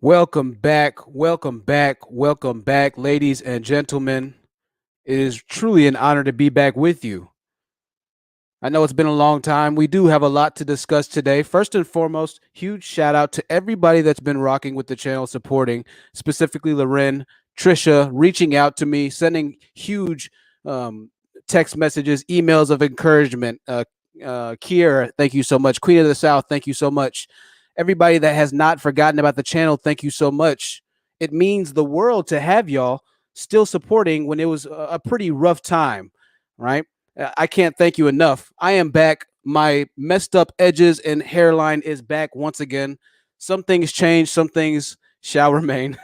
Welcome back, welcome back, welcome back, ladies and gentlemen. It is truly an honor to be back with you. I know it's been a long time. We do have a lot to discuss today. First and foremost, huge shout out to everybody that's been rocking with the channel, supporting, specifically Loren, Trisha, reaching out to me, sending huge text messages, emails of encouragement. Kiera, thank you so much. Queen of the South, thank you so much. Everybody that has not forgotten about the channel, thank you so much. It means the world to have y'all still supporting when it was a pretty rough time, right? I can't thank you enough. I am back. My messed up edges and hairline is back once again. Some things change, some things shall remain.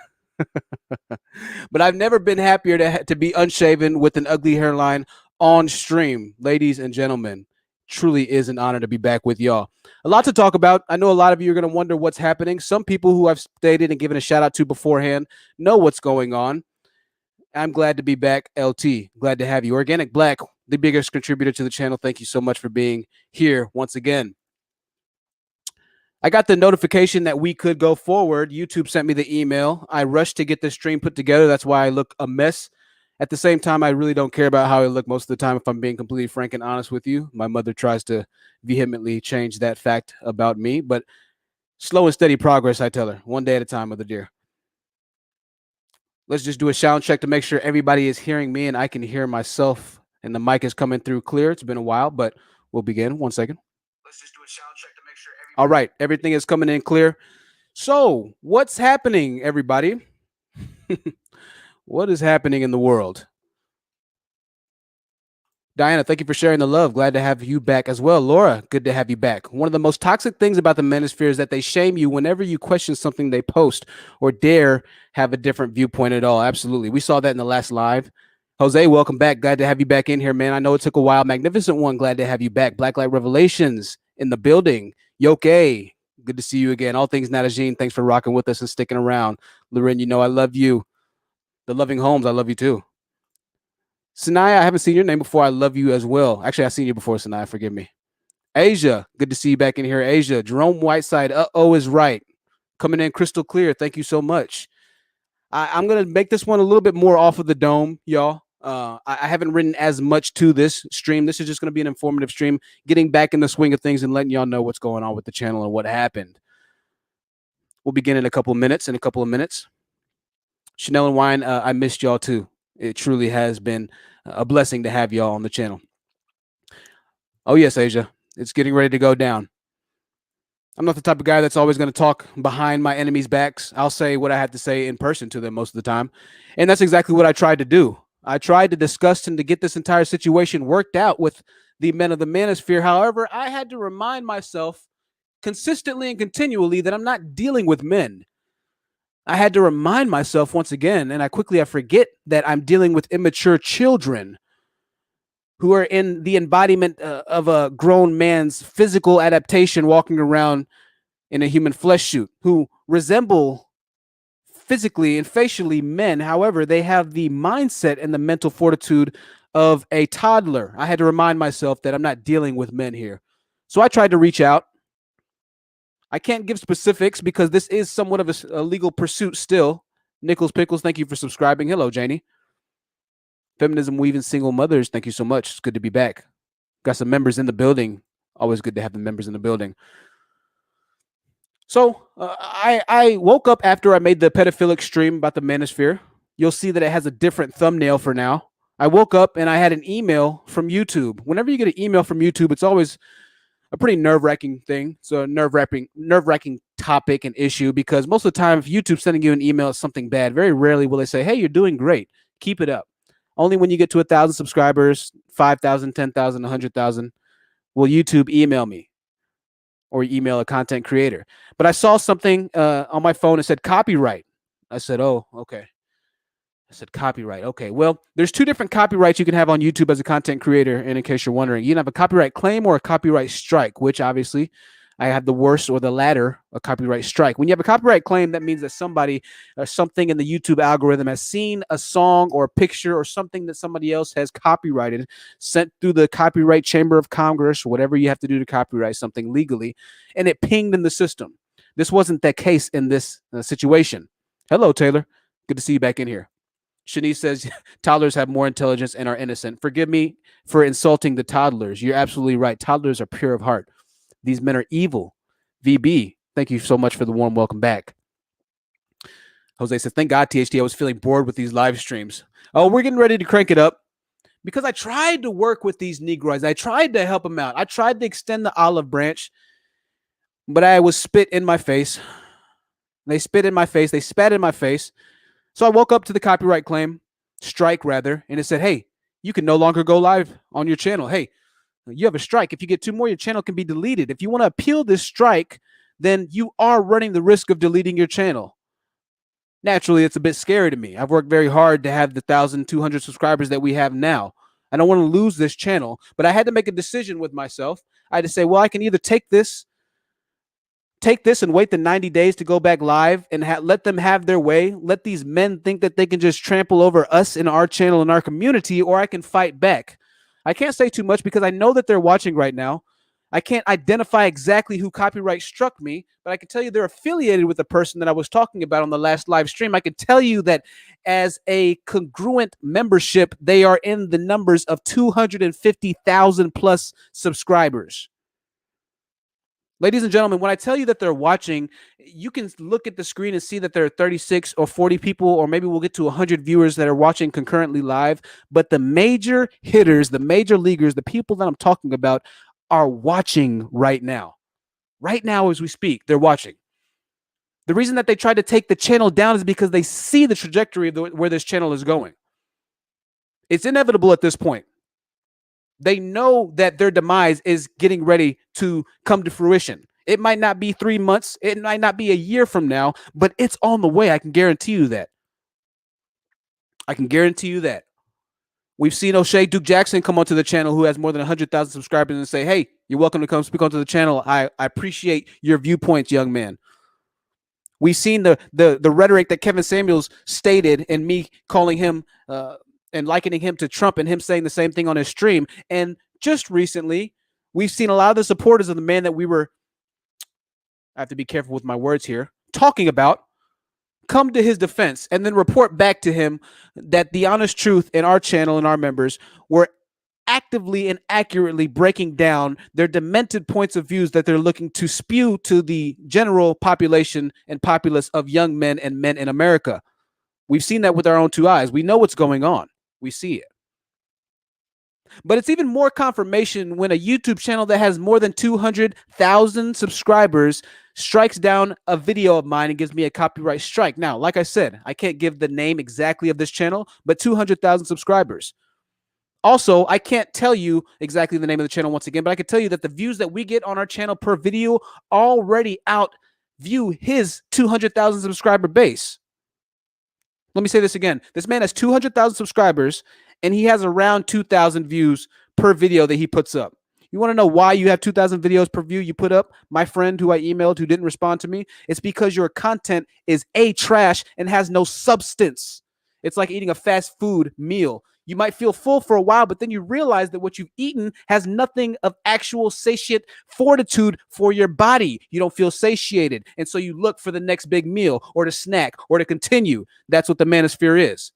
But I've never been happier to be unshaven with an ugly hairline on stream. Ladies and gentlemen, truly is an honor to be back with y'all. A lot to talk about. I know a lot of you are going to wonder what's happening. Some people who I've stated and given a shout out to beforehand know what's going on. I'm glad to be back, LT. Glad to have you. Organic Black, the biggest contributor to the channel. Thank you so much for being here once again. I got the notification that we could go forward. YouTube sent me the email. I rushed to get this stream put together. That's why I look a mess. At the same time, I really don't care about how I look most of the time, if I'm being completely frank and honest with you. My mother tries to vehemently change that fact about me, but slow and steady progress, I tell her. One day at a time, mother dear. Let's just do a sound check to make sure everybody is hearing me and I can hear myself and the mic is coming through clear. It's been a while, but we'll begin. 1 second. Let's just do a sound check to make sure all right, everything is coming in clear. So, what's happening, everybody? What is happening in the world? Diana, thank you for sharing the love. Glad to have you back as well. Laura, good to have you back. One of the most toxic things about the Manosphere is that they shame you whenever you question something they post or dare have a different viewpoint at all. Absolutely. We saw that in the last live. Jose, welcome back. Glad to have you back in here, man. I know it took a while. Magnificent One, glad to have you back. Blacklight Revelations in the building. Yoke, good to see you again. All things Nadajine, thanks for rocking with us and sticking around. Loren, you know I love you. The Loving Holmes, I love you too. Sanaya, I haven't seen your name before. I love you as well. Actually, I've seen you before, Sanaya. Forgive me. Asia, good to see you back in here. Asia, Jerome Whiteside, is right. Coming in crystal clear. Thank you so much. I'm going to make this one a little bit more off of the dome, y'all. I haven't written as much to this stream. This is just going to be an informative stream, getting back in the swing of things and letting y'all know what's going on with the channel and what happened. We'll begin in a couple of minutes. Chanel and Wine, I missed y'all too. It truly has been a blessing to have y'all on the channel. Oh, yes, Asia. It's getting ready to go down. I'm not the type of guy that's always going to talk behind my enemies' backs. I'll say what I have to say in person to them most of the time. And that's exactly what I tried to do. I tried to discuss and to get this entire situation worked out with the men of the Manosphere. However, I had to remind myself consistently and continually that I'm not dealing with men. I had to remind myself once again, and I forget that I'm dealing with immature children who are in the embodiment of a grown man's physical adaptation, walking around in a human flesh suit, who resemble physically and facially men. However, they have the mindset and the mental fortitude of a toddler. I had to remind myself that I'm not dealing with men here. So I tried to reach out. I can't give specifics because this is somewhat of a legal pursuit still. Nichols Pickles, thank you for subscribing. Hello, Janie. Feminism Weaving Single Mothers, thank you so much. It's good to be back. Got some members in the building. Always good to have the members in the building. So I woke up after I made the pedophilic stream about the Manosphere. You'll see that it has a different thumbnail for now. I woke up and I had an email from YouTube. Whenever you get an email from YouTube, it's always a pretty nerve-wracking thing. It's a nerve-wracking topic and issue because most of the time, if YouTube's sending you an email, it's something bad. Very rarely will they say, hey, you're doing great. Keep it up. Only when you get to 1,000 subscribers, 5,000, 10,000, 100,000, will YouTube email me or email a content creator. But I saw something on my phone that said copyright. I said, oh, okay. I said copyright. Okay, well, there's two different copyrights you can have on YouTube as a content creator. And in case you're wondering, you can have a copyright claim or a copyright strike, which obviously I have the worst or the latter, a copyright strike. When you have a copyright claim, that means that somebody or something in the YouTube algorithm has seen a song or a picture or something that somebody else has copyrighted, sent through the Copyright Chamber of Congress, or whatever you have to do to copyright something legally, and it pinged in the system. This wasn't the case in this situation. Hello, Taylor. Good to see you back in here. Shanice says toddlers have more intelligence and are innocent. Forgive me for insulting the toddlers. You're absolutely right. Toddlers are pure of heart. These men are evil. VB, thank you so much for the warm welcome back. Jose says, thank God, THT. I was feeling bored with these live streams. Oh, we're getting ready to crank it up because I tried to work with these Negroids. I tried to help them out. I tried to extend the olive branch, but I was spit in my face. They spit in my face. They spat in my face. So I woke up to the copyright claim, strike rather, and it said, hey, you can no longer go live on your channel. Hey, you have a strike. If you get two more, your channel can be deleted. If you want to appeal this strike, then you are running the risk of deleting your channel. Naturally, it's a bit scary to me. I've worked very hard to have the 1,200 subscribers that we have now. I don't want to lose this channel, but I had to make a decision with myself. I had to say, well, I can either take this and wait the 90 days to go back live and let them have their way. Let these men think that they can just trample over us in our channel and our community, or I can fight back. I can't say too much because I know that they're watching right now. I can't identify exactly who copyright struck me, but I can tell you they're affiliated with the person that I was talking about on the last live stream. I can tell you that as a congruent membership, they are in the numbers of 250,000 plus subscribers. Ladies and gentlemen, when I tell you that they're watching, you can look at the screen and see that there are 36 or 40 people, or maybe we'll get to 100 viewers that are watching concurrently live. But the major hitters, the major leaguers, the people that I'm talking about are watching right now. Right now as we speak, they're watching. The reason that they tried to take the channel down is because they see the trajectory of where this channel is going. It's inevitable at this point. They know that their demise is getting ready to come to fruition. It might not be 3 months. It might not be a year from now, but it's on the way. I can guarantee you that. I can guarantee you that. We've seen O'Shea Duke Jackson come onto the channel, who has more than 100,000 subscribers, and say, hey, you're welcome to come speak onto the channel. I appreciate your viewpoints, young man. We've seen the rhetoric that Kevin Samuels stated, and me calling him and likening him to Trump, and him saying the same thing on his stream. And just recently, we've seen a lot of the supporters of the man that we were, I have to be careful with my words here, talking about, come to his defense and then report back to him that the honest truth in our channel and our members were actively and accurately breaking down their demented points of views that they're looking to spew to the general population and populace of young men and men in America. We've seen that with our own two eyes. We know what's going on. We see it. But it's even more confirmation when a YouTube channel that has more than 200,000 subscribers strikes down a video of mine and gives me a copyright strike. Now, like I said, I can't give the name exactly of this channel, but 200,000 subscribers. Also, I can't tell you exactly the name of the channel once again, but I can tell you that the views that we get on our channel per video already outview his 200,000 subscriber base. Let me say this again. This man has 200,000 subscribers, and he has around 2,000 views per video that he puts up. You want to know why you have 2,000 videos per view you put up? My friend who I emailed who didn't respond to me, it's because your content is trash and has no substance. It's like eating a fast food meal. You might feel full for a while, but then you realize that what you've eaten has nothing of actual satiate fortitude for your body. You don't feel satiated. And so you look for the next big meal or to snack or to continue. That's what the Manosphere is.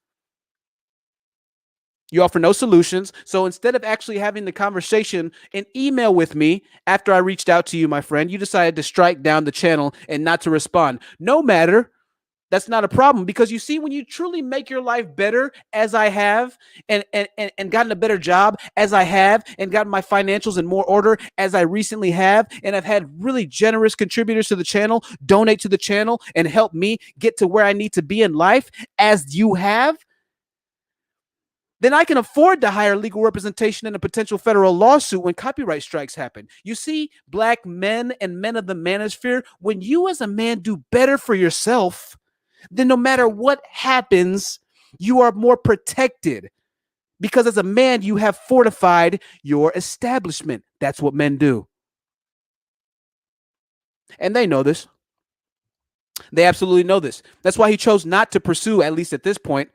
You offer no solutions. So instead of actually having the conversation and email with me after I reached out to you, my friend, you decided to strike down the channel and not to respond. No matter. That's not a problem, because you see, when you truly make your life better, as I have, and gotten a better job, as I have, and gotten my financials in more order, as I recently have, and I've had really generous contributors to the channel donate to the channel and help me get to where I need to be in life, as you have, then I can afford to hire legal representation in a potential federal lawsuit when copyright strikes happen. You see, black men and men of the Manosphere, when you as a man do better for yourself, then no matter what happens, you are more protected, because as a man, you have fortified your establishment. That's what men do. And they know this. They absolutely know this. That's why he chose not to pursue, at least at this point,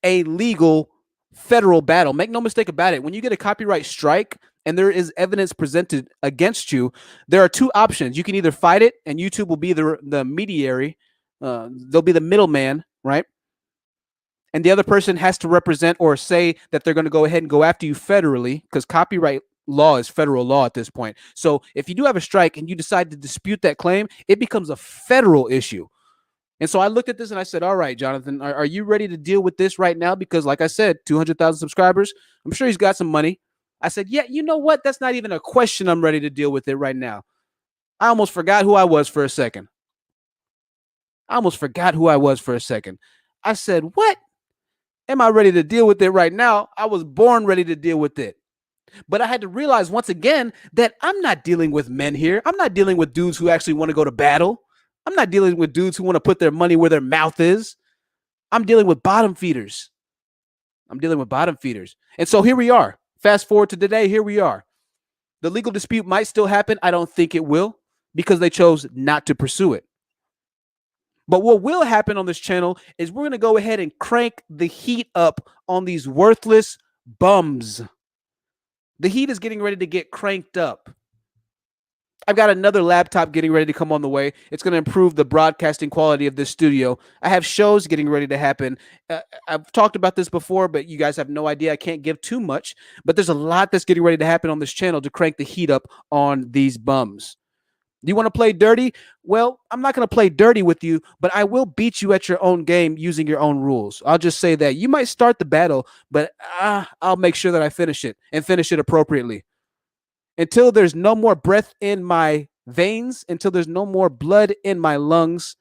a legal federal battle. Make no mistake about it. When you get a copyright strike, and there is evidence presented against you, there are two options. You can either fight it, and YouTube will be the mediary, they'll be the middleman, right? And the other person has to represent or say that they're going to go ahead and go after you federally, because copyright law is federal law at this point. So if you do have a strike and you decide to dispute that claim, it becomes a federal issue. And so I looked at this and I said, all right, Jonathan, are you ready to deal with this right now? Because like I said, 200,000 subscribers, I'm sure he's got some money. I said, yeah, you know what? That's not even a question. I'm ready to deal with it right now. I almost forgot who I was for a second. I said, what? Am I ready to deal with it right now? I was born ready to deal with it. But I had to realize once again that I'm not dealing with men here. I'm not dealing with dudes who actually want to go to battle. I'm not dealing with dudes who want to put their money where their mouth is. I'm dealing with bottom feeders. And so here we are. Fast forward to today, here we are. The legal dispute might still happen. I don't think it will, because they chose not to pursue it. But what will happen on this channel is we're going to go ahead and crank the heat up on these worthless bums. The heat is getting ready to get cranked up. I've got another laptop getting ready to come on the way. It's going to improve the broadcasting quality of this studio. I have shows getting ready to happen. I've talked about this before, but you guys have no idea. I can't give too much. But there's a lot that's getting ready to happen on this channel to crank the heat up on these bums. Do you want to play dirty? Well, I'm not going to play dirty with you, but I will beat you at your own game using your own rules. I'll just say that. You might start the battle, but I'll make sure that I finish it and finish it appropriately. Until there's no more breath in my veins, until there's no more blood in my lungs,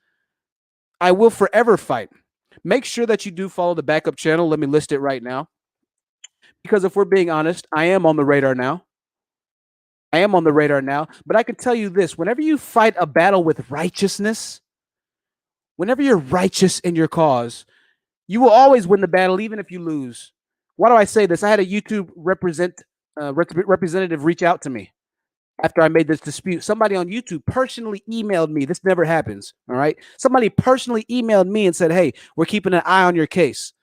I will forever fight. Make sure that you do follow the backup channel. Let me list it right now. Because if we're being honest, I am on the radar now. But I can tell you this, whenever you fight a battle with righteousness, whenever you're righteous in your cause, you will always win the battle, even if you lose. Why do I say this? I had a YouTube representative reach out to me after I made this dispute. Somebody on YouTube personally emailed me. This never happens, all right? Somebody personally emailed me and said, hey, we're keeping an eye on your case.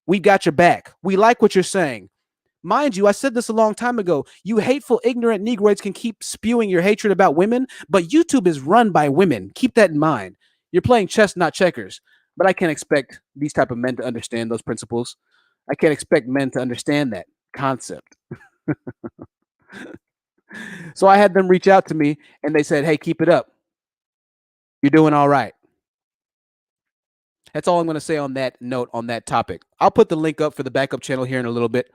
We've got your back. We like what you're saying. Mind you, I said this a long time ago. You hateful, ignorant Negroids can keep spewing your hatred about women, but YouTube is run by women. Keep that in mind. You're playing chess, not checkers. But I can't expect these type of men to understand those principles. I can't expect men to understand that concept. So I had them reach out to me, and they said, hey, keep it up. You're doing all right. That's all I'm going to say on that note, on that topic. I'll put the link up for the backup channel here in a little bit.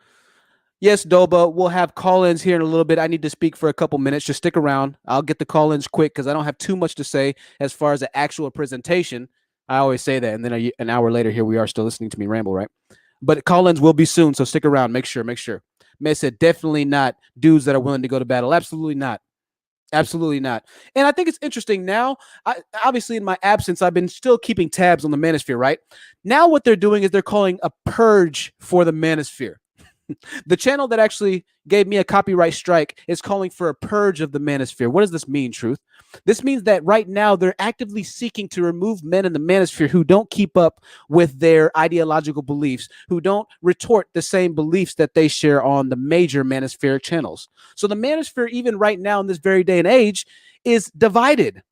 Yes, Doba, we'll have call-ins here in a little bit. I need to speak for a couple minutes. Just stick around. I'll get the call-ins quick because I don't have too much to say as far as the actual presentation. I always say that, and then an hour later, here we are still listening to me ramble, right? But call-ins will be soon, so stick around. Make sure. May said definitely not dudes that are willing to go to battle. Absolutely not. And I think it's interesting now. Obviously, in my absence, I've been still keeping tabs on the Manosphere, right? Now what they're doing is they're calling a purge for the Manosphere. The channel that actually gave me a copyright strike is calling for a purge of the Manosphere. What does this mean, Truth? This means that right now they're actively seeking to remove men in the Manosphere who don't keep up with their ideological beliefs, who don't retort the same beliefs that they share on the major Manospheric channels. So the Manosphere, even right now in this very day and age, is divided.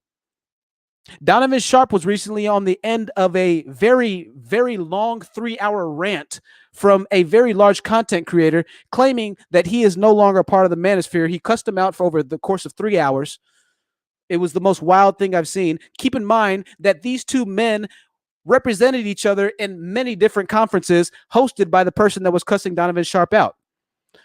Donovan Sharp was recently on the end of a very, very long 3-hour rant from a very large content creator claiming that he is no longer part of the Manosphere. He cussed him out for over the course of 3 hours. It was the most wild thing I've seen. Keep in mind that these two men represented each other in many different conferences hosted by the person that was cussing Donovan Sharp out.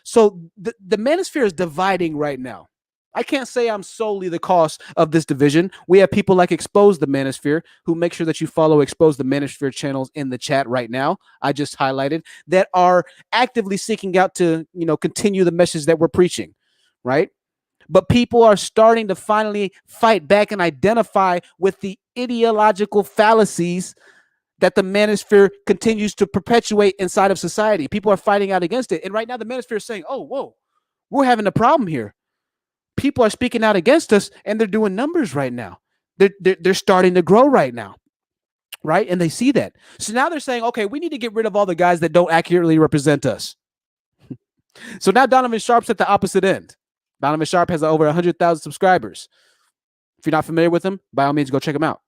So the Manosphere is dividing right now. I can't say I'm solely the cause of this division. We have people like Expose the Manosphere, who make sure that you follow Expose the Manosphere channels in the chat right now. I just highlighted that are actively seeking out to, continue the message that we're preaching, right? But people are starting to finally fight back and identify with the ideological fallacies that the Manosphere continues to perpetuate inside of society. People are fighting out against it. And right now the Manosphere is saying, oh, whoa, we're having a problem here. People are speaking out against us, and they're doing numbers right now. They're starting to grow right now, right? And they see that. So now they're saying, okay, we need to get rid of all the guys that don't accurately represent us. So now Donovan Sharp's at the opposite end. Donovan Sharp has over 100,000 subscribers. If you're not familiar with him, by all means, go check him out.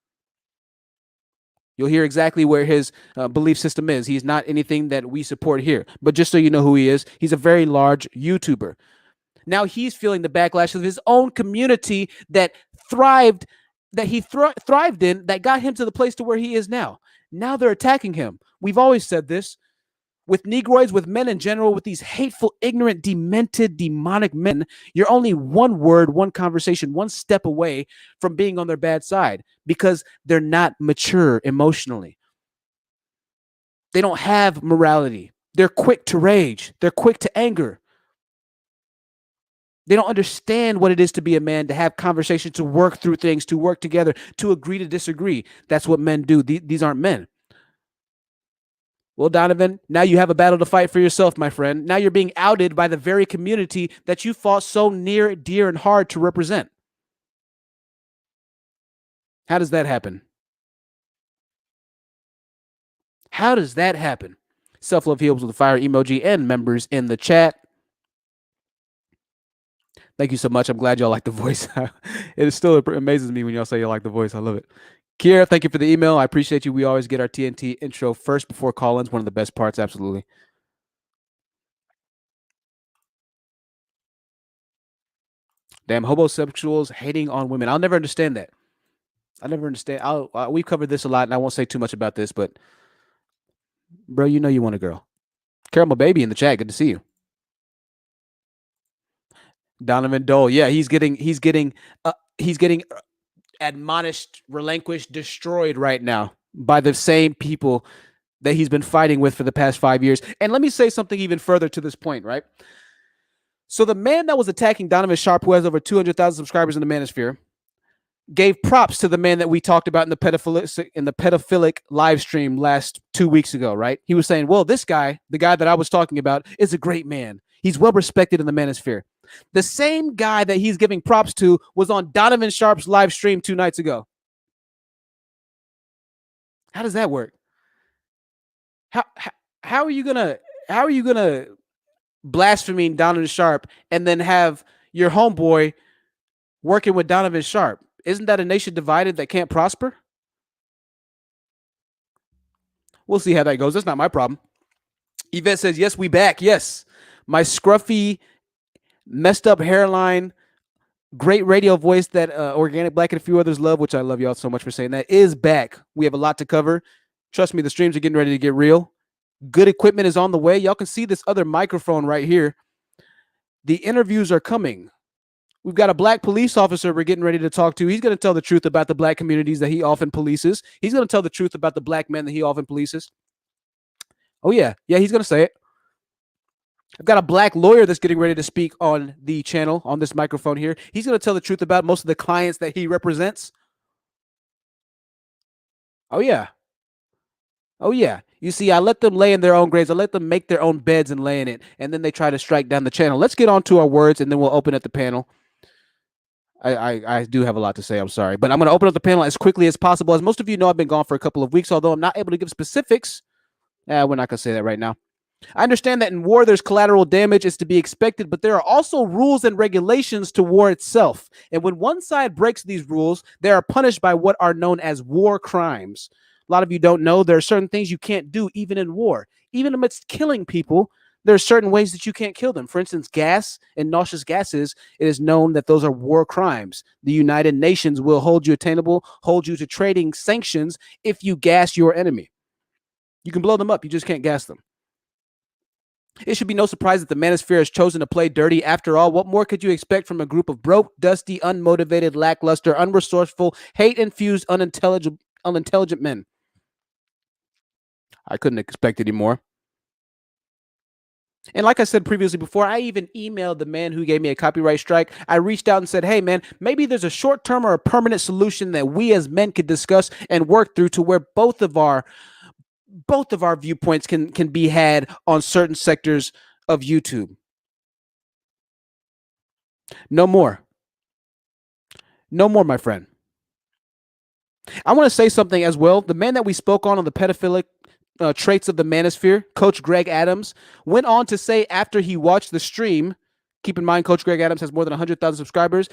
You'll hear exactly where his belief system is. He's not anything that we support here. But just so you know who he is, he's a very large YouTuber. Now he's feeling the backlash of his own community that thrived, that he thrived in, that got him to the place to where he is now. Now they're attacking him. We've always said this. With Negroids, with men in general, with these hateful, ignorant, demented, demonic men, you're only one word, one conversation, one step away from being on their bad side because they're not mature emotionally. They don't have morality. They're quick to rage. They're quick to anger. They don't understand what it is to be a man, to have conversations, to work through things, to work together, to agree to disagree. That's what men do. These aren't men. Well, Donovan, now you have a battle to fight for yourself, my friend. Now you're being outed by the very community that you fought so near, dear, and hard to represent. How does that happen? How does that happen? Self-love heals with a fire emoji and members in the chat. Thank you so much. I'm glad y'all like the voice. It still amazes me when y'all say you like the voice. I love it. Kiera, thank you for the email. I appreciate you. We always get our TNT intro first before call-ins. One of the best parts, absolutely. Damn, homosexuals hating on women. I'll never understand that. I never understand. We've covered this a lot, and I won't say too much about this, but bro, you know you want a girl. Caramel Baby in the chat. Good to see you. Donovan Dole. Yeah, he's getting admonished, relinquished, destroyed right now by the same people that he's been fighting with for the past 5 years. And let me say something even further to this point, right? So the man that was attacking Donovan Sharp, who has over 200,000 subscribers in the Manosphere, gave props to the man that we talked about in the pedophilic live stream last 2 weeks ago, right? He was saying, well, this guy, the guy that I was talking about, is a great man. He's well respected in the Manosphere. The same guy that he's giving props to was on Donovan Sharp's live stream 2 nights ago. How does that work? How are you gonna blaspheme Donovan Sharp and then have your homeboy working with Donovan Sharp? Isn't that a nation divided that can't prosper? We'll see how that goes. That's not my problem. Yvette says, yes, we back. Yes. My scruffy, messed up hairline, great radio voice that Organic Black and a few others love, which I love y'all so much for saying that, is back. We have a lot to cover. Trust me, the streams are getting ready to get real. Good equipment is on the way. Y'all can see this other microphone right here. The interviews are coming. We've got a black police officer we're getting ready to talk to. He's going to tell the truth about the black communities that he often polices. He's going to tell the truth about the black men that he often polices. Oh, yeah. Yeah, he's going to say it. I've got a black lawyer that's getting ready to speak on the channel, on this microphone here. He's going to tell the truth about most of the clients that he represents. Oh, yeah. Oh, yeah. You see, I let them lay in their own graves. I let them make their own beds and lay in it. And then they try to strike down the channel. Let's get on to our words, and then we'll open up the panel. I do have a lot to say. I'm sorry. But I'm going to open up the panel as quickly as possible. As most of you know, I've been gone for a couple of weeks, although I'm not able to give specifics. We're not going to say that right now. I understand that in war, there's collateral damage is to be expected, but there are also rules and regulations to war itself. And when one side breaks these rules, they are punished by what are known as war crimes. A lot of you don't know there are certain things you can't do even in war. Even amidst killing people, there are certain ways that you can't kill them. For instance, gas and noxious gases, it is known that those are war crimes. The United Nations will hold you attainable, hold you to trading sanctions if you gas your enemy. You can blow them up, you just can't gas them. It should be no surprise that the Manosphere has chosen to play dirty. After all, what more could you expect from a group of broke, dusty, unmotivated, lackluster, unresourceful, hate-infused, unintelligent men? I couldn't expect any more. And like I said previously before, I even emailed the man who gave me a copyright strike. I reached out and said, hey, man, maybe there's a short-term or a permanent solution that we as men could discuss and work through to where both of our viewpoints can be had on certain sectors of YouTube. No more. No more, my friend. I want to say something as well. The man that we spoke on the pedophilic traits of the Manosphere, Coach Greg Adams, went on to say after he watched the stream, keep in mind, Coach Greg Adams has more than 100,000 subscribers,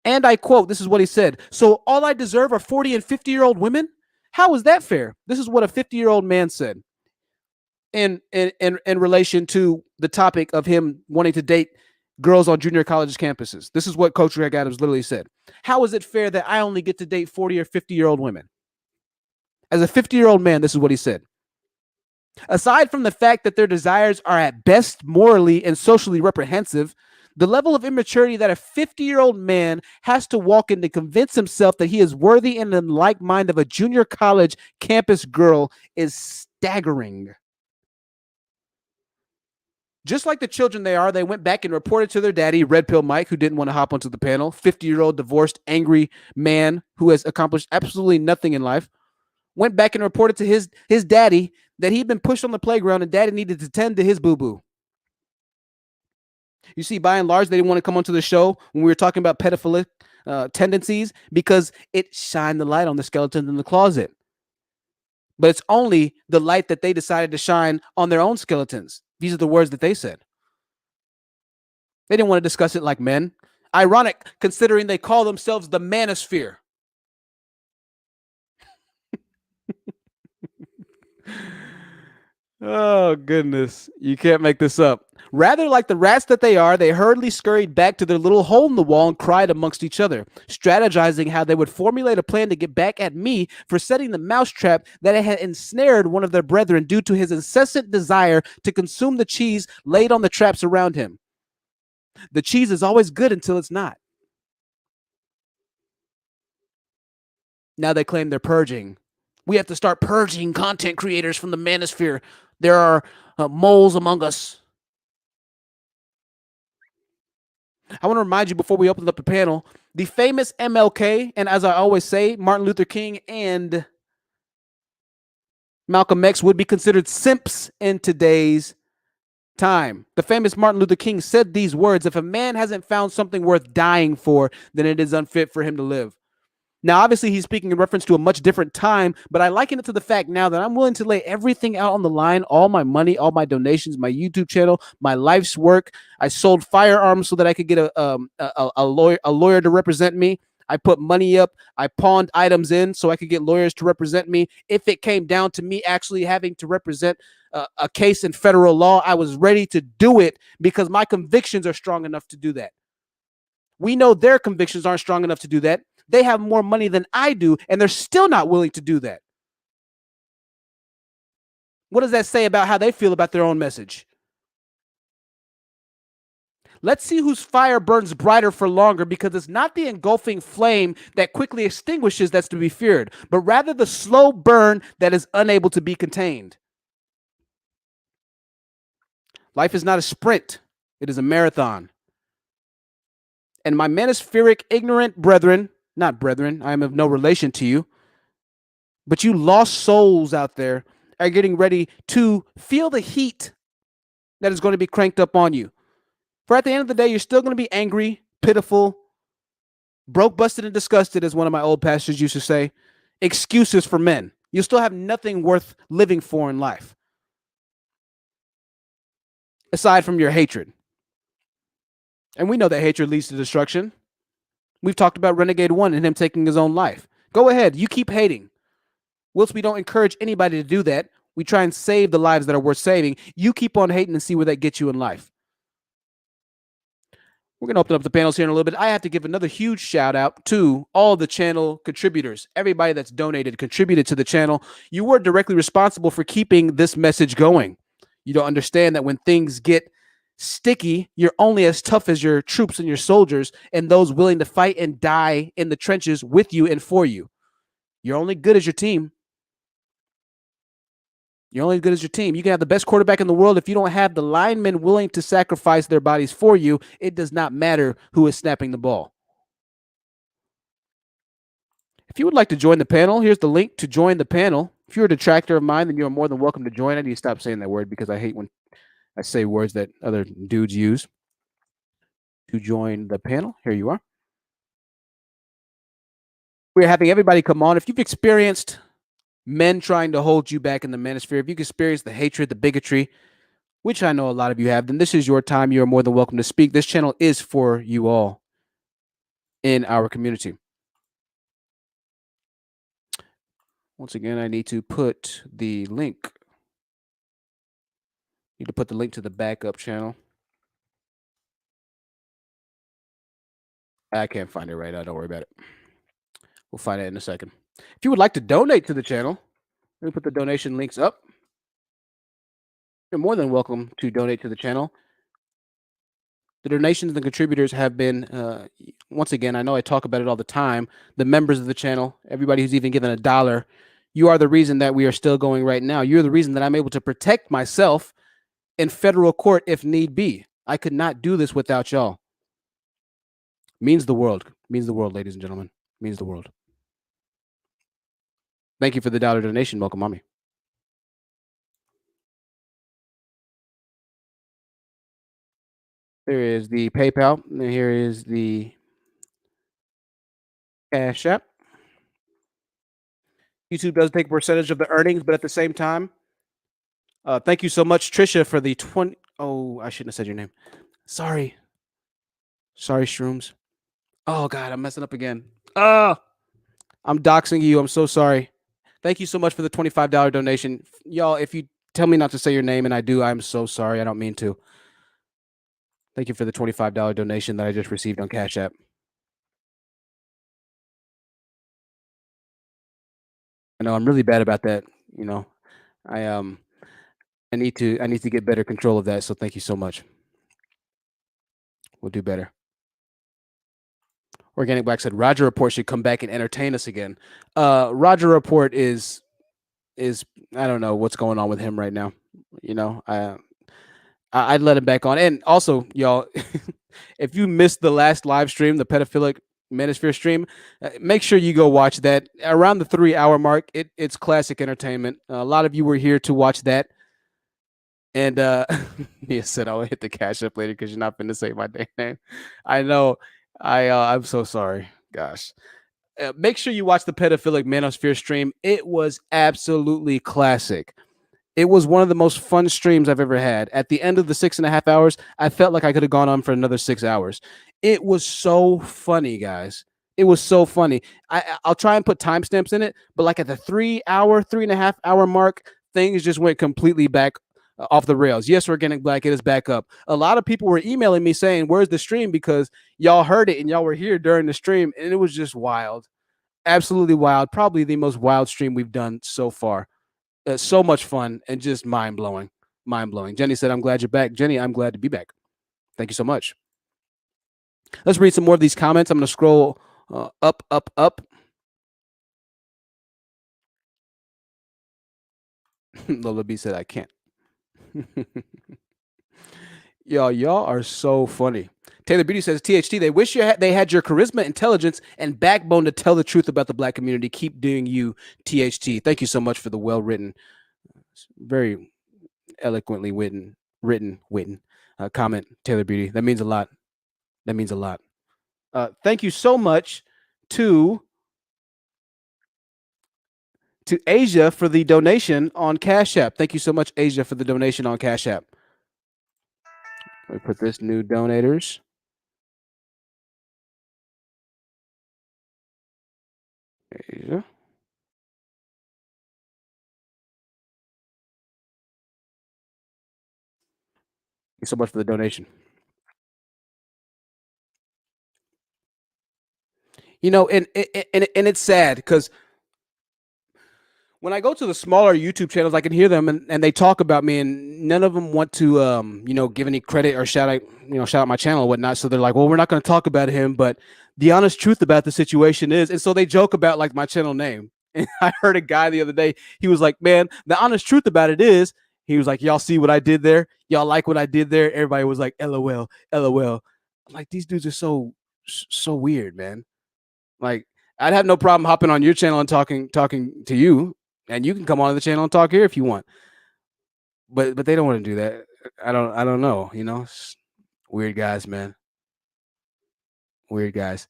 and I quote, this is what he said: "So all I deserve are 40 and 50-year-old women? How is that fair?" This is what a 50-year-old man said in relation to the topic of him wanting to date girls on junior college campuses. This is what Coach Greg Adams literally said. How is it fair that I only get to date 40 or 50-year-old women? As a 50-year-old man, this is what he said. Aside from the fact that their desires are at best morally and socially reprehensive, the level of immaturity that a 50-year-old man has to walk in to convince himself that he is worthy and in the like mind of a junior college campus girl is staggering. Just like the children they are, they went back and reported to their daddy, Red Pill Mike, who didn't want to hop onto the panel, 50-year-old divorced, angry man who has accomplished absolutely nothing in life, went back and reported to his daddy that he'd been pushed on the playground and daddy needed to tend to his boo-boo. You see, by and large, they didn't want to come onto the show when we were talking about pedophilic tendencies because it shined the light on the skeletons in the closet. But it's only the light that they decided to shine on their own skeletons. These are the words that they said. They didn't want to discuss it like men. Ironic, considering they call themselves the Manosphere. Oh, goodness. You can't make this up. Rather, like the rats that they are, they hurriedly scurried back to their little hole in the wall and cried amongst each other, strategizing how they would formulate a plan to get back at me for setting the mousetrap that had ensnared one of their brethren due to his incessant desire to consume the cheese laid on the traps around him. The cheese is always good until it's not. Now they claim they're purging. We have to start purging content creators from the Manosphere. There are moles among us. I want to remind you before we open up the panel, the famous MLK, and as I always say, Martin Luther King and Malcolm X would be considered simps in today's time. The famous Martin Luther King said these words: "If a man hasn't found something worth dying for, then it is unfit for him to live." Now, obviously, he's speaking in reference to a much different time, but I liken it to the fact now that I'm willing to lay everything out on the line, all my money, all my donations, my YouTube channel, my life's work. I sold firearms so that I could get a lawyer to represent me. I put money up. I pawned items in so I could get lawyers to represent me. If it came down to me actually having to represent a case in federal law, I was ready to do it because my convictions are strong enough to do that. We know their convictions aren't strong enough to do that. They have more money than I do, and they're still not willing to do that. What does that say about how they feel about their own message? Let's see whose fire burns brighter for longer, because it's not the engulfing flame that quickly extinguishes that's to be feared, but rather the slow burn that is unable to be contained. Life is not a sprint. It is a marathon. And my manospheric ignorant brethren, not brethren, I am of no relation to you, but you lost souls out there are getting ready to feel the heat that is going to be cranked up on you. For at the end of the day, you're still going to be angry, pitiful, broke, busted, and disgusted, as one of my old pastors used to say. Excuses for men. You'll still have nothing worth living for in life, aside from your hatred. And we know that hatred leads to destruction. We've talked about Renegade 1 and him taking his own life. Go ahead, you keep hating. Whilst we don't encourage anybody to do that, we try and save the lives that are worth saving. You keep on hating and see where that gets you in life. We're going to open up the panels here in a little bit. I have to give another huge shout out to all the channel contributors, everybody that's donated, contributed to the channel. You were directly responsible for keeping this message going. You don't understand that when things get sticky, you're only as tough as your troops and your soldiers and those willing to fight and die in the trenches with you and for you. You're only good as your team. You're only as good as your team. You can have the best quarterback in the world. If you don't have the linemen willing to sacrifice their bodies for you, it does not matter who is snapping the ball. If you would like to join the panel, here's the link to join the panel. If you're a detractor of mine, then you're more than welcome to join. I need to stop saying that word because I hate when I say words that other dudes use. To join the panel, here you are. We're having everybody come on. If you've experienced men trying to hold you back in the manosphere. If you experience the hatred, the bigotry, which I know a lot of you have, then this is your time. You are more than welcome to speak. This channel is for you all in our community. Once again, I need to put the link. Need to put the link to the backup channel. I can't find it right now. Don't worry about it. We'll find it in a second. If you would like to donate to the channel, let me put the donation links up. You're more than welcome to donate to the channel. The donations and the contributors have been, once again, I know I talk about it all the time. The members of the channel, everybody who's even given $1, you are the reason that we are still going right now. You're the reason that I'm able to protect myself in federal court if need be. I could not do this without y'all. Means the world. Means the world, ladies and gentlemen. Means the world. Thank you for the dollar donation, Mocha Mommy. There is the PayPal, and here is the Cash App. YouTube does take a percentage of the earnings, but at the same time, thank you so much, Trisha, for the 20. Oh, I shouldn't have said your name. Sorry. Sorry, Shrooms. Oh, God, I'm messing up again. I'm doxing you. I'm so sorry. Thank you so much for the $25 donation. Y'all, if you tell me not to say your name and I do, I'm so sorry. I don't mean to. Thank you for the $25 donation that I just received on Cash App. I know I'm really bad about that. You know, I need to get better control of that. So thank you so much. We'll do better. Organic Black said Roger Report should come back and entertain us again. Roger Report is I don't know what's going on with him right now. You know, I'd let him back on. And also, y'all, if you missed the last live stream, the pedophilic Manosphere stream, make sure you go watch that. Around the 3-hour mark, it's classic entertainment. A lot of you were here to watch that. And he said, "I'll hit the cash up later because you're not going to say my damn name." I know. I'm so sorry. Gosh. Make sure you watch the pedophilic Manosphere stream. It was absolutely classic. It was one of the most fun streams I've ever had. At the end of the 6.5 hours, I felt like I could have gone on for another 6 hours. It was so funny, guys. It was so funny. I'll try and put timestamps in it, but like at the 3-hour, 3.5 hour mark, things just went completely back off the rails. Yes, Organic Black, it is back up. A lot of people were emailing me saying, "Where's the stream?" Because y'all heard it and y'all were here during the stream, and it was just wild. Absolutely wild. Probably the most wild stream we've done so far. So much fun and just mind blowing. Mind blowing. Jenny said, "I'm glad you're back." Jenny, I'm glad to be back. Thank you so much. Let's read some more of these comments. I'm going to scroll up, up, up. Lola B said, "I can't." Y'all are so funny. Taylor Beauty says, "THT, they wish they had your charisma, intelligence, and backbone to tell the truth about the Black community. Keep doing you, THT." Thank you so much for the well-written, very eloquently written comment, Taylor Beauty. That means a lot. That means a lot. Thank you so much to Asia for the donation on Cash App. Thank you so much, Asia, for the donation on Cash App. Let me put this new donators. Asia. Thank you so much for the donation. You know, and it's sad because when I go to the smaller YouTube channels, I can hear them and they talk about me, and none of them want to, give any credit or shout out my channel and whatnot. So they're like, "Well, we're not going to talk about him." But the honest truth about the situation is, and so they joke about like my channel name. And I heard a guy the other day, he was like, "Man, the honest truth about it is," he was like, "Y'all see what I did there? Y'all like what I did there?" Everybody was like, "LOL, LOL." I'm like, these dudes are so weird, man. Like, I'd have no problem hopping on your channel and talking to you, and you can come on the channel and talk here if you want. But they don't want to do that. I don't know. You know, weird guys, man. Weird guys.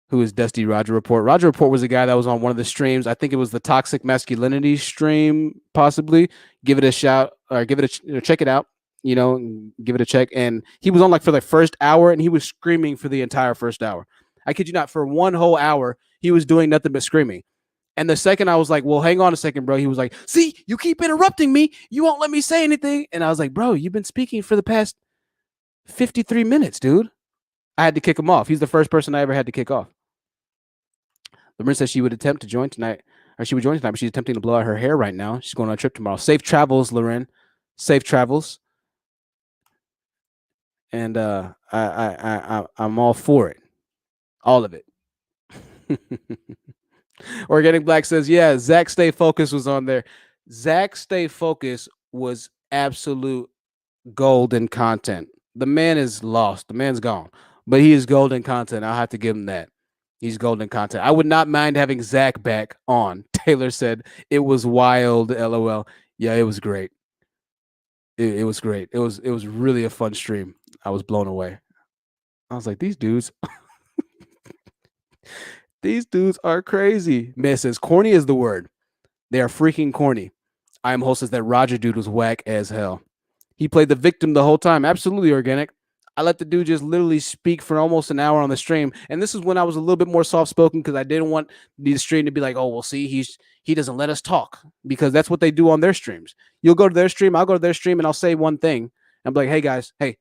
Who is Dusty Roger Report? Roger Report was a guy that was on one of the streams. I think it was the Toxic Masculinity stream, possibly. Give it a shout or give it a check it out. Give it a check. And he was on like for the first hour, and he was screaming for the entire first hour. I kid you not, for one whole hour, he was doing nothing but screaming. And the second I was like, well, hang on a second, bro. He was like, see, you keep interrupting me. You won't let me say anything. And I was like, bro, you've been speaking for the past 53 minutes, dude. I had to kick him off. He's the first person I ever had to kick off. Lauren says she would attempt to join tonight, or she would join tonight, but she's attempting to blow out her hair right now. She's going on a trip tomorrow. Safe travels, Lauren. Safe travels. And I'm all for it. All of it. Organic Black says, yeah, Zach Stay Focused was on there. Zach Stay Focused was absolute golden content. The man is lost. The man's gone. But he is golden content. I'll have to give him that. He's golden content. I would not mind having Zach back on. Taylor said, it was wild, LOL. Yeah, it was great. It was great. It was really a fun stream. I was blown away. I was like, these dudes... These dudes are crazy. Man says, corny is the word. They are freaking corny. I am host says that Roger dude was whack as hell. He played the victim the whole time. Absolutely, Organic. I let the dude just literally speak for almost an hour on the stream. And this is when I was a little bit more soft-spoken because I didn't want the stream to be like, oh, well, see, he doesn't let us talk, because that's what they do on their streams. You'll go to their stream, I'll go to their stream, and I'll say one thing. I'm like, hey, guys, hey,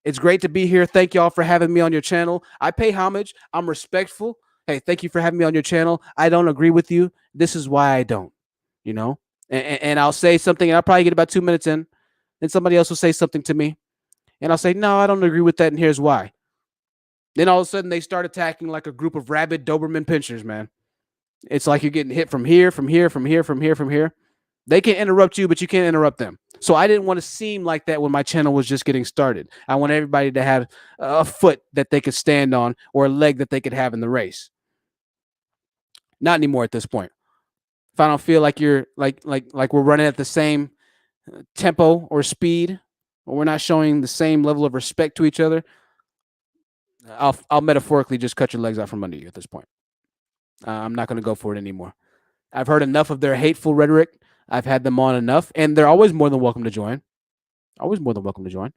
it's great to be here. Thank y'all for having me on your channel. I pay homage. I'm respectful. Hey, thank you for having me on your channel. I don't agree with you. This is why I don't, and I'll say something, and I'll probably get about 2 minutes in, and somebody else will say something to me, and I'll say, no, I don't agree with that, and here's why. Then all of a sudden they start attacking like a group of rabid Doberman pinschers, man. It's like you're getting hit from here, from here, from here, from here, from here. They can interrupt you, but you can't interrupt them. So I didn't want to seem like that when my channel was just getting started. I want everybody to have a foot that they could stand on, or a leg that they could have in the race. Not anymore at this point. If I don't feel like you're like we're running at the same tempo or speed, or we're not showing the same level of respect to each other, I'll metaphorically just cut your legs out from under you at this point. I'm not going to go for it anymore. I've heard enough of their hateful rhetoric. I've had them on enough, and they're always more than welcome to join. Always more than welcome to join.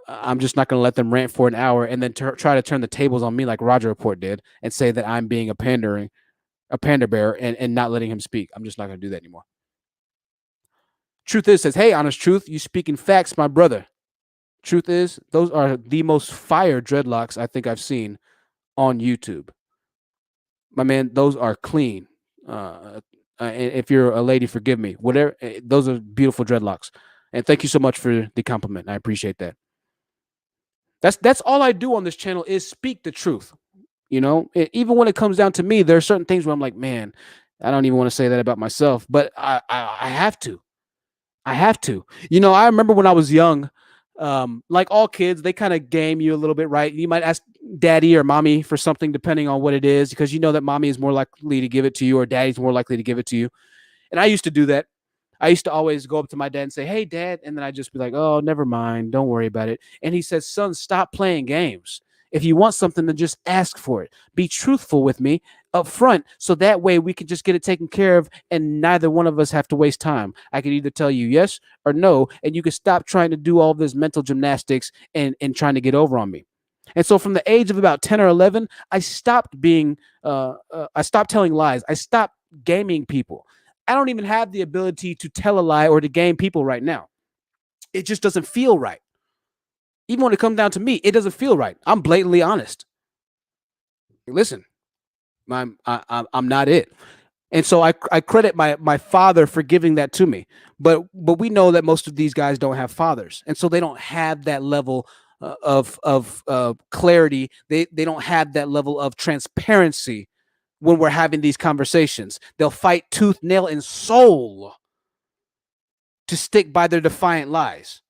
I'm just not going to let them rant for an hour and then try to turn the tables on me like Roger Report did and say that I'm being a panda bear and not letting him speak. I'm just not going to do that anymore. Truth is says, hey, honest truth, you speaking facts, my brother. Truth is, those are the most fire dreadlocks I think I've seen on YouTube. My man, those are clean. If you're a lady, forgive me. Whatever, those are beautiful dreadlocks. And thank you so much for the compliment. I appreciate that. That's all I do on this channel is speak the truth. Even when it comes down to me, there are certain things where I'm like, man, I don't even want to say that about myself, but I have to. I have to. I remember when I was young, like all kids, they kind of game you a little bit, right? You might ask daddy or mommy for something depending on what it is, because you know that mommy is more likely to give it to you or daddy's more likely to give it to you. And I used to do that. I used to always go up to my dad and say, hey, Dad. And then I'd just be like, oh, never mind. Don't worry about it. And he says, son, stop playing games. If you want something, then just ask for it. Be truthful with me up front, so that way we can just get it taken care of and neither one of us have to waste time. I could either tell you yes or no, and you can stop trying to do all this mental gymnastics and trying to get over on me. And so from the age of about 10 or 11, I stopped I stopped telling lies. I stopped gaming people. I don't even have the ability to tell a lie or to game people right now. It just doesn't feel right. Even when it comes down to me, it doesn't feel right. I'm blatantly honest. Listen, I'm not it. And so I credit my father for giving that to me. But we know that most of these guys don't have fathers. And so they don't have that level of clarity. They don't have that level of transparency when we're having these conversations. They'll fight tooth, nail, and soul to stick by their defiant lies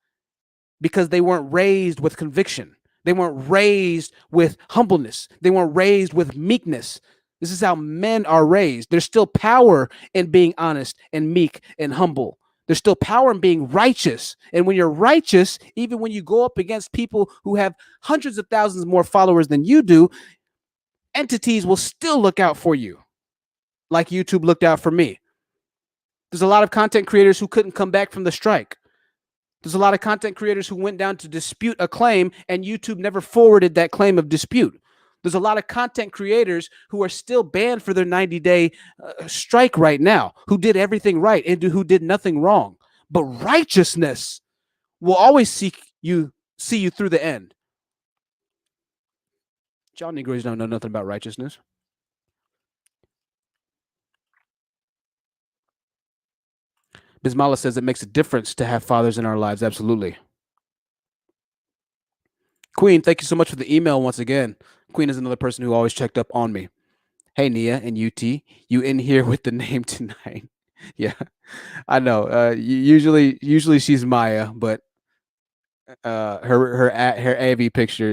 because they weren't raised with conviction. They weren't raised with humbleness. They weren't raised with meekness. This is how men are raised. There's still power in being honest and meek and humble. There's still power in being righteous. And when you're righteous, even when you go up against people who have hundreds of thousands more followers than you do, entities will still look out for you, like YouTube looked out for me. There's a lot of content creators who couldn't come back from the strike. There's a lot of content creators who went down to dispute a claim, and YouTube never forwarded that claim of dispute. There's a lot of content creators who are still banned for their 90-day strike right now, who did everything right and who did nothing wrong. But righteousness will always see you through the end. Y'all Negroes don't know nothing about righteousness. Bismillah says it makes a difference to have fathers in our lives. Absolutely. Queen, thank you so much for the email once again. Queen is another person who always checked up on me. Hey, Nia and UT, you in here with the name tonight? Yeah, I know. Usually she's Maya, but her AV picture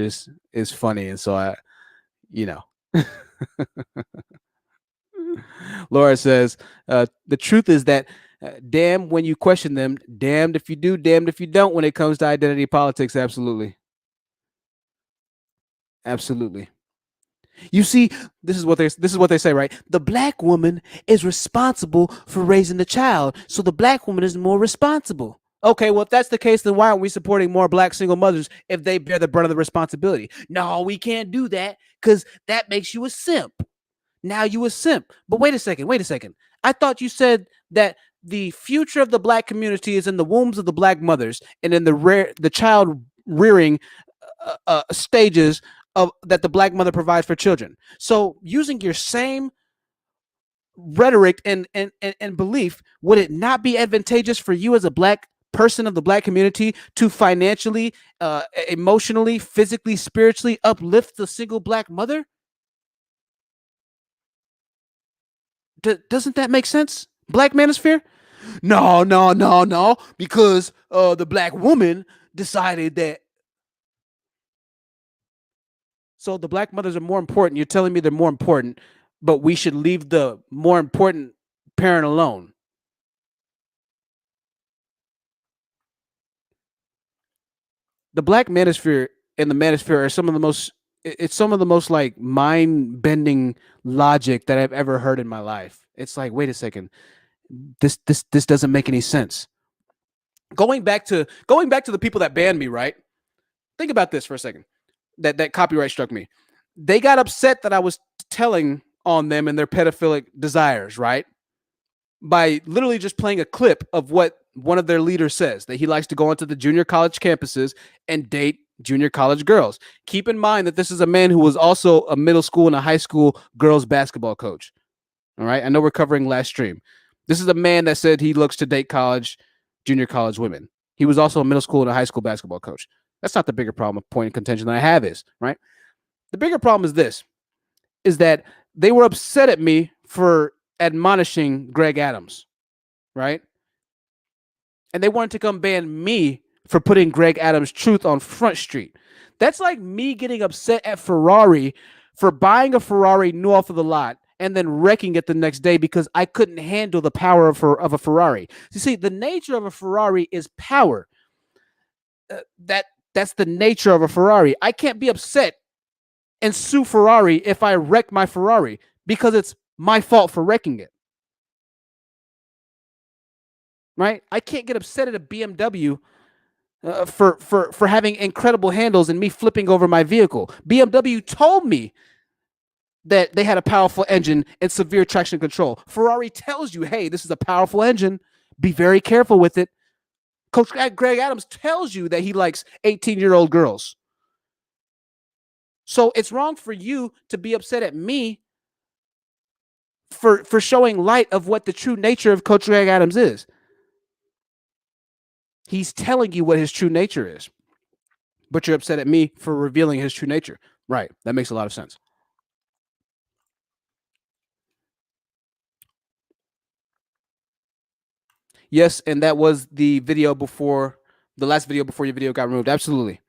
is funny, and so I, you know. Laura says, the truth is that damn when you question them, damned if you do, damned if you don't when it comes to identity politics. Absolutely. Absolutely. You see, this is what they say, right? The black woman is responsible for raising the child, so the black woman is more responsible. Okay, well, if that's the case, then why aren't we supporting more black single mothers if they bear the brunt of the responsibility? No, we can't do that because that makes you a simp. Now you a simp. But wait a second. I thought you said that the future of the black community is in the wombs of the black mothers and in the child rearing stages of that the black mother provides for children. So using your same rhetoric and belief, would it not be advantageous for you as a black person of the black community to financially, emotionally, physically, spiritually uplift the single black mother? Doesn't that make sense? Black Manosphere? No, because the black woman decided that. So the black mothers are more important. You're telling me they're more important, but we should leave the more important parent alone. The black manosphere and the manosphere are some of the most, it's some of the most like mind bending logic that I've ever heard in my life. It's like, wait a second, this doesn't make any sense. Going back to the people that banned me, right? Think about this for a second. That copyright struck me. They got upset that I was telling on them and their pedophilic desires, right? By literally just playing a clip of what one of their leaders says, that he likes to go onto the junior college campuses and date junior college girls. Keep in mind that this is a man who was also a middle school and a high school girls basketball coach. All right. I know we're covering last stream. This is a man that said he looks to date junior college women. He was also a middle school and a high school basketball coach. That's not the bigger problem, point of contention that I have is, right? The bigger problem is this, is that they were upset at me for admonishing Greg Adams, right? And they wanted to come ban me for putting Greg Adams' truth on Front Street. That's like me getting upset at Ferrari for buying a Ferrari new off of the lot and then wrecking it the next day because I couldn't handle the power of a Ferrari. You see, the nature of a Ferrari is power. That's the nature of a Ferrari. I can't be upset and sue Ferrari if I wreck my Ferrari because it's my fault for wrecking it. Right? I can't get upset at a BMW for having incredible handles and me flipping over my vehicle. BMW told me that they had a powerful engine and severe traction control. Ferrari tells you, hey, this is a powerful engine. Be very careful with it. Coach Greg Adams tells you that he likes 18-year-old girls. So it's wrong for you to be upset at me for showing light of what the true nature of Coach Greg Adams is. He's telling you what his true nature is, but you're upset at me for revealing his true nature. Right. That makes a lot of sense. Yes, and that was the last video before your video got removed. Absolutely.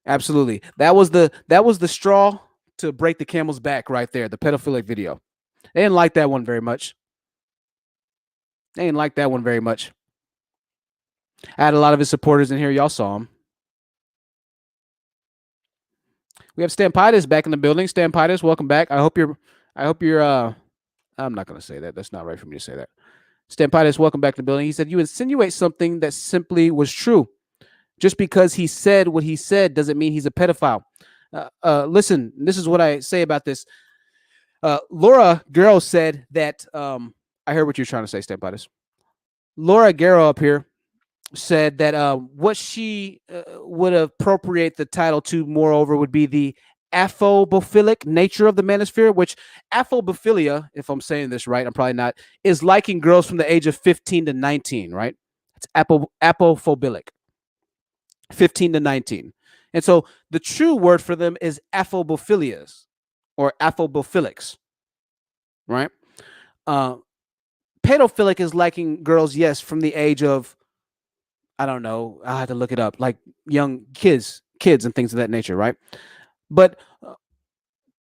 Absolutely. That was the straw to break the camel's back right there, the pedophilic video. They didn't like that one very much. I had a lot of his supporters in here. Y'all saw him. We have Stampitis back in the building. Stampitis, welcome back. I hope you're I'm not gonna say that. That's not right for me to say that. Stampitis, welcome back to the building. He said, you insinuate something that simply was true. Just because he said what he said doesn't mean he's a pedophile. Listen, this is what I say about this. Laura Garrow said that I heard what you're trying to say, Stampitis. Laura Garrow up here said that what she would appropriate the title to, moreover, would be the aphobophilic nature of the manosphere, which aphobophilia, if I'm saying this right, I'm probably not, is liking girls from the age of 15 to 19, right? It's apophobilic, 15 to 19. And so the true word for them is aphobophilias or aphobophilics, right? Pedophilic is liking girls, yes, from the age of, I don't know, I had to look it up, like young kids and things of that nature, right? But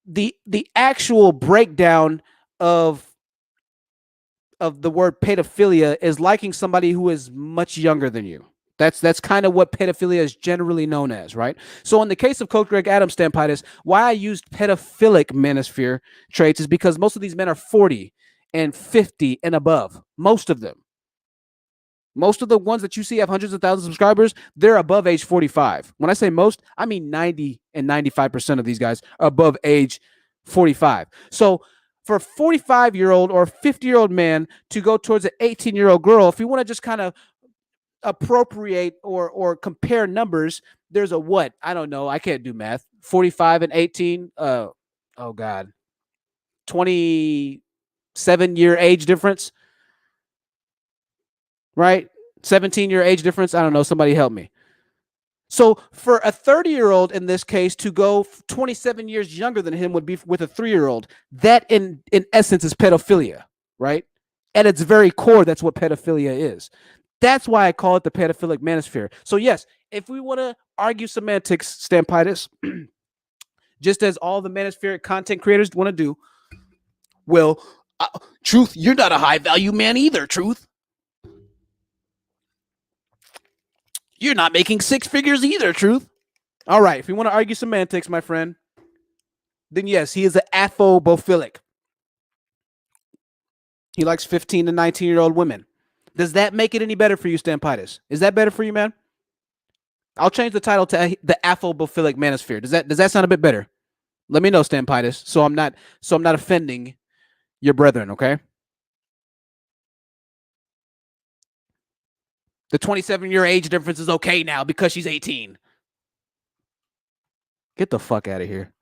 the actual breakdown of the word pedophilia is liking somebody who is much younger than you. That's kind of what pedophilia is generally known as, right? So in the case of Coach Greg Adams, Stampitis, why I used pedophilic manosphere traits is because most of these men are 40 and 50 and above. Most of them. Most of the ones that you see have hundreds of thousands of subscribers, they're above age 45. When I say most, I mean 90 and 95% of these guys are above age 45. So for a 45-year-old or 50-year-old man to go towards an 18-year-old girl, if you want to just kind of appropriate or compare numbers, there's a what? I don't know. I can't do math. 45 and 18. Oh God. 27-year age difference. Right? 17-year age difference. I don't know. Somebody help me. So for a 30-year-old in this case to go 27 years younger than him would be with a 3-year-old. That in essence is pedophilia, right? At its very core, that's what pedophilia is. That's why I call it the pedophilic manosphere. So yes, if we want to argue semantics, Stampitis, just as all the manospheric content creators want to do, well, Truth, you're not a high value man either, Truth. You're not making 6 figures either, Truth. All right, if you want to argue semantics, my friend, then yes, he is an aphobophilic. He likes 15 to 19-year-old women. Does that make it any better for you, Stampitis? Is that better for you, man? I'll change the title to the aphobophilic manosphere. Does that sound a bit better? Let me know, Stampitis, so I'm not offending your brethren, okay? The 27-year age difference is okay now because she's 18. Get the fuck out of here.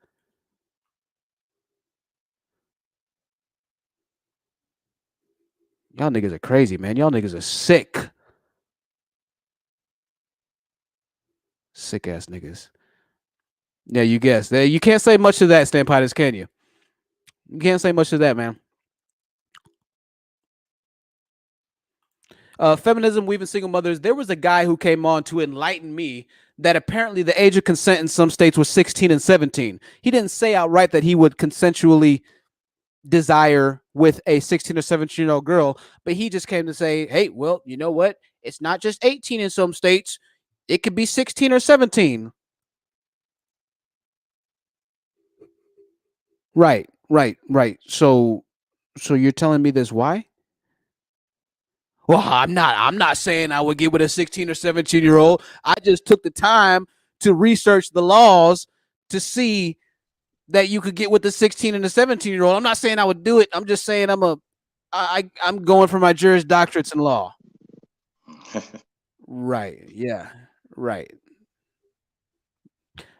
Y'all niggas are crazy, man. Y'all niggas are sick. Sick ass niggas. Yeah, you guessed. You can't say much to that, Stampitis, can you? You can't say much to that, man. Feminism, weaving single mothers. There was a guy who came on to enlighten me that apparently the age of consent in some states was 16 and 17. He didn't say outright that he would consensually desire with a 16 or 17-year-old girl, but he just came to say, hey, well, you know what? It's not just 18 in some states. It could be 16 or 17. Right. So you're telling me this why? Well, I'm not saying I would get with a 16 or 17-year-old. I just took the time to research the laws to see that you could get with the 16 and the 17-year-old. I'm not saying I would do it. I'm just saying I'm going for my Juris Doctorates in law. Right. Yeah. Right.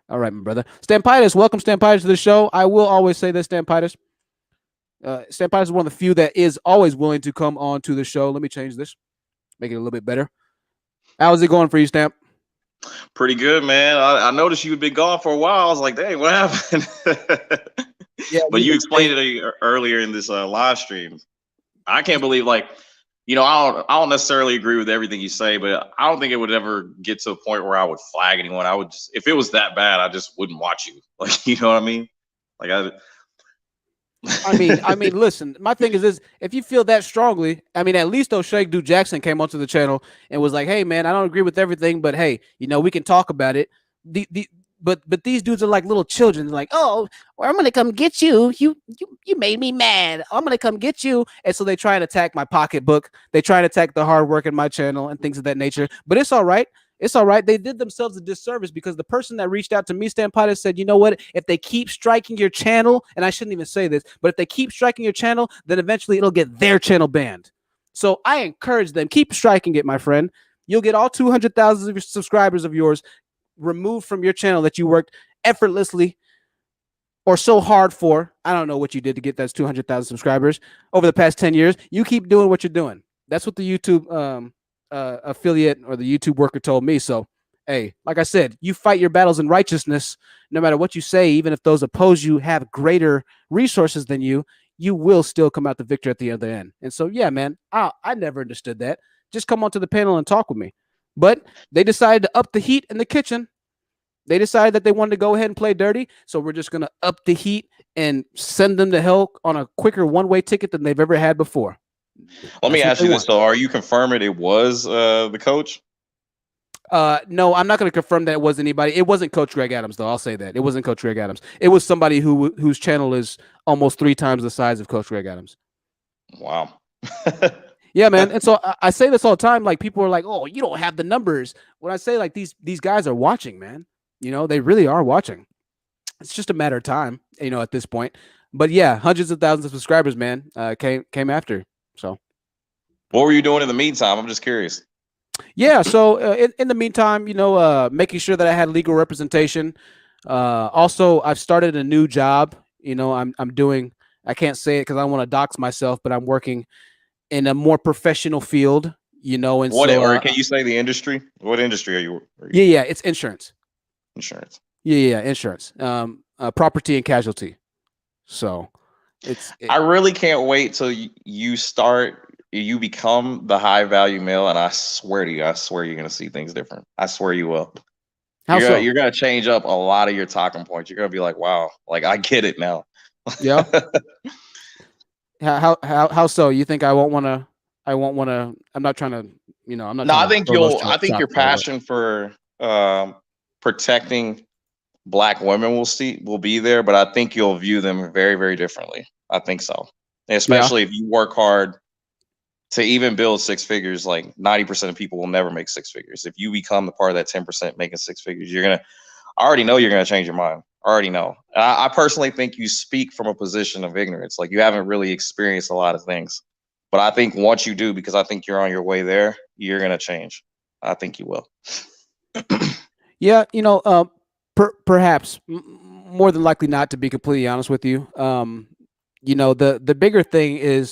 All right, my brother. Stampitis, welcome Stampitis to the show. I will always say this, Stampitis. Stampitis is one of the few that is always willing to come on to the show. Let me change this, make it a little bit better. How's it going for you, Stamp? Pretty good, man. I noticed you've been gone for a while. I was like, dang, what happened? Yeah, but you explained it earlier in this live stream. I can't believe, like, you know, I don't necessarily agree with everything you say, but I don't think it would ever get to a point where I would flag anyone. I would just, if it was that bad, I just wouldn't watch you. Like, you know what I mean? Like, I mean, listen, my thing is this: if you feel that strongly, I mean, at least O'Shea Duke Jackson came onto the channel and was like, hey, man, I don't agree with everything, but hey, you know, we can talk about it. but these dudes are like little children. They're like, oh, well, I'm gonna come get you. You made me mad. I'm gonna come get you. And so they try and attack my pocketbook. They try and attack the hard work in my channel and things of that nature. But it's all right. It's all right. They did themselves a disservice because the person that reached out to me, Stan Potter, said, you know what? If they keep striking your channel, and I shouldn't even say this, but if they keep striking your channel, then eventually it'll get their channel banned. So I encourage them, keep striking it, my friend. You'll get all 200,000 subscribers of yours removed from your channel that you worked effortlessly or so hard for. I don't know what you did to get those 200,000 subscribers over the past 10 years. You keep doing what you're doing. That's what the YouTube affiliate or the YouTube worker told me. So, hey, like I said, you fight your battles in righteousness. No matter what you say, even if those oppose you have greater resources than you, you will still come out the victor at the other end. And so, yeah, man, I never understood that. Just come onto the panel and talk with me. But they decided to up the heat in the kitchen. They decided that they wanted to go ahead and play dirty. So we're just going to up the heat and send them to hell on a quicker one-way ticket than they've ever had before. Let me ask you this, though. Are you confirming it was the coach? No, I'm not going to confirm that it was anybody. It wasn't Coach Greg Adams, though. I'll say that. It wasn't Coach Greg Adams. It was somebody whose channel is almost 3 times the size of Coach Greg Adams. Wow. Yeah, man. And so I say this all the time. Like, people are like, oh, you don't have the numbers. When I say, like, these guys are watching, man. You know, they really are watching. It's just a matter of time, you know, at this point. But yeah, hundreds of thousands of subscribers, man, came after. So what were you doing in the meantime? I'm just curious. Yeah, so in the meantime, you know, making sure that I had legal representation. Also, I've started a new job. You know, I'm doing. I can't say it because I don't want to dox myself, but I'm working in a more professional field. You know, and what? So, or can you say the industry? What industry are you? Yeah, it's insurance. Insurance. Yeah, insurance. Property and casualty. So, I really can't wait till you start. You become the high value male, and I swear to you, you're gonna see things different. I swear you will. You're gonna change up a lot of your talking points. You're gonna be like, wow, like I get it now. Yeah. How so? You think I won't want to? I'm not trying to. You know, I'm not. No, I think your passion for protecting Black women will be there, but I think you'll view them very, very differently. I think so, especially if you work hard to even build 6 figures. Like 90% of people will never make 6 figures. If you become the part of that 10% making 6 figures, I already know you're gonna change your mind. I already know. I personally think you speak from a position of ignorance. Like you haven't really experienced a lot of things, but I think once you do, because I think you're on your way there, you're gonna change. I think you will. Yeah, you know, perhaps more than likely not, to be completely honest with you. You know, the bigger thing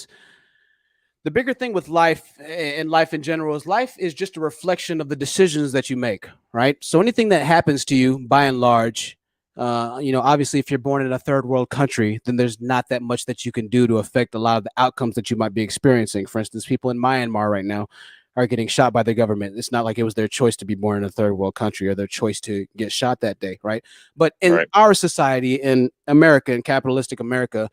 with life and life in general is life is just a reflection of the decisions that you make, right? So anything that happens to you, by and large, you know, obviously if you're born in a third world country, then there's not that much that you can do to affect a lot of the outcomes that you might be experiencing. For instance, people in Myanmar right now are getting shot by the government. It's not like it was their choice to be born in a third world country or their choice to get shot that day, right? But in our society, in America, in capitalistic America,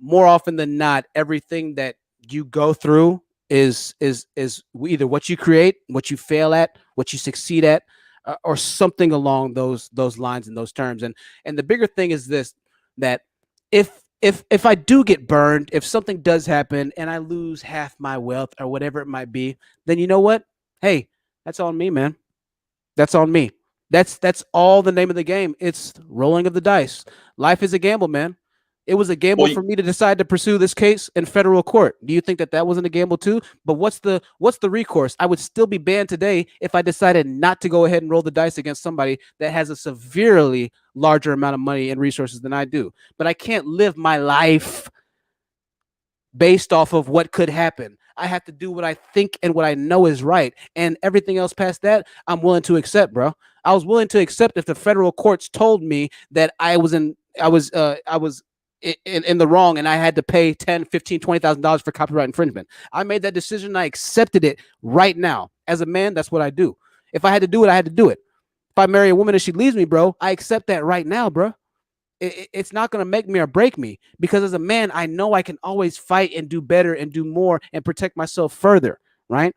more often than not, everything that you go through is either what you create, what you fail at, what you succeed at, or something along those lines and those terms. And the bigger thing is this: that if I do get burned, if something does happen and I lose half my wealth or whatever it might be, then you know what? Hey, that's on me, man. That's on me. That's all the name of the game. It's rolling of the dice. Life is a gamble, man. It was a gamble for me to decide to pursue this case in federal court. Do you think that wasn't a gamble too? But what's the recourse? I would still be banned today if I decided not to go ahead and roll the dice against somebody that has a severely larger amount of money and resources than I do. But I can't live my life based off of what could happen. I have to do what I think and what I know is right. And everything else past that, I'm willing to accept, bro. I was willing to accept if the federal courts told me that I was in the wrong and I had to pay $10, $15, $20,000 for copyright infringement. I made that decision and I accepted it right now. As a man, that's what I do. If I had to do it, I had to do it. If I marry a woman and she leaves me, bro, I accept that right now, bro. It's not going to make me or break me, because as a man, I know I can always fight and do better and do more and protect myself further, right?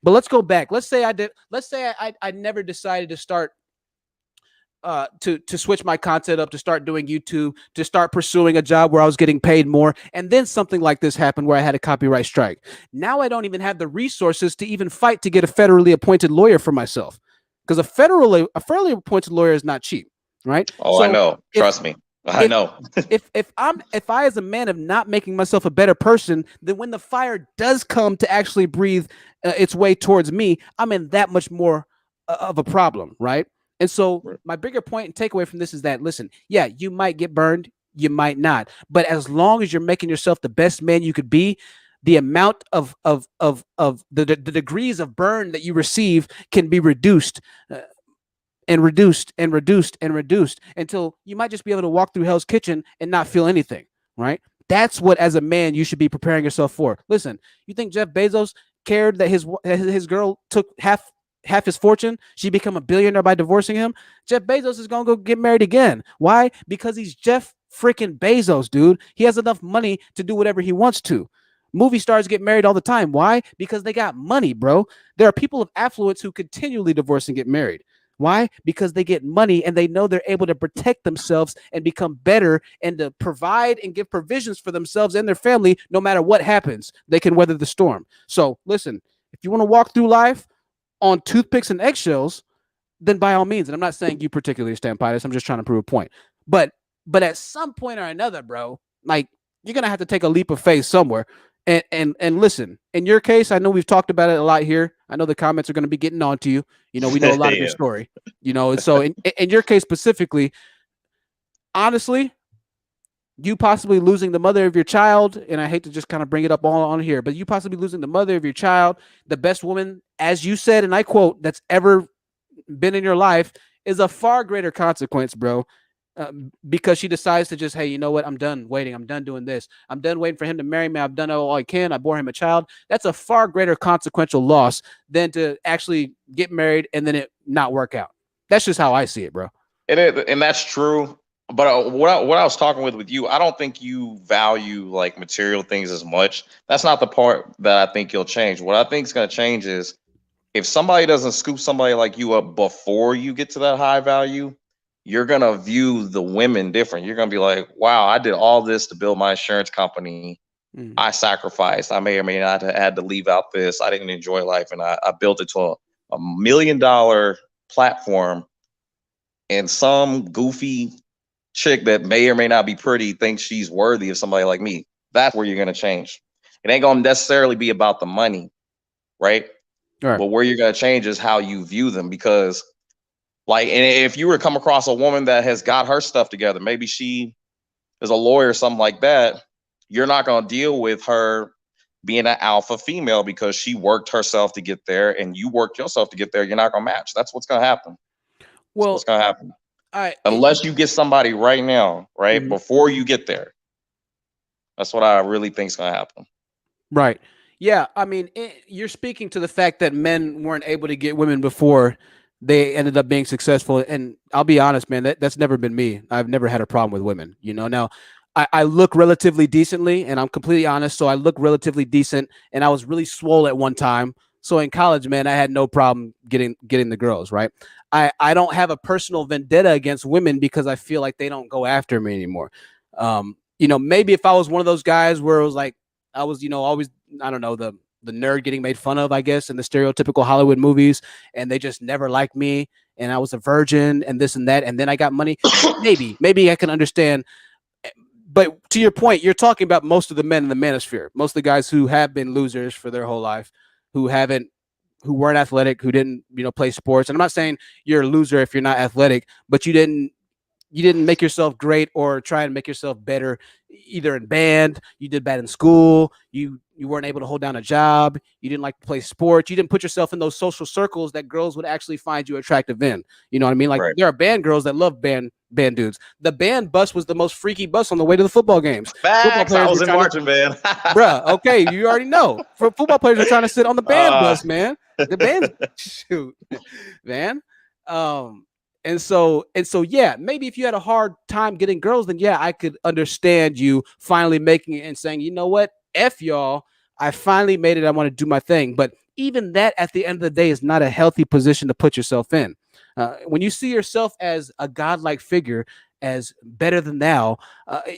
But let's go back. Let's say I never decided to start to switch my content up, to start doing YouTube, to start pursuing a job where I was getting paid more. And then something like this happened where I had a copyright strike. Now I don't even have the resources to even fight to get a federally appointed lawyer for myself, because a federally appointed lawyer is not cheap, right? Oh, So I know. Trust me. I know. if I as a man am not making myself a better person, then when the fire does come to actually breathe its way towards me, I'm in that much more of a problem, right? And so my bigger point and takeaway from this is that, listen, yeah, you might get burned, you might not, but as long as you're making yourself the best man you could be, the amount of the degrees of burn that you receive can be reduced. And reduced and reduced and reduced until you might just be able to walk through Hell's Kitchen and not feel anything, right? That's what, as a man, you should be preparing yourself for. Listen, you think Jeff Bezos cared that his girl took half his fortune? She become a billionaire by divorcing him? Jeff Bezos is gonna go get married again. Why? Because he's Jeff freaking Bezos, dude. He has enough money to do whatever he wants to. Movie stars get married all the time. Why? Because they got money, bro. There are people of affluence who continually divorce and get married. Why? Because they get money and they know they're able to protect themselves and become better and to provide and give provisions for themselves and their family no matter what happens. They can weather the storm. So listen, if you want to walk through life on toothpicks and eggshells, then by all means. And I'm not saying you particularly, Stan Pitus. I'm just trying to prove a point. But at some point or another, bro, like, you're gonna have to take a leap of faith somewhere. And listen, in your case, I know we've talked about it a lot here. I know the comments are going to be getting on to you. You know, we know a lot of your story. You know, and so in your case specifically, honestly, you possibly losing the mother of your child, and I hate to just kind of bring it up all on here, but you possibly losing the mother of your child, the best woman, as you said, and I quote, that's ever been in your life, is a far greater consequence, bro. Because she decides to just, hey, you know what? I'm done waiting. I'm done doing this. I'm done waiting for him to marry me. I've done all I can. I bore him a child. That's a far greater consequential loss than to actually get married and then it not work out. That's just how I see it, bro. And that's true. But what I was talking with you, I don't think you value like material things as much. That's not the part that I think you'll change. What I think is going to change is if somebody doesn't scoop somebody like you up before you get to that high value, you're going to view the women different. You're going to be like, wow, I did all this to build my insurance company. I sacrificed. I may or may not have had to leave out this. I didn't enjoy life. And I built it to a $1 million platform. And some goofy chick that may or may not be pretty thinks she's worthy of somebody like me. That's where you're going to change. It ain't going to necessarily be about the money, right? But where you're going to change is how you view them. Because like, and if you were to come across a woman that has got her stuff together, maybe she is a lawyer or something like that, you're not going to deal with her being an alpha female because she worked herself to get there and you worked yourself to get there. You're not going to match. That's what's going to happen. Well, what's going to happen. Unless you get somebody right now, right, before you get there. That's what I really think is going to happen. Right. Yeah. I mean, you're speaking to the fact that men weren't able to get women before they ended up being successful. And I'll be honest, man, that's never been me. I've never had a problem with women. You know, now I look relatively decently, and I'm completely honest. So I look relatively decent, and I was really swole at one time. So in college, man, I had no problem getting the girls, right? I don't have a personal vendetta against women because I feel like they don't go after me anymore. You know, maybe if I was one of those guys where it was like I was, you know, always, I don't know, the nerd getting made fun of, I guess, in the stereotypical Hollywood movies, and they just never liked me, and I was a virgin and this and that, and then I got money. maybe I can understand. But to your point, you're talking about most of the men in the manosphere, most of the guys who have been losers for their whole life, who weren't athletic, who didn't, you know, play sports. And I'm not saying you're a loser if you're not athletic, but you didn't make yourself great or try and make yourself better either in band. You did bad in school. You weren't able to hold down a job. You didn't like to play sports. You didn't put yourself in those social circles that girls would actually find you attractive in. You know what I mean? Like There are band girls that love band dudes. The band bus was the most freaky bus on the way to the football games. Facts. I was in marching band. Bruh, okay, you already know. For football players are trying to sit on the band bus, man. The band shoot, man. And so, yeah, maybe if you had a hard time getting girls, then yeah, I could understand you finally making it and saying, you know what, F y'all, I finally made it. I want to do my thing. But even that at the end of the day is not a healthy position to put yourself in. When you see yourself as a godlike figure, as better than thou,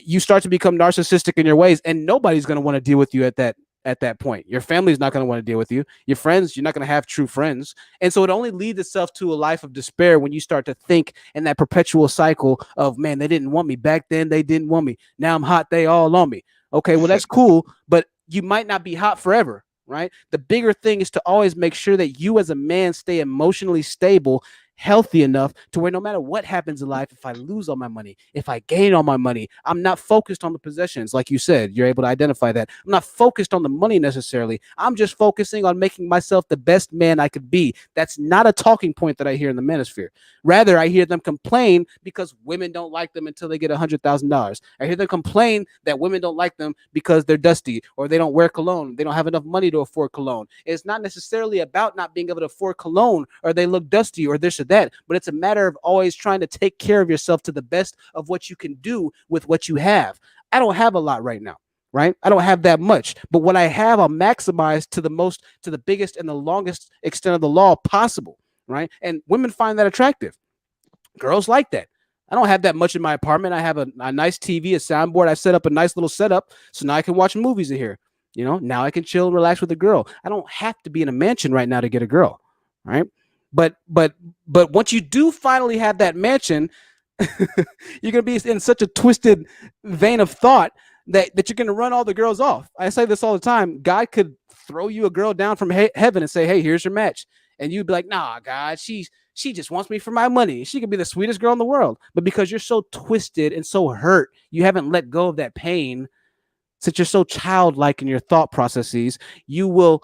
you start to become narcissistic in your ways, and nobody's going to want to deal with you at that point. Your family's not going to want to deal with you. Your friends, you're not going to have true friends. And so it only leads itself to a life of despair when you start to think in that perpetual cycle of, man, they didn't want me back then. They didn't want me. Now I'm hot. They all on me. Okay, well, that's cool, but you might not be hot forever, right? The bigger thing is to always make sure that you as a man stay emotionally stable, healthy enough to where no matter what happens in life, if I lose all my money, if I gain all my money, I'm not focused on the possessions. Like you said, you're able to identify that. I'm not focused on the money necessarily. I'm just focusing on making myself the best man I could be. That's not a talking point that I hear in the manosphere. Rather, I hear them complain because women don't like them until they get $100,000. I hear them complain that women don't like them because they're dusty or they don't wear cologne. They don't have enough money to afford cologne. It's not necessarily about not being able to afford cologne or they look dusty or this or that, but it's a matter of always trying to take care of yourself to the best of what you can do with what you have. I don't have a lot right now, right? I don't have that much, but what I have, I'll maximize to the biggest and the longest extent of the law possible, right? And women find that attractive. Girls like that. I don't have that much in my apartment. I have a nice TV, a soundboard. I set up a nice little setup, so now I can watch movies in here. Now I can chill and relax with a girl. I don't have to be in a mansion right now to get a girl, right? But once you do finally have that mansion, you're gonna be in such a twisted vein of thought that you're gonna run all the girls off. I say this all the time. God could throw you a girl down from heaven and say, "Hey, here's your match," and you'd be like, "Nah, God, she just wants me for my money. She could be the sweetest girl in the world." But because you're so twisted and so hurt, you haven't let go of that pain. Since you're so childlike in your thought processes, you will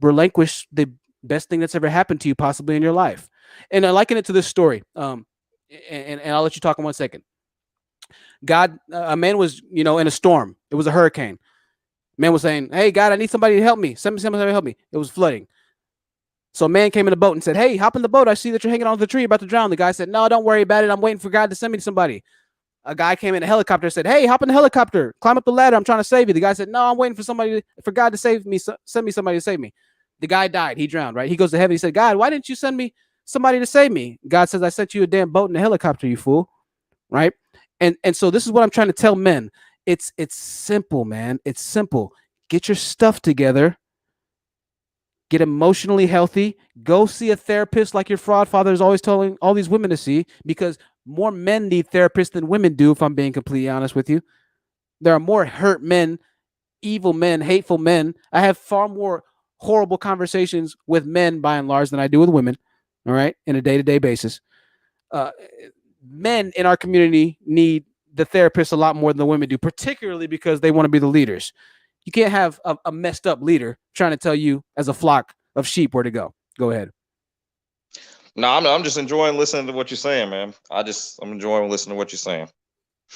relinquish the best thing that's ever happened to you possibly in your life. And I liken it to this story. And I'll let you talk in 1 second. A man was, in a storm. It was a hurricane. Man was saying, "Hey, God, I need somebody to help me. Send me somebody to help me." It was flooding. So a man came in a boat and said, "Hey, hop in the boat. I see that you're hanging on the tree about to drown." The guy said, "No, don't worry about it. I'm waiting for God to send me somebody." A guy came in a helicopter and said, "Hey, hop in the helicopter. Climb up the ladder. I'm trying to save you." The guy said, "No, I'm waiting for God to save me. Send me somebody to save me." The guy died. He drowned, right? He goes to heaven. He said, "God, why didn't you send me somebody to save me?" God says, "I sent you a damn boat and a helicopter, you fool." Right? And so this is what I'm trying to tell men. It's simple, man. It's simple. Get your stuff together. Get emotionally healthy. Go see a therapist like your fraud father is always telling all these women to see, because more men need therapists than women do, if I'm being completely honest with you. There are more hurt men, evil men, hateful men. I have far more horrible conversations with men by and large than I do with women, all right, in a day-to-day basis. Men in our community need the therapist a lot more than the women do, particularly because they want to be the leaders. You can't have a messed up leader trying to tell you as a flock of sheep where to go. Go ahead. No, I'm just enjoying listening to what you're saying, man. I'm enjoying listening to what you're saying.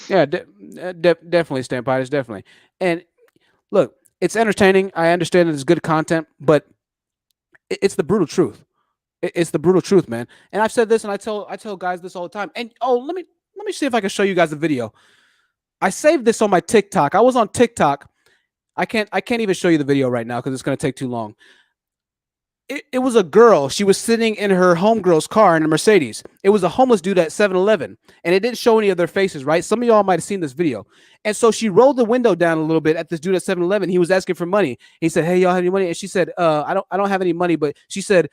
Yeah, definitely, Stampitis, definitely. And look, it's entertaining. I understand that it's good content, but it's the brutal truth. It's the brutal truth, man. And I've said this, and I tell guys this all the time. And let me see if I can show you guys a video. I saved this on my TikTok. I was on TikTok. I can't even show you the video right now because it's going to take too long. It was a girl. She was sitting in her homegirl's car in a Mercedes. It was a homeless dude at 7-Eleven, and it didn't show any of their faces, right? Some of y'all might have seen this video. And so she rolled the window down a little bit at this dude at 7-Eleven. He was asking for money. He said, "Hey, y'all have any money?" And she said, I don't have any money," but she said,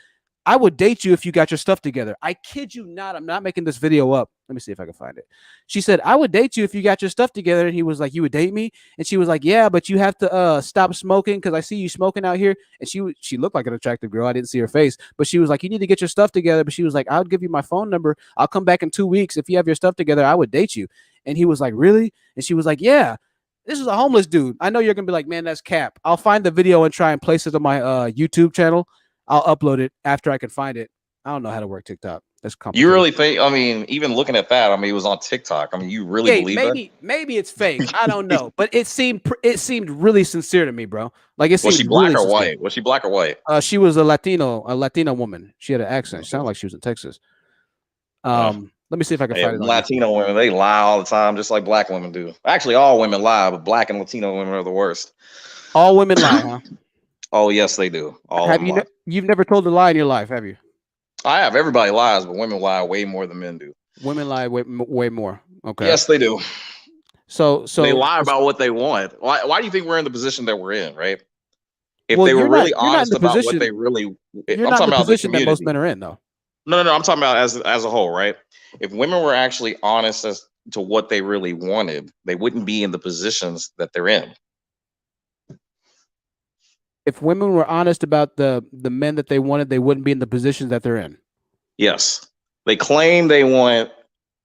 "I would date you if you got your stuff together." I kid you not. I'm not making this video up. Let me see if I can find it. She said, "I would date you if you got your stuff together." And he was like, "You would date me?" And she was like, "Yeah, but you have to stop smoking because I see you smoking out here." And she looked like an attractive girl. I didn't see her face, but she was like, "You need to get your stuff together." But she was like, "I'll give you my phone number. I'll come back in 2 weeks. If you have your stuff together, I would date you." And he was like, "Really?" And she was like, "Yeah. This is a homeless dude." I know you're going to be like, "Man, that's cap." I'll find the video and try and place it on my YouTube channel. I'll upload it after I can find it. I don't know how to work TikTok. That's complicated. You really think? I mean, even looking at that, I mean, it was on TikTok. I mean, you really believe that? Maybe it's fake. I don't know, but it seemed really sincere to me, bro. Like it seemed. Was she black really or sincere. white? Was she black or white? She was a Latina woman. She had an accent. She sounded like she was in Texas. Let me see if I can find it. Latino women, they lie all the time, just like black women do. Actually, all women lie, but black and Latino women are the worst. All women lie, huh? Oh yes, they do. All have you? You've never told a lie in your life, have you? I have. Everybody lies, but women lie way more than men do. Women lie way more. Okay. Yes, they do. So they lie about what they want. Why do you think we're in the position that we're in, right? If well, they were really you're not in honest the about what position. they really, You're I'm not in talking the about the position that most community. men are in, though. No. I'm talking about as a whole, right? If women were actually honest as to what they really wanted, they wouldn't be in the positions that they're in. If women were honest about the men that they wanted, they wouldn't be in the positions that they're in. Yes, they claim they want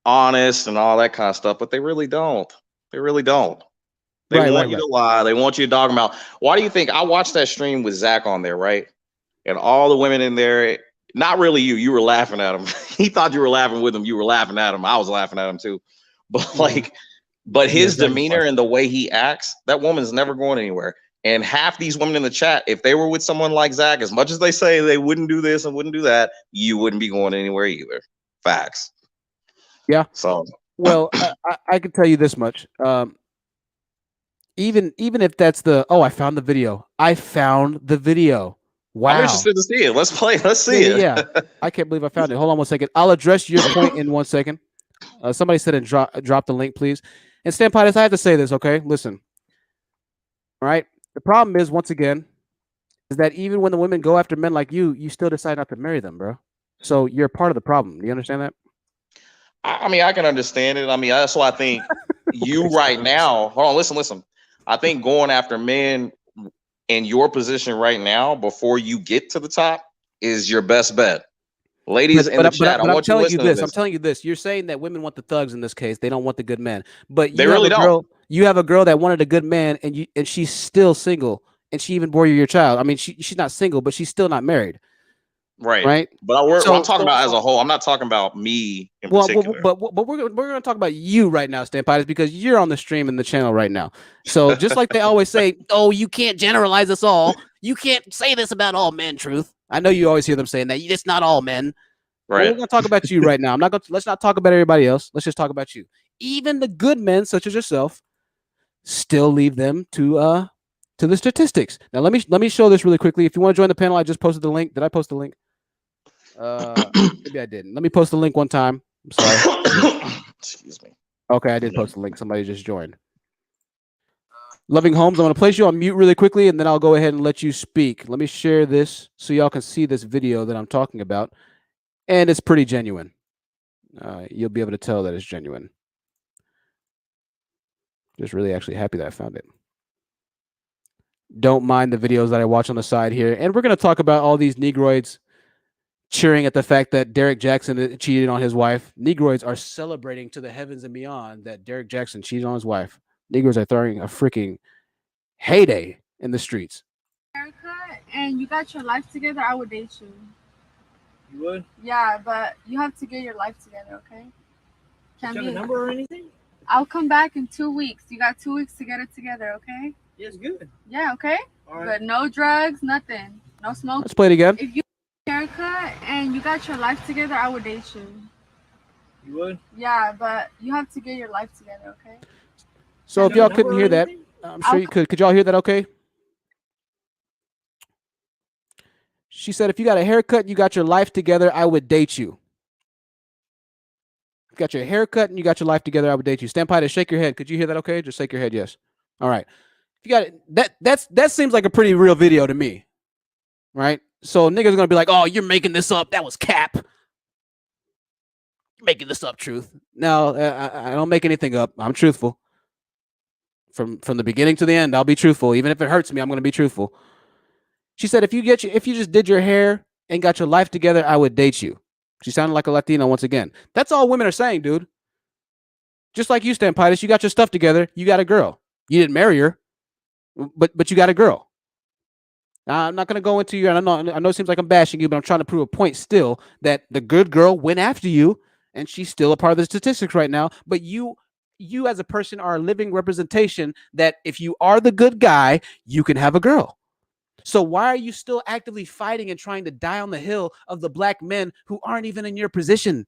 honest and all that kind of stuff, but they really don't. They really don't. They want you to lie. They want you to dog them out. Why do you think I watched that stream with Zach on there, right? And all the women in there, not really you. You were laughing at him. He thought you were laughing with him. You were laughing at him. I was laughing at him too. But but his demeanor and the way he acts, that woman's never going anywhere. And half these women in the chat, if they were with someone like Zach, as much as they say they wouldn't do this and wouldn't do that, you wouldn't be going anywhere either. Facts. Yeah. So, well, I can tell you this much. Even if that's I found the video. I found the video. Wow. I'm interested to see it. Let's play. Let's see it. Yeah. I can't believe I found it. Hold on 1 second. I'll address your point in 1 second. Somebody said and drop the link, please. And Stampitis, I have to say this, okay? Listen. All right. The problem is, once again, is that even when the women go after men like you still decide not to marry them, bro. So you're part of the problem. Do you understand that? I mean, I can understand it. I mean, that's why I think you right now. Hold on, listen. I think going after men in your position right now before you get to the top is your best bet. Ladies in the chat, I'm telling you this. I'm telling you this. You're saying that women want the thugs in this case. They don't want the good men. But they really don't. You have a girl that wanted a good man, and she's still single, and she even bore you your child. I mean, she's not single, but she's still not married. Right. But I'm talking about as a whole. I'm not talking about me in particular. But we're going to talk about you right now, Stampitis, because you're on the stream and the channel right now. So just like they always say, oh, you can't generalize us all. You can't say this about all men, Truth. I know you always hear them saying that. It's not all men. Right. We're going to talk about you right now. Let's not talk about everybody else. Let's just talk about you. Even the good men, such as yourself, still leave them to the statistics. Now let me show this really quickly. If you want to join the panel, I just posted the link. Did I post the link? Maybe I didn't. Let me post the link one time. I'm sorry. Excuse me. Okay, I did post the link. Somebody just joined. Loving Homes, I'm going to place you on mute really quickly, and then I'll go ahead and let you speak. Let me share this so y'all can see this video that I'm talking about. And it's pretty genuine. You'll be able to tell that it's genuine. Just really actually happy that I found it. Don't mind the videos that I watch on the side here. And we're going to talk about all these Negroids cheering at the fact that Derek Jackson cheated on his wife. Negroids are celebrating to the heavens and beyond that Derek Jackson cheated on his wife. Negroids are throwing a freaking heyday in the streets. Haircut and you got your life together, I would date you. You would? Yeah, but you have to get your life together, okay? Can't you have a number or anything? I'll come back in 2 weeks. You got 2 weeks to get it together, okay? Yes, good. Yeah, okay? All right. But no drugs, nothing. No smoke. Let's play it again. If you haircut and you got your life together, I would date you. You would? Yeah, but you have to get your life together, okay? So if y'all couldn't hear that, I'm sure you could. Could y'all hear that okay? She said, if you got a haircut and you got your life together, I would date you. If you got your haircut and you got your life together, I would date you. Stampitis, shake your head. Could you hear that okay? Just shake your head, yes. All right. If you got it, that seems like a pretty real video to me. Right? So niggas gonna be like, oh, you're making this up. That was cap. You're making this up, Truth. No, I don't make anything up. I'm truthful. From the beginning to the end, I'll be truthful. Even if it hurts me, I'm gonna be truthful. She said, if you just did your hair and got your life together, I would date you. She sounded like a Latina once again. That's all women are saying, dude. Just like you, Stampitis, you got your stuff together. You got a girl. You didn't marry her, but you got a girl. Now, I'm not going to go into you. I know it seems like I'm bashing you, but I'm trying to prove a point still that the good girl went after you, and she's still a part of the statistics right now. But you as a person are a living representation that if you are the good guy, you can have a girl. So why are you still actively fighting and trying to die on the hill of the black men who aren't even in your position?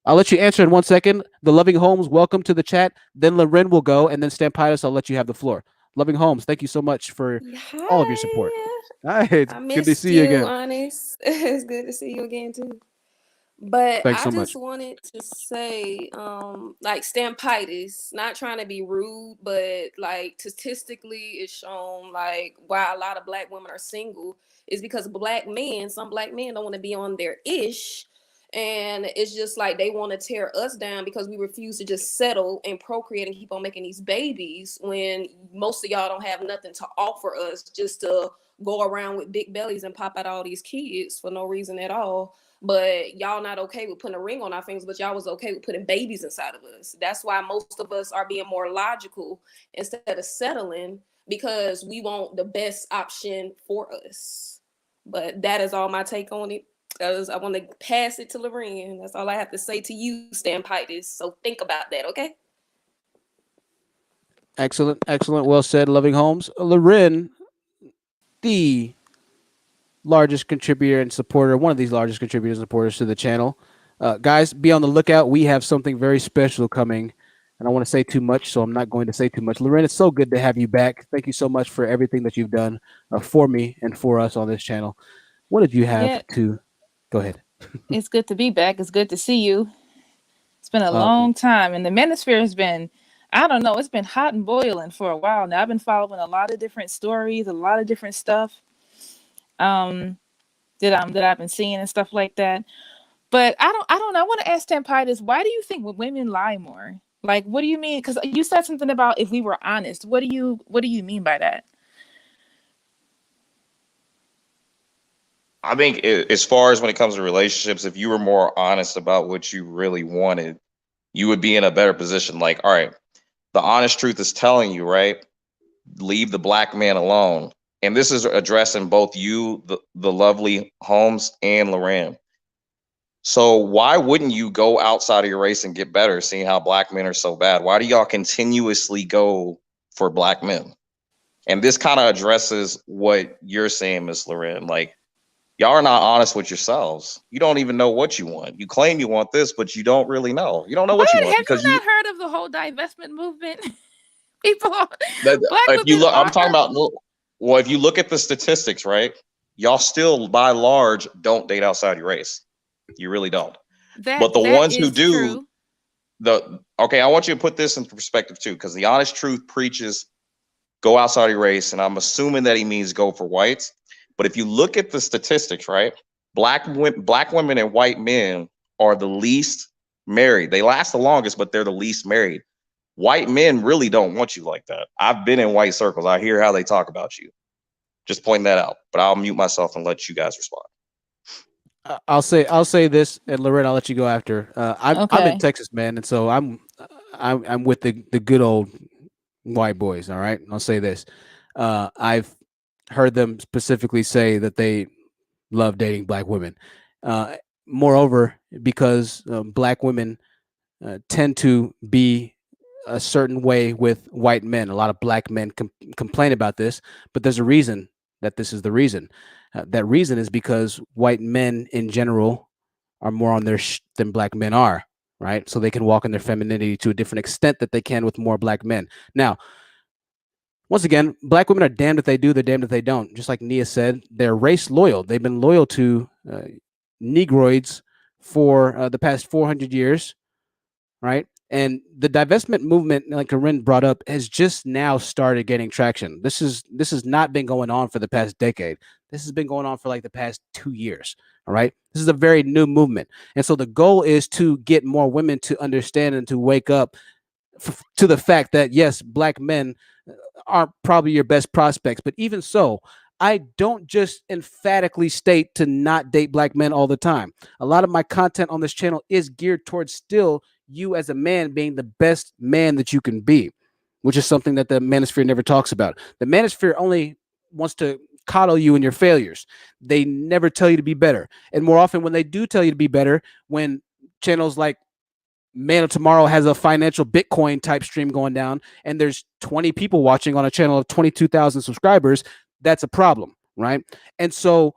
I'll let you answer in 1 second. The Loving Holmes, welcome to the chat. Then Loren will go, and then Stampitis, I'll let you have the floor. Loving Homes, thank you so much for all of your support. Hi. All right, I good to missed see you you, again. Honest. It's good to see you again too. But Thanks I so much. just wanted to say, like stampitis, not trying to be rude, but like statistically it's shown like why a lot of black women are single is because some black men don't want to be on their ish. And it's just like they want to tear us down because we refuse to just settle and procreate and keep on making these babies when most of y'all don't have nothing to offer us just to go around with big bellies and pop out all these kids for no reason at all. But y'all not okay with putting a ring on our fingers, but y'all was okay with putting babies inside of us. That's why most of us are being more logical instead of settling, because we want the best option for us. But that is all my take on it. I want to pass it to Lorraine. That's all I have to say to you, Stampitis. So think about that, okay? Excellent, excellent. Well said, Loving Homes. Loren, the largest contributor and supporter, one of these largest contributors and supporters to the channel. Guys, be on the lookout. We have something very special coming. I don't want to say too much, so I'm not going to say too much. Loren, it's so good to have you back. Thank you so much for everything that you've done for me and for us on this channel. What did you have Yeah, to go ahead? it's good to be back. It's good to see you. It's been a Uh, long time, and the Manosphere has been, I don't know, it's been hot and boiling for a while now. I've been following a lot of different stories, a lot of different stuff um, that I've been seeing and stuff like that. But I don't know. I want to ask Tempitis, why do you think women lie more? Like, what do you mean? Because you said something about if we were honest. What do you mean by that? I think as far as when it comes to relationships, if you were more honest about what you really wanted, you would be in a better position. Like, all right, the honest truth is telling you, right? Leave the black man alone. And this is addressing both you, the lovely Holmes, and Loren. So why wouldn't you go outside of your race and get better, seeing how black men are so bad? Why do y'all continuously go for black men? And this kind of addresses what you're saying, Miss Loren. Like, y'all are not honest with yourselves. You don't even know what you want. You claim you want this, but you don't really know. You don't know what you What? want Have you because not heard of the whole divestment movement? People, black if you women look, I'm are talking about, well, if you look at the statistics, right? Y'all still, by large, don't date outside your race. You really don't. But the that ones who is do, true. okay, I want you to put this into perspective too, because the honest truth preaches go outside your race, and I'm assuming that he means go for whites. But if you look at the statistics, right, black women and white men are the least married. They last the longest, but they're the least married. White men really don't want you like that. I've been in white circles. I hear how they talk about you. Just pointing that out. But I'll mute myself and let you guys respond. I'll say this, and Loren, I'll let you go after. I'm in Okay. Texas, man, and so I'm with the good old white boys. All right, I'll say this. I've heard them specifically say that they love dating black women. Moreover, because black women tend to be a certain way with white men. A lot of black men complain about this, but there's a reason that this is the reason. That reason is because white men in general are more on their than black men are, right? So they can walk in their femininity to a different extent that they can with more black men. Now, once again, black women are damned if they do, they're damned if they don't. Just like Nia said, they're race loyal. They've been loyal to Negroids for the past 400 years, right? And the divestment movement, like Corinne brought up, has just now started getting traction. This has not been going on for the past decade. This has been going on for like the past 2 years. All right. This is a very new movement. And so the goal is to get more women to understand and to wake up to the fact that, yes, black men aren't probably your best prospects. But even so, I don't just emphatically state to not date black men all the time. A lot of my content on this channel is geared towards still you as a man being the best man that you can be, which is something that the Manosphere never talks about. The Manosphere only wants to coddle you in your failures. They never tell you to be better. And more often when they do tell you to be better, when channels like Man of Tomorrow has a financial Bitcoin type stream going down and there's 20 people watching on a channel of 22,000 subscribers, that's a problem, right? And so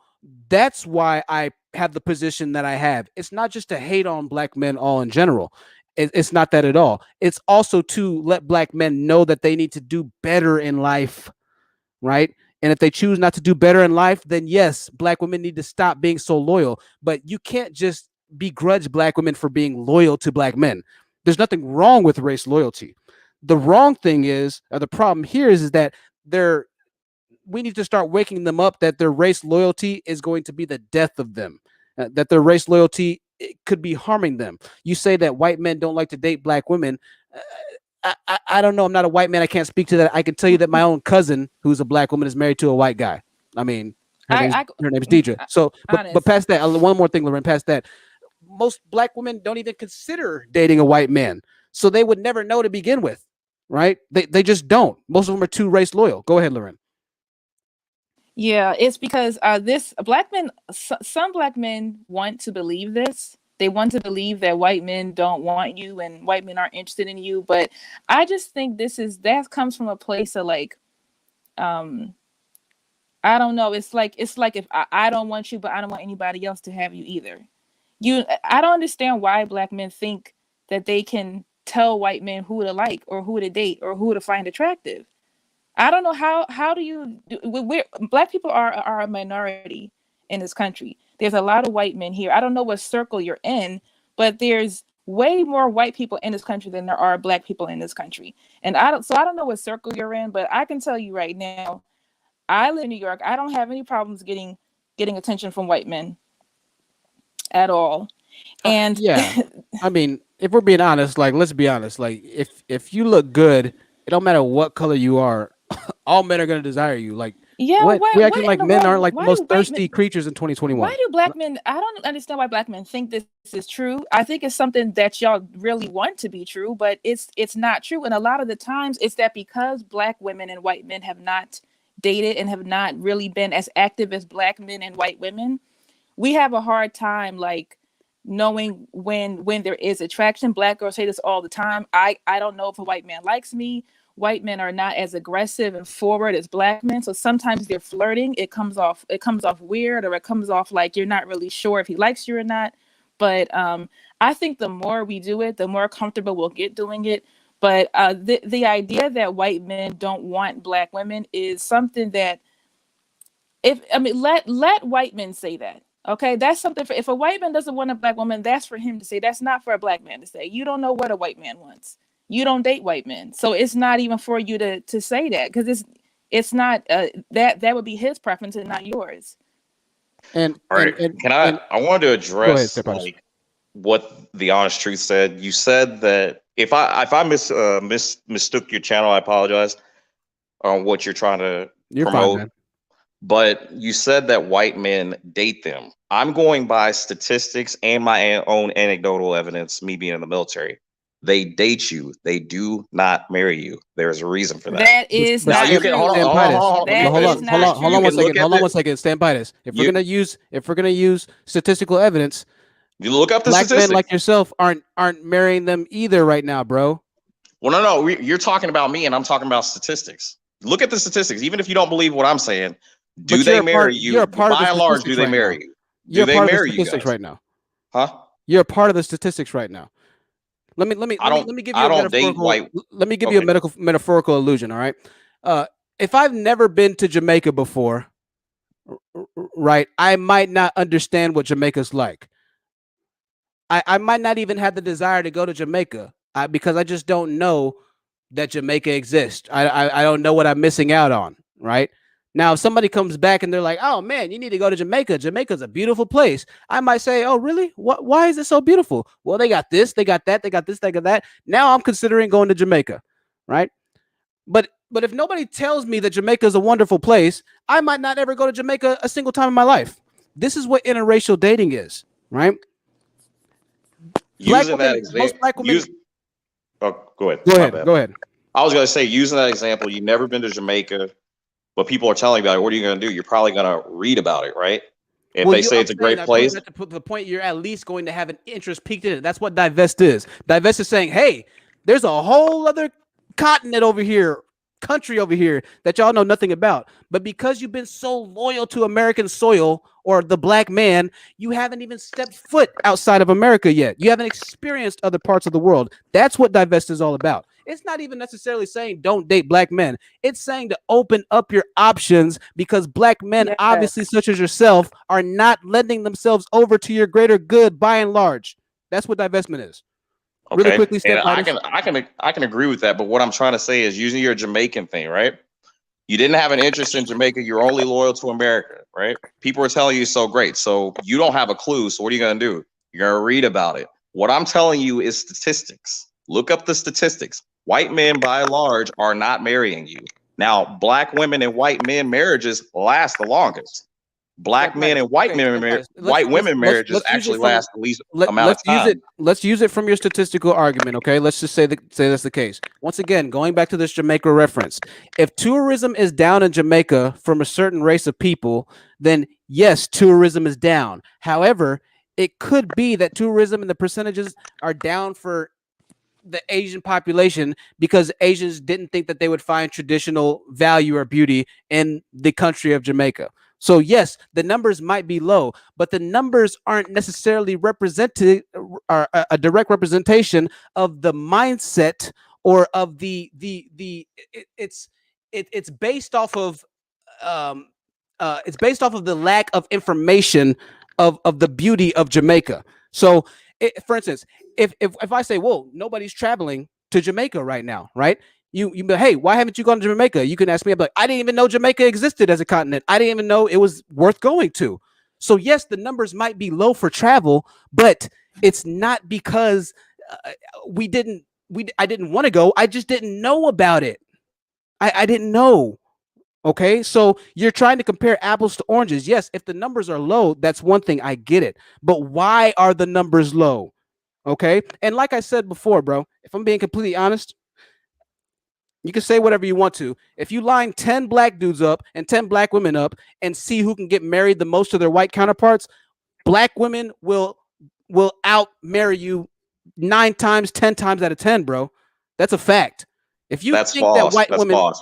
that's why I have the position that I have. It's not just to hate on black men all in general. It's not that at all. It's also to let black men know that they need to do better in life, right? And if they choose not to do better in life, then yes, black women need to stop being so loyal. But you can't just begrudge black women for being loyal to black men. There's nothing wrong with race loyalty. The wrong thing is, or the problem here is that we need to start waking them up that their race loyalty is going to be the death of them, that their race loyalty could be harming them. You say that white men don't like to date black women. I don't know. I'm not a white man. I can't speak to that. I can tell you that my own cousin, who's a black woman, is married to a white guy. I mean, her name's Deidre. So, but past that, one more thing, Lauren, past that, most black women don't even consider dating a white man. So they would never know to begin with, right? They just don't. Most of them are too race loyal. Go ahead, Lauren. Yeah, it's because some black men want to believe this. They want to believe that white men don't want you and white men aren't interested in you. But I just think that comes from a place of like, I don't know. It's like if I don't want you, but I don't want anybody else to have you either. I don't understand why black men think that they can tell white men who to like or who to date or who to find attractive. I don't know how do you black people are a minority in this country. There's a lot of white men here. I don't know what circle you're in, but there's way more white people in this country than there are black people in this country. And I don't know what circle you're in, but I can tell you right now, I live in New York. I don't have any problems getting attention from white men at all. And yeah, I mean, if we're being honest, like, let's be honest, like if you look good, it don't matter what color you are, all men are going to desire you. Like, yeah, we acting like men aren't like the most thirsty creatures in 2021. Why do black men? I don't understand why black men think this is true. I think it's something that y'all really want to be true, but it's not true. And a lot of the times, it's that because black women and white men have not dated and have not really been as active as black men and white women, we have a hard time like knowing when there is attraction. Black girls say this all the time. I don't know if a white man likes me. White men are not as aggressive and forward as black men. So sometimes they're flirting. It comes off weird, or it comes off like you're not really sure if he likes you or not. But I think the more we do it, the more comfortable we'll get doing it. But the idea that white men don't want black women is something that let white men say that. Okay, that's something if a white man doesn't want a black woman, that's for him to say. That's not for a black man to say. You don't know what a white man wants. You don't date white men, so it's not even for you to say that, because it's not that would be his preference and not yours. And all right, I wanted to address like what the honest truth said. You said that if I mistook your channel, I apologize on what you're trying to promote. Fine, but you said that white men date them. I'm going by statistics and my own anecdotal evidence, me being in the military. They date you. They do not marry you. There's a reason for that. That is not true. Hold on one second. Stand by this. If we're gonna use statistical evidence, you look up the black statistics. Men like yourself aren't marrying them either right now, bro. Well, no, you're talking about me, and I'm talking about statistics. Look at the statistics. Even if you don't believe what I'm saying, do they marry you? You're a part by and large, do they marry you? You're a part of the statistics right now. Huh? You're a part of the statistics right now. Let me give you a metaphorical illusion. All right. If I've never been to Jamaica before, right, I might not understand what Jamaica's like. I might not even have the desire to go to Jamaica because I just don't know that Jamaica exists. I don't know what I'm missing out on. Right. Now, if somebody comes back and they're like, "Oh man, you need to go to Jamaica. Jamaica's a beautiful place." I might say, "Oh, really? Why is it so beautiful?" Well, they got this, they got that, they got this, they got that. Now I'm considering going to Jamaica, right? But if nobody tells me that Jamaica is a wonderful place, I might not ever go to Jamaica a single time in my life. This is what interracial dating is, right? Using that example, go ahead. Go ahead. I was going to say, using that example, you've never been to Jamaica. But people are telling you about it. What are you going to do? You're probably going to read about it, right? If they say it's a great place. To put the point, you're at least going to have an interest peaked in it. That's what divest is. Divest is saying, hey, there's a whole other continent over here country over here that y'all know nothing about. But because you've been so loyal to American soil or the black man, you haven't even stepped foot outside of America yet. You haven't experienced other parts of the world. That's what divest is all about. It's not even necessarily saying don't date black men. It's saying to open up your options, because black men, obviously such as yourself, are not lending themselves over to your greater good by and large. That's what divestment is. Okay. Really quickly, and I can agree with that, but what I'm trying to say is, using your Jamaican thing, right? You didn't have an interest in Jamaica. You're only loyal to America, right? People are telling you so great. So you don't have a clue. So what are you going to do? You're going to read about it. What I'm telling you is statistics. Look up the statistics. White men, by and large, are not marrying you. Now, black women and white men marriages last the longest. Black men and white women marriages actually last the least amount of time. Let's use it from your statistical argument, okay? Let's just say that's the case. Once again, going back to this Jamaica reference, if tourism is down in Jamaica from a certain race of people, then yes, tourism is down. However, it could be that tourism and the percentages are down for the Asian population because Asians didn't think that they would find traditional value or beauty in the country of Jamaica. So yes, the numbers might be low, but the numbers aren't necessarily represented or a direct representation of the mindset or of it's based off of it's based off of the lack of information of the beauty of Jamaica. So for instance, if I say, whoa, nobody's traveling to Jamaica right now, right? You be, hey, why haven't you gone to Jamaica? You can ask me, I'm like, I didn't even know Jamaica existed as a continent. I didn't even know it was worth going to. So yes, the numbers might be low for travel, but it's not because I didn't want to go. I just didn't know about it. I didn't know. Okay, so you're trying to compare apples to oranges. Yes, if the numbers are low, that's one thing. I get it. But why are the numbers low? Okay, and like I said before, bro, if I'm being completely honest, you can say whatever you want to. If you line 10 black dudes up and 10 black women up and see who can get married the most of their white counterparts, black women will out marry you 9 times, 10 times out of 10, bro. That's a fact. If you think that white women,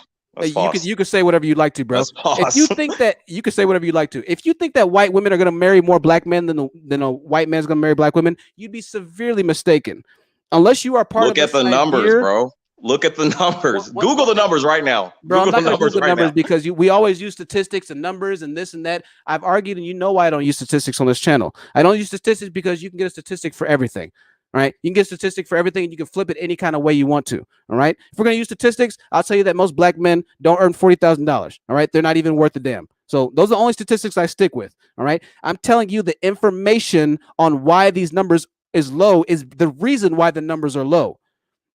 you can say whatever you'd like to, bro. If you think that, you can say whatever you'd like to. If you think that white women are going to marry more black men than a white man's going to marry black women, you'd be severely mistaken. Unless you are part of the numbers, bro. Look at the numbers. Google the numbers right now. Bro, I'm not going to Google the numbers because we always use statistics and numbers and this and that. I've argued, and you know why I don't use statistics on this channel. I don't use statistics because you can get a statistic for everything. All right. You can get a statistic for everything and you can flip it any kind of way you want to. All right. If we're going to use statistics, I'll tell you that most black men don't earn $40,000. All right. They're not even worth a damn. So those are the only statistics I stick with. All right. I'm telling you the information on why these numbers is low is the reason why the numbers are low.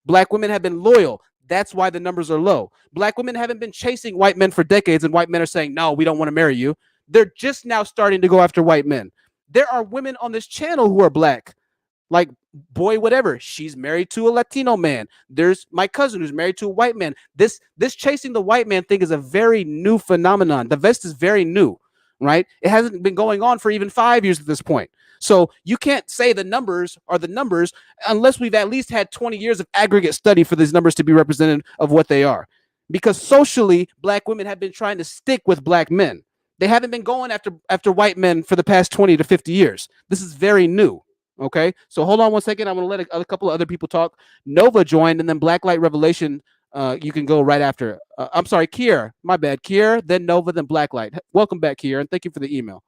Black women have been loyal. That's why the numbers are low. Black women haven't been chasing white men for decades, and white men are saying, no, we don't want to marry you. They're just now starting to go after white men. There are women on this channel who are black. Like, boy, whatever. She's married to a Latino man. There's my cousin who's married to a white man. This chasing the white man thing is a very new phenomenon. The vest is very new, right? It hasn't been going on for even 5 years at this point. So you can't say the numbers are the numbers unless we've at least had 20 years of aggregate study for these numbers to be representative of what they are. Because socially, black women have been trying to stick with black men. They haven't been going after white men for the past 20 to 50 years. This is very new. Okay, so hold on one second. I'm going to let a couple of other people talk. Nova joined, and then Blacklight Revelation, you can go right after. I'm sorry, Kier. My bad. Kier, then Nova, then Blacklight. Welcome back, Kier, and thank you for the email.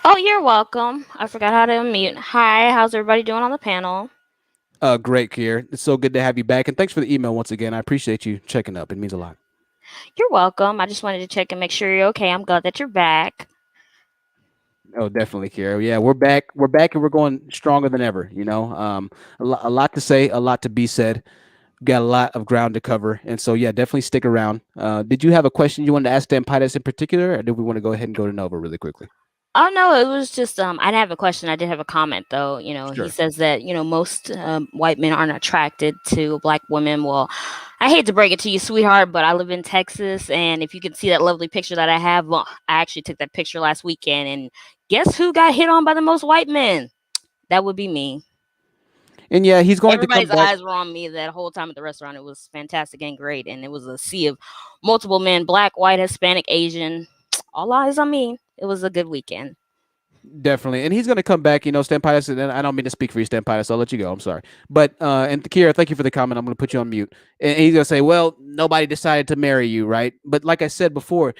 Oh, you're welcome. I forgot how to unmute. Hi, how's everybody doing on the panel? Great, Kier. It's so good to have you back, and thanks for the email once again. I appreciate you checking up. It means a lot. You're welcome. I just wanted to check and make sure you're okay. I'm glad that you're back. Oh, definitely, Kier. Yeah, we're back. We're back, and we're going stronger than ever. You know, a lot to say, a lot to be said. Got a lot of ground to cover, and so yeah, definitely stick around. Did you have a question you wanted to ask Dan Pitus in particular, or did we want to go ahead and go to Nova really quickly? Oh no, it was just I didn't have a question. I did have a comment though. You know, Sure. He says that most white men aren't attracted to black women. Well, I hate to break it to you, sweetheart, but I live in Texas, and if you can see that lovely picture that I have, well, I actually took that picture last weekend, and guess who got hit on by the most white men? That would be me. And yeah, he's going Everybody's to come back. eyes were on me that whole time at the restaurant. It was fantastic and great, and it was a sea of multiple men, black, white, Hispanic, Asian. All eyes on me. It was a good weekend. Definitely. And he's going to come back, Stampitis, and I don't mean to speak for you, Stampitis. I'll let you go. I'm sorry. But, and Kira, thank you for the comment. I'm going to put you on mute. And he's going to say, well, nobody decided to marry you, right? But like I said before,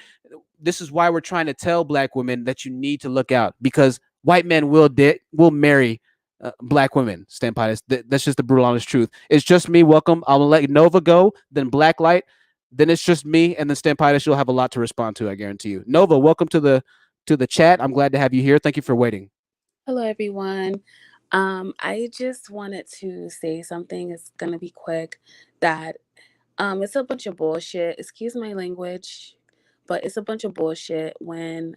this is why we're trying to tell black women that you need to look out, because white men will marry black women, Stampitis. That's just the brutal honest truth. It's just me. Welcome. I'll let Nova go, then Blacklight, then it's just me, and then Stampitis. You'll have a lot to respond to, I guarantee you. Nova, welcome to the chat. I'm glad to have you here. Thank you for waiting. Hello, everyone. I just wanted to say something. It's gonna be quick. That it's a bunch of bullshit. Excuse my language, but it's a bunch of bullshit when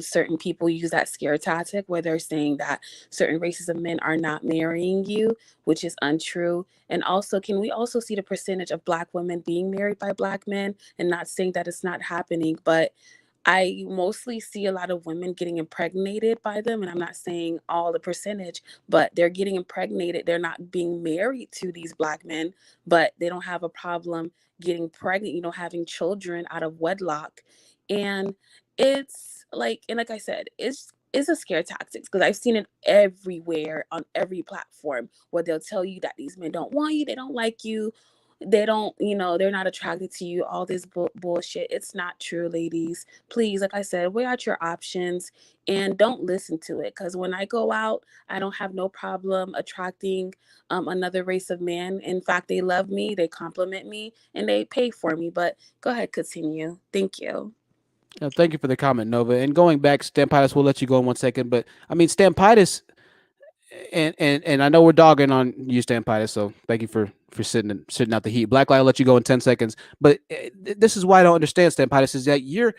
certain people use that scare tactic where they're saying that certain races of men are not marrying you, which is untrue. And also, can we also see the percentage of black women being married by black men? And not saying that it's not happening, but I mostly see a lot of women getting impregnated by them. And I'm not saying all the percentage, but they're getting impregnated. They're not being married to these black men, but they don't have a problem getting pregnant, having children out of wedlock. And it's like, and like I said, it's a scare tactics, because I've seen it everywhere on every platform where they'll tell you that these men don't want you, they don't like you, they don't, they're not attracted to you, all this bullshit. It's not true, ladies. Please, like I said, weigh out your options and don't listen to it, because when I go out, I don't have no problem attracting another race of man. In fact, they love me, they compliment me, and they pay for me. But go ahead, continue. Thank you. Thank you for the comment, Nova. And going back, Stampitis, we'll let you go in 1 second. But I mean, Stampitis, and I know we're dogging on you, Stampitis. So thank you for sitting out the heat. Blacklight, I'll let you go in 10 seconds. But this is why I don't understand, Stampitis, is that you're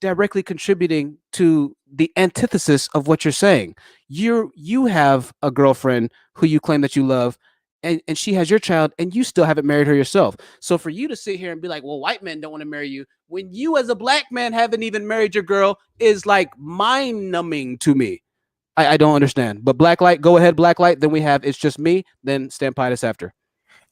directly contributing to the antithesis of what you're saying. You have a girlfriend who you claim that you love, and she has your child, and you still haven't married her yourself. So for you to sit here and be like, well, white men don't want to marry you, when you as a black man haven't even married your girl, is like mind-numbing to me. I don't understand. But Blacklight, go ahead, Blacklight. Then we have It's Just Me, then Stampitis after.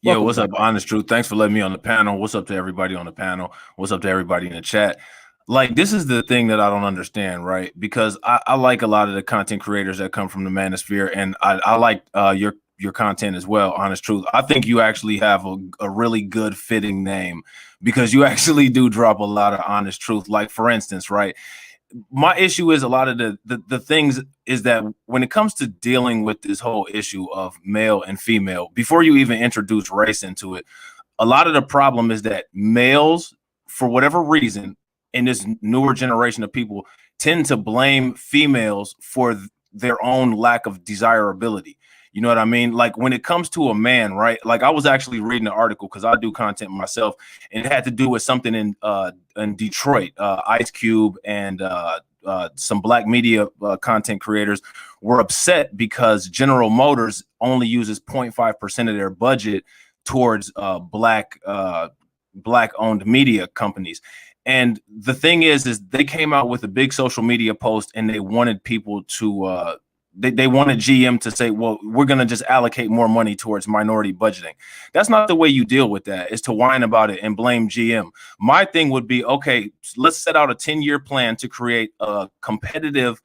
Yo, what's up, Honest Truth? Thanks for letting me on the panel. What's up to everybody on the panel? What's up to everybody in the chat? Like, this is the thing that I don't understand, right? Because I like a lot of the content creators that come from the Manosphere, and I like your content as well, Honest Truth. I think you actually have a really good fitting name, because you actually do drop a lot of honest truth. Like, for instance, right? My issue is a lot of the things is that when it comes to dealing with this whole issue of male and female, before you even introduce race into it, a lot of the problem is that males, for whatever reason, in this newer generation of people, tend to blame females for their own lack of desirability. You know what I mean? Like, when it comes to a man, right? Like, I was actually reading an article, because I do content myself, and it had to do with something in Detroit. Ice Cube and some black media content creators were upset because General Motors only uses 0.5% of their budget towards black owned media companies. And the thing is they came out with a big social media post, and they wanted people to they wanted GM to say, well, we're going to just allocate more money towards minority budgeting. That's not the way you deal with that, is to whine about it and blame GM. My thing would be, okay, let's set out a 10-year plan to create a competitive,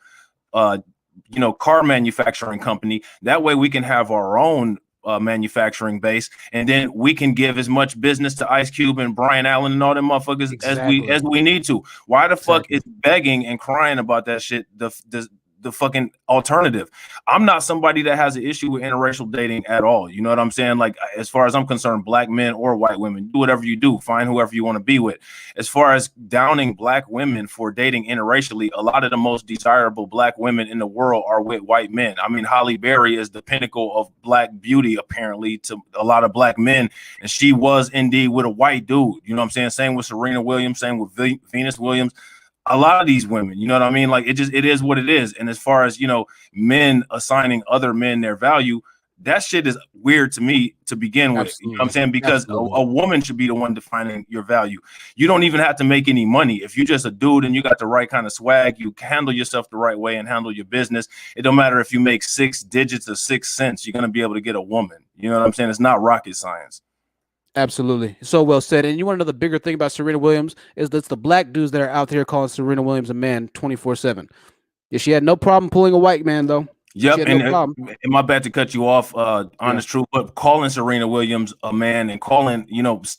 car manufacturing company. That way we can have our own manufacturing base, and then we can give as much business to Ice Cube and Brian Allen and all them motherfuckers as we need to. Why the fuck is begging and crying about that shit the fucking alternative? I'm not somebody that has an issue with interracial dating at all. You know what I'm saying? Like, as far as I'm concerned, black men or white women, do whatever you do, find whoever you want to be with. As far as downing black women for dating interracially, a lot of the most desirable black women in the world are with white men. I mean, Halle Berry is the pinnacle of black beauty, apparently, to a lot of black men, and she was indeed with a white dude. You know what I'm saying? Same with Serena Williams, same with Venus Williams. A lot of these women, you know what I mean? Like, it is what it is. And as far as, men assigning other men their value, That shit is weird to me to begin with. Absolutely. You know what I'm saying? Because Absolutely. a woman should be the one defining your value. You don't even have to make any money. If you're just a dude and you got the right kind of swag, you handle yourself the right way and handle your business. It don't matter if you make 6 digits or 6 cents, you're going to be able to get a woman. You know what I'm saying? It's not rocket science. Absolutely. So well said. And you want to know the bigger thing about Serena Williams is that's the black dudes that are out there calling Serena Williams a man 24/7. Yeah, she had no problem pulling a white man though. Yep, and no my bad to cut you off, honest truth, but calling Serena Williams a man and calling,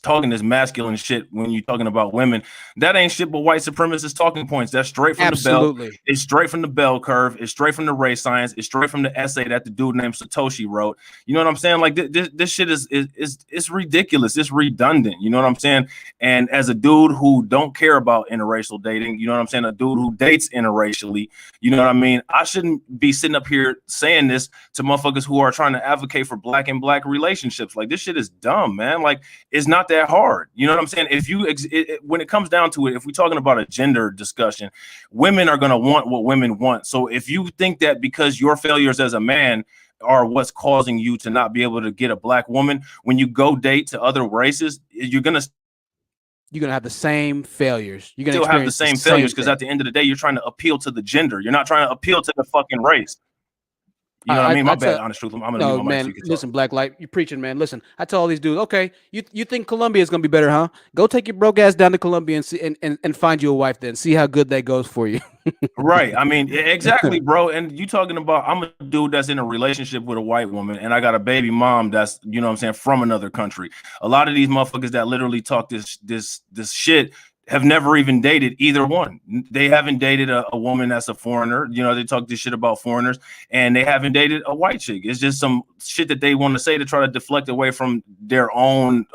talking this masculine shit when you're talking about women, that ain't shit but white supremacist talking points. That's straight from the bell. It's straight from the bell curve. It's straight from the race science. It's straight from the essay that the dude named Satoshi wrote. You know what I'm saying? Like this shit is it's ridiculous. It's redundant. You know what I'm saying? And as a dude who don't care about interracial dating, you know what I'm saying? A dude who dates interracially, you know what I mean? I shouldn't be sitting up here saying this to motherfuckers who are trying to advocate for black and black relationships. Like, this shit is dumb, man. Like, it's not that hard. You know what I'm saying? If you when it comes down to it, if we're talking about a gender discussion, women are going to want what women want. So if you think that because your failures as a man are what's causing you to not be able to get a black woman, when you go date to other races, you're going to have the same failures. You're going to still have the same failures because at the end of the day, you're trying to appeal to the gender. You're not trying to appeal to the fucking race. You know what I mean? My bad, honest truth. I'm gonna no, man. Listen, Black Light, you preaching, man. Listen, I tell all these dudes, okay, you think Colombia is gonna be better, huh? Go take your broke ass down to Colombia and see and find you a wife. Then see how good that goes for you. Right. I mean, exactly, bro. And you talking about I'm a dude that's in a relationship with a white woman, and I got a baby mom that's, you know what I'm saying, from another country. A lot of these motherfuckers that literally talk this shit have never even dated either one. They haven't dated a woman that's a foreigner. You know, they talk this shit about foreigners, and they haven't dated a white chick. It's just some shit that they want to say to try to deflect away from their own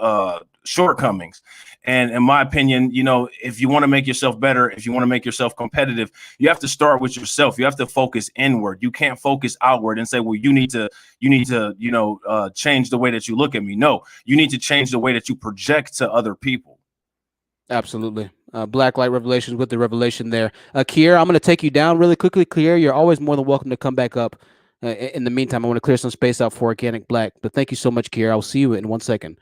shortcomings. And in my opinion, you know, if you want to make yourself better, if you want to make yourself competitive, you have to start with yourself. You have to focus inward. You can't focus outward and say, well, you need to, you know, change the way that you look at me. No, you need to change the way that you project to other people. Absolutely. Black Light Revelations with the revelation there. Kier, I'm going to take you down really quickly. Kier, you're always more than welcome to come back up. In the meantime, I want to clear some space out for Organic Black. But thank you so much, Kier. I'll see you in 1 second.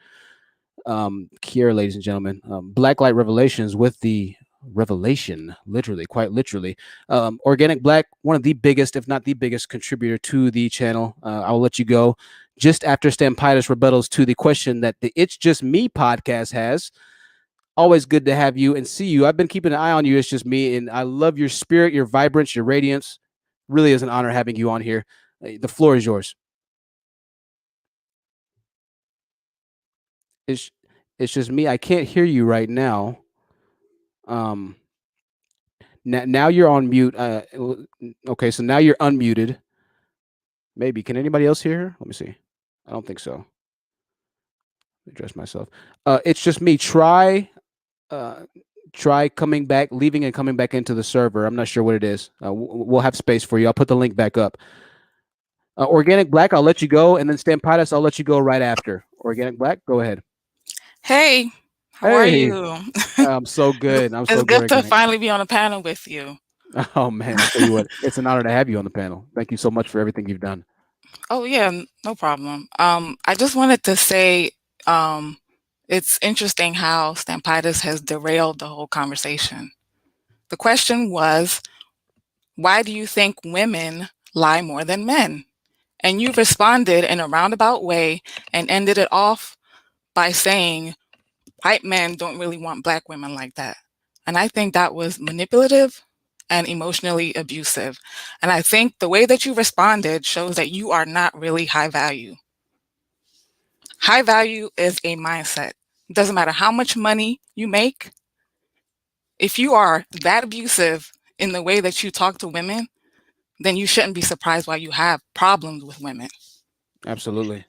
Kier, ladies and gentlemen. Black Light Revelations with the revelation, literally, quite literally. Organic Black, one of the biggest, if not the biggest contributor to the channel. I'll let you go just after Stampitis rebuttals to the question that the It's Just Me podcast has. Always good to have you and see you. I've been keeping an eye on you. It's just me, and I love your spirit, your vibrance, your radiance. Really is an honor having you on here. The floor is yours. It's just me. I can't hear you right now. Now you're on mute. Okay, so now you're unmuted. Maybe. Can anybody else hear her? Let me see. I don't think so. Address myself. It's just me. Try coming back, leaving and coming back into the server. I'm not sure what it is. We'll have space for you. I'll put the link back up. Organic Black, I'll let you go, and then Stampitis, I'll let you go right after. Organic Black, go ahead. Hey, how are you? I'm so good. It's good to finally be on a panel with you. Oh man, I'll tell you what, it's an honor to have you on the panel. Thank you so much for everything you've done. Oh yeah, no problem. I just wanted to say, it's interesting how Stampitis has derailed the whole conversation. The question was, why do you think women lie more than men? And you responded in a roundabout way and ended it off by saying, white men don't really want black women like that. And I think that was manipulative and emotionally abusive. And I think the way that you responded shows that you are not really high value. High value is a mindset. It doesn't matter how much money you make. If you are that abusive in the way that you talk to women, then you shouldn't be surprised why you have problems with women. Absolutely.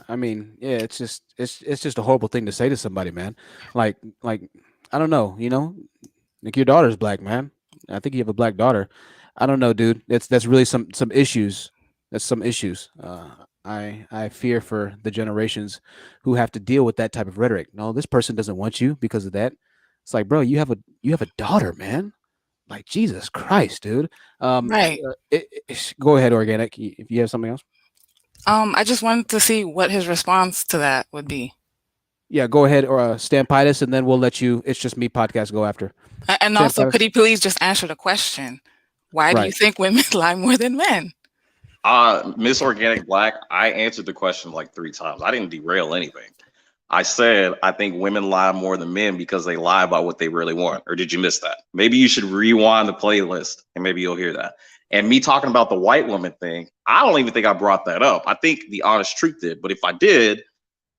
I mean, yeah, it's just a horrible thing to say to somebody, man. Like I don't know, you know, like your daughter's black, man. I think you have a black daughter. I don't know, dude. That's really some issues. That's some issues. I fear for the generations who have to deal with that type of rhetoric. No, this person doesn't want you because of that. It's like, bro, you have a daughter, man. Like, Jesus Christ, dude. Right. Go ahead, Organic. If you have something else. I just wanted to see what his response to that would be. Yeah, go ahead, or Stampitis, and then we'll let you. It's just me podcast go after. And also, could he please just answer the question? Why do you think women lie more than men? Miss Organic Black, I answered the question like 3 times. I didn't derail anything. I said I think women lie more than men because they lie about what they really want. Or did you miss that? Maybe you should rewind the playlist and maybe you'll hear that. And me talking about the white woman thing, I don't even think I brought that up. I think the honest truth did. But if I did,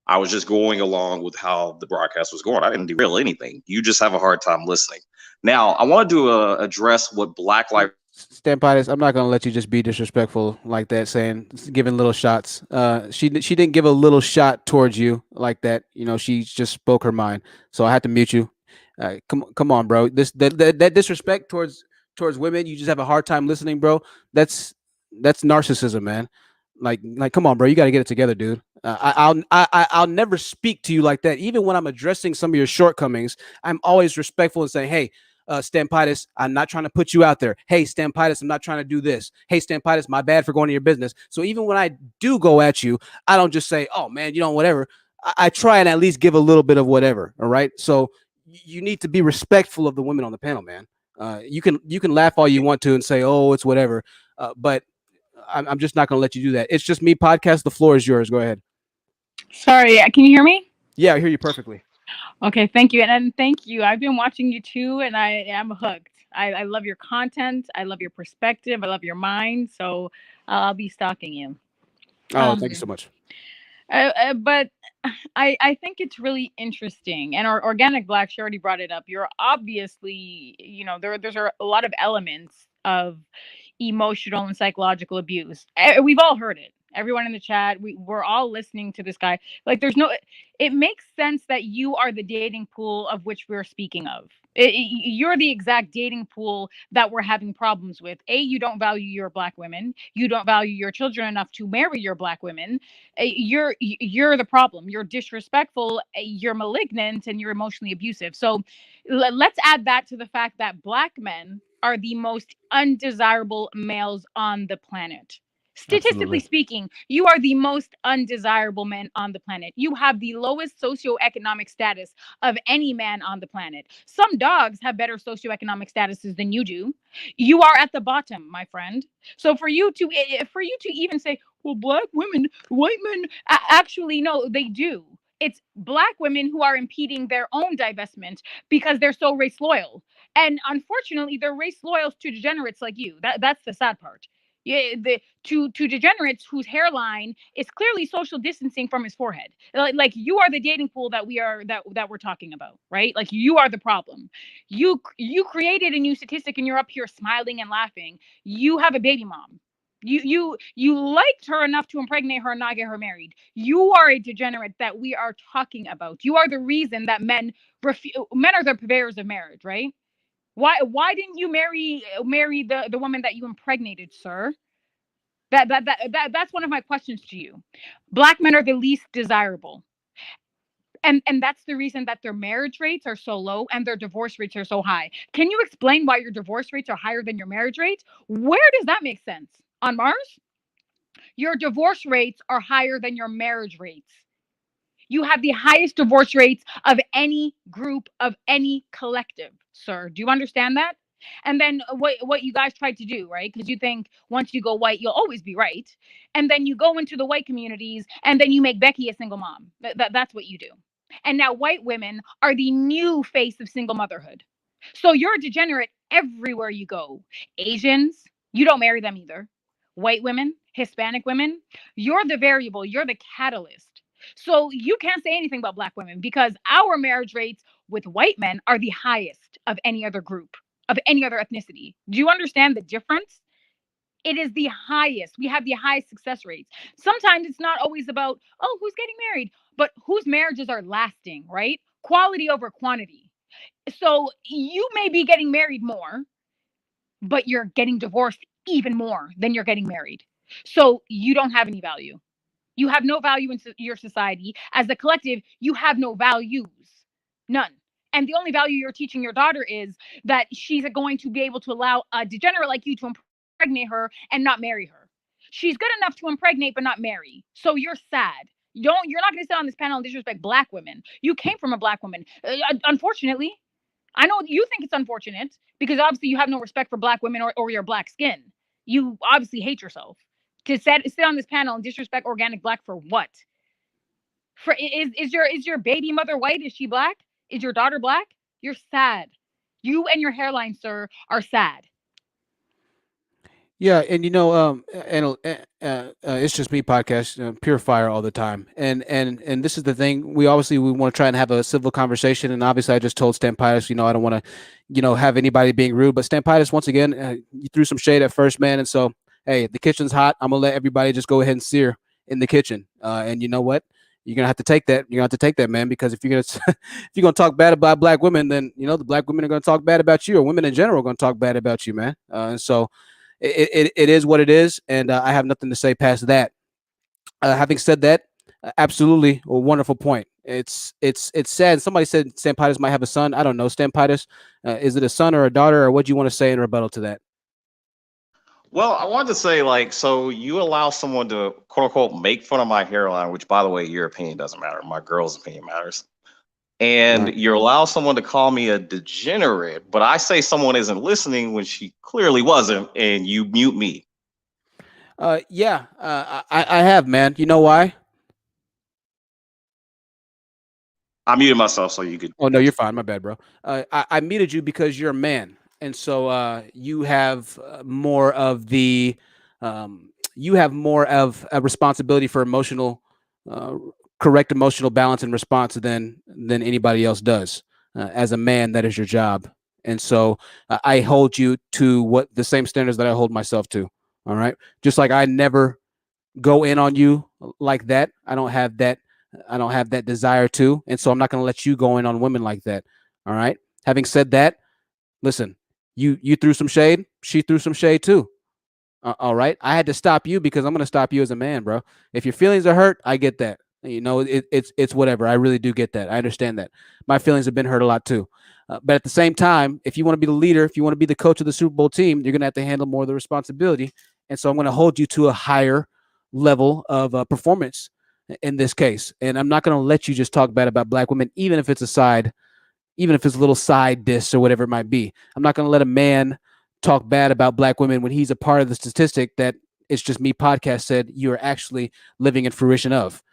I was just going along with how the broadcast was going. I didn't derail anything. You just have a hard time listening. Now, I want to address what Black Lives. Stampitis, I'm not gonna let you just be disrespectful like that, saying giving little shots. She didn't give a little shot towards you like that. You know, she just spoke her mind. So I had to mute you. Come on, bro. That disrespect towards women, you just have a hard time listening, bro. That's narcissism, man. Like, come on, bro. You got to get it together, dude. I'll never speak to you like that. Even when I'm addressing some of your shortcomings, I'm always respectful and saying, hey, Stampitis, I'm not trying to put you out there. Hey, Stampitis, I'm not trying to do this. Hey, Stampitis, my bad for going to your business. So even when I do go at you, I don't just say, oh, man, you know, whatever. I try and at least give a little bit of whatever. All right. So you need to be respectful of the women on the panel, man. You can laugh all you want to and say, oh, it's whatever. But I'm just not going to let you do that. It's just me podcast. The floor is yours. Go ahead. Sorry, can you hear me? Yeah, I hear you perfectly. Okay, thank you. And thank you. I've been watching you too, and I am hooked. I love your content. I love your perspective. I love your mind. So I'll be stalking you. Oh, thank you so much. But I think it's really interesting. And our Organic Black, she already brought it up. You're obviously, you know, there's a lot of elements of emotional and psychological abuse. We've all heard it. Everyone in the chat, we're all listening to this guy. Like, it makes sense that you are the dating pool of which we're speaking of. You're the exact dating pool that we're having problems with. You don't value your Black women. You don't value your children enough to marry your Black women. You're the problem. You're disrespectful. You're malignant, and you're emotionally abusive. So let's add that to the fact that Black men are the most undesirable males on the planet. Statistically speaking, you are the most undesirable man on the planet. You have the lowest socioeconomic status of any man on the planet. Some dogs have better socioeconomic statuses than you do. You are at the bottom, my friend. So for you to even say, well, Black women, white men, actually, no, they do. It's Black women who are impeding their own divestment because they're so race loyal. And unfortunately, they're race loyal to degenerates like you. That's the sad part. Yeah, to degenerates whose hairline is clearly social distancing from his forehead. Like you are the dating pool that we're talking about, right? Like you are the problem. You created a new statistic and you're up here smiling and laughing. You have a baby mom. You liked her enough to impregnate her and not get her married. You are a degenerate that we are talking about. You are the reason that men are the purveyors of marriage, right? Why didn't you marry the woman that you impregnated, sir? That's one of my questions to you. Black men are the least desirable. And that's the reason that their marriage rates are so low and their divorce rates are so high. Can you explain why your divorce rates are higher than your marriage rates? Where does that make sense? On Mars? Your divorce rates are higher than your marriage rates. You have the highest divorce rates of any group, of any collective, sir. Do you understand that? And then what you guys tried to do, right? Because you think once you go white, you'll always be right. And then you go into the white communities and then you make Becky a single mom. That's what you do. And now white women are the new face of single motherhood. So you're a degenerate everywhere you go. Asians, you don't marry them either. White women, Hispanic women, you're the variable, you're the catalyst. So you can't say anything about Black women because our marriage rates with white men are the highest of any other group, of any other ethnicity. Do you understand the difference? It is the highest. We have the highest success rates. Sometimes it's not always about, oh, who's getting married, but whose marriages are lasting, right? Quality over quantity. So you may be getting married more, but you're getting divorced even more than you're getting married. So you don't have any value. You have no value in your society. As a collective, you have no values. None. And the only value you're teaching your daughter is that she's going to be able to allow a degenerate like you to impregnate her and not marry her. She's good enough to impregnate but not marry. So you're sad. You're not going to sit on this panel and disrespect black women. You came from a black woman. Unfortunately, I know you think it's unfortunate because obviously you have no respect for black women or your black skin. You obviously hate yourself. To sit on this panel and disrespect organic black for what? For is your baby mother white? Is she black? Is your daughter black? You're sad. You and your hairline, sir, are sad. Yeah, and it's just me podcast, pure fire all the time, and this is the thing. We want to try and have a civil conversation, and obviously I just told Stampitis, I don't want to, have anybody being rude, but Stampitis, once again, you threw some shade at first, man, and so hey, the kitchen's hot. I'm gonna let everybody just go ahead and sear in the kitchen, and you know what? You're gonna have to take that. You're gonna have to take that, man, because if you're gonna if you're gonna talk bad about black women, then the black women are gonna talk bad about you, or women in general are gonna talk bad about you, man, and so. It is what it is, and I have nothing to say past that. Having said that, absolutely a wonderful point. It's sad. Somebody said Stampitis might have a son. I don't know, Stampitis. Is it a son or a daughter, or what do you want to say in rebuttal to that? Well, I wanted to say, so you allow someone to quote unquote make fun of my hairline, which, by the way, your opinion doesn't matter. My girl's opinion matters. And Right. you allow someone to call me a degenerate, but I say someone isn't listening when she clearly wasn't, and you mute me. Yeah, I have, man. You know why? I muted myself so you could. Oh no, you're fine. My bad, bro. I muted you because you're a man, and so you have more of the a responsibility for correct emotional balance and response than anybody else does. As a man, that is your job, and so I hold you to the same standards that I hold myself to. All right, just like I never go in on you like that. I don't have that desire to, and so I'm not going to let you go in on women like that. All right. Having said that, listen, you threw some shade. She threw some shade too. All right. I had to stop you because I'm going to stop you as a man, bro. If your feelings are hurt, I get that. It's whatever. I really do get that. I understand that. My feelings have been hurt a lot too. But at the same time, if you want to be the leader, if you want to be the coach of the Super Bowl team, you're going to have to handle more of the responsibility. And so I'm going to hold you to a higher level of performance in this case. And I'm not going to let you just talk bad about black women, even if it's a little side diss or whatever it might be. I'm not going to let a man talk bad about black women when he's a part of the statistic that It's Just Me podcast said you're actually living in fruition of.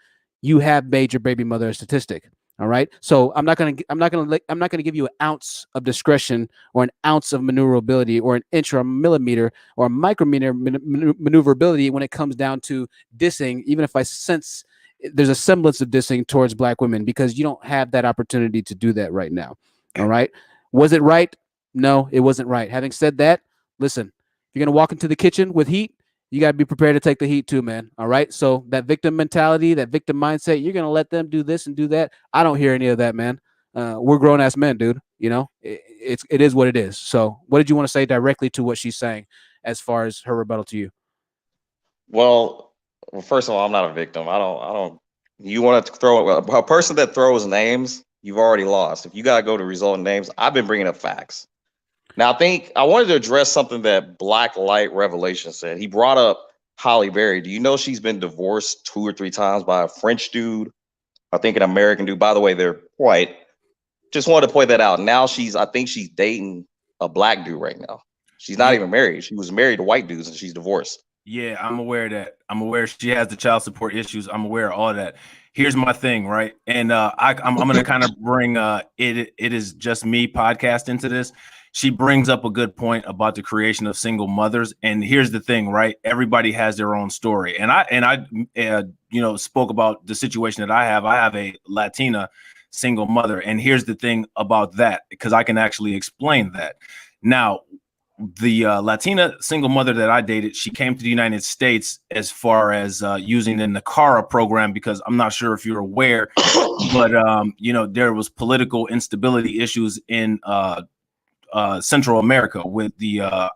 You have made your baby mother a statistic. All right. So I'm not going to give you an ounce of discretion or an ounce of maneuverability or an inch or a millimeter or a micrometer maneuverability when it comes down to dissing, even if I sense there's a semblance of dissing towards black women, because you don't have that opportunity to do that right now. All right. Was it right? No, it wasn't right. Having said that, listen, if you're going to walk into the kitchen with heat, you got to be prepared to take the heat too, man. All right. So that victim mentality, that victim mindset, you're going to let them do this and do that. I don't hear any of that, man. We're grown ass men, dude. It is what it is. So what did you want to say directly to what she's saying as far as her rebuttal to you? Well, first of all, I'm not a victim. I don't, you want to throw a person that throws names, you've already lost. If you got to go to result in names, I've been bringing up facts. Now, I think I wanted to address something that Black Light Revelation said. He brought up Holly Berry. Do you know she's been divorced 2 or 3 times by a French dude? I think an American dude. By the way, they're white. Just wanted to point that out. Now I think she's dating a black dude right now. She's not even married. She was married to white dudes and she's divorced. Yeah, I'm aware of that. I'm aware she has the child support issues. I'm aware of all of that. Here's my thing, right? And I'm going to kind of bring It Is Just Me podcast into this. She brings up a good point about the creation of single mothers. And here's the thing, right? Everybody has their own story. And I spoke about the situation that I have. I have a Latina single mother. And here's the thing about that, because I can actually explain that. Now, the Latina single mother that I dated, she came to the United States as far as using the NACARA program, because I'm not sure if you're aware, but there was political instability issues in Central America with the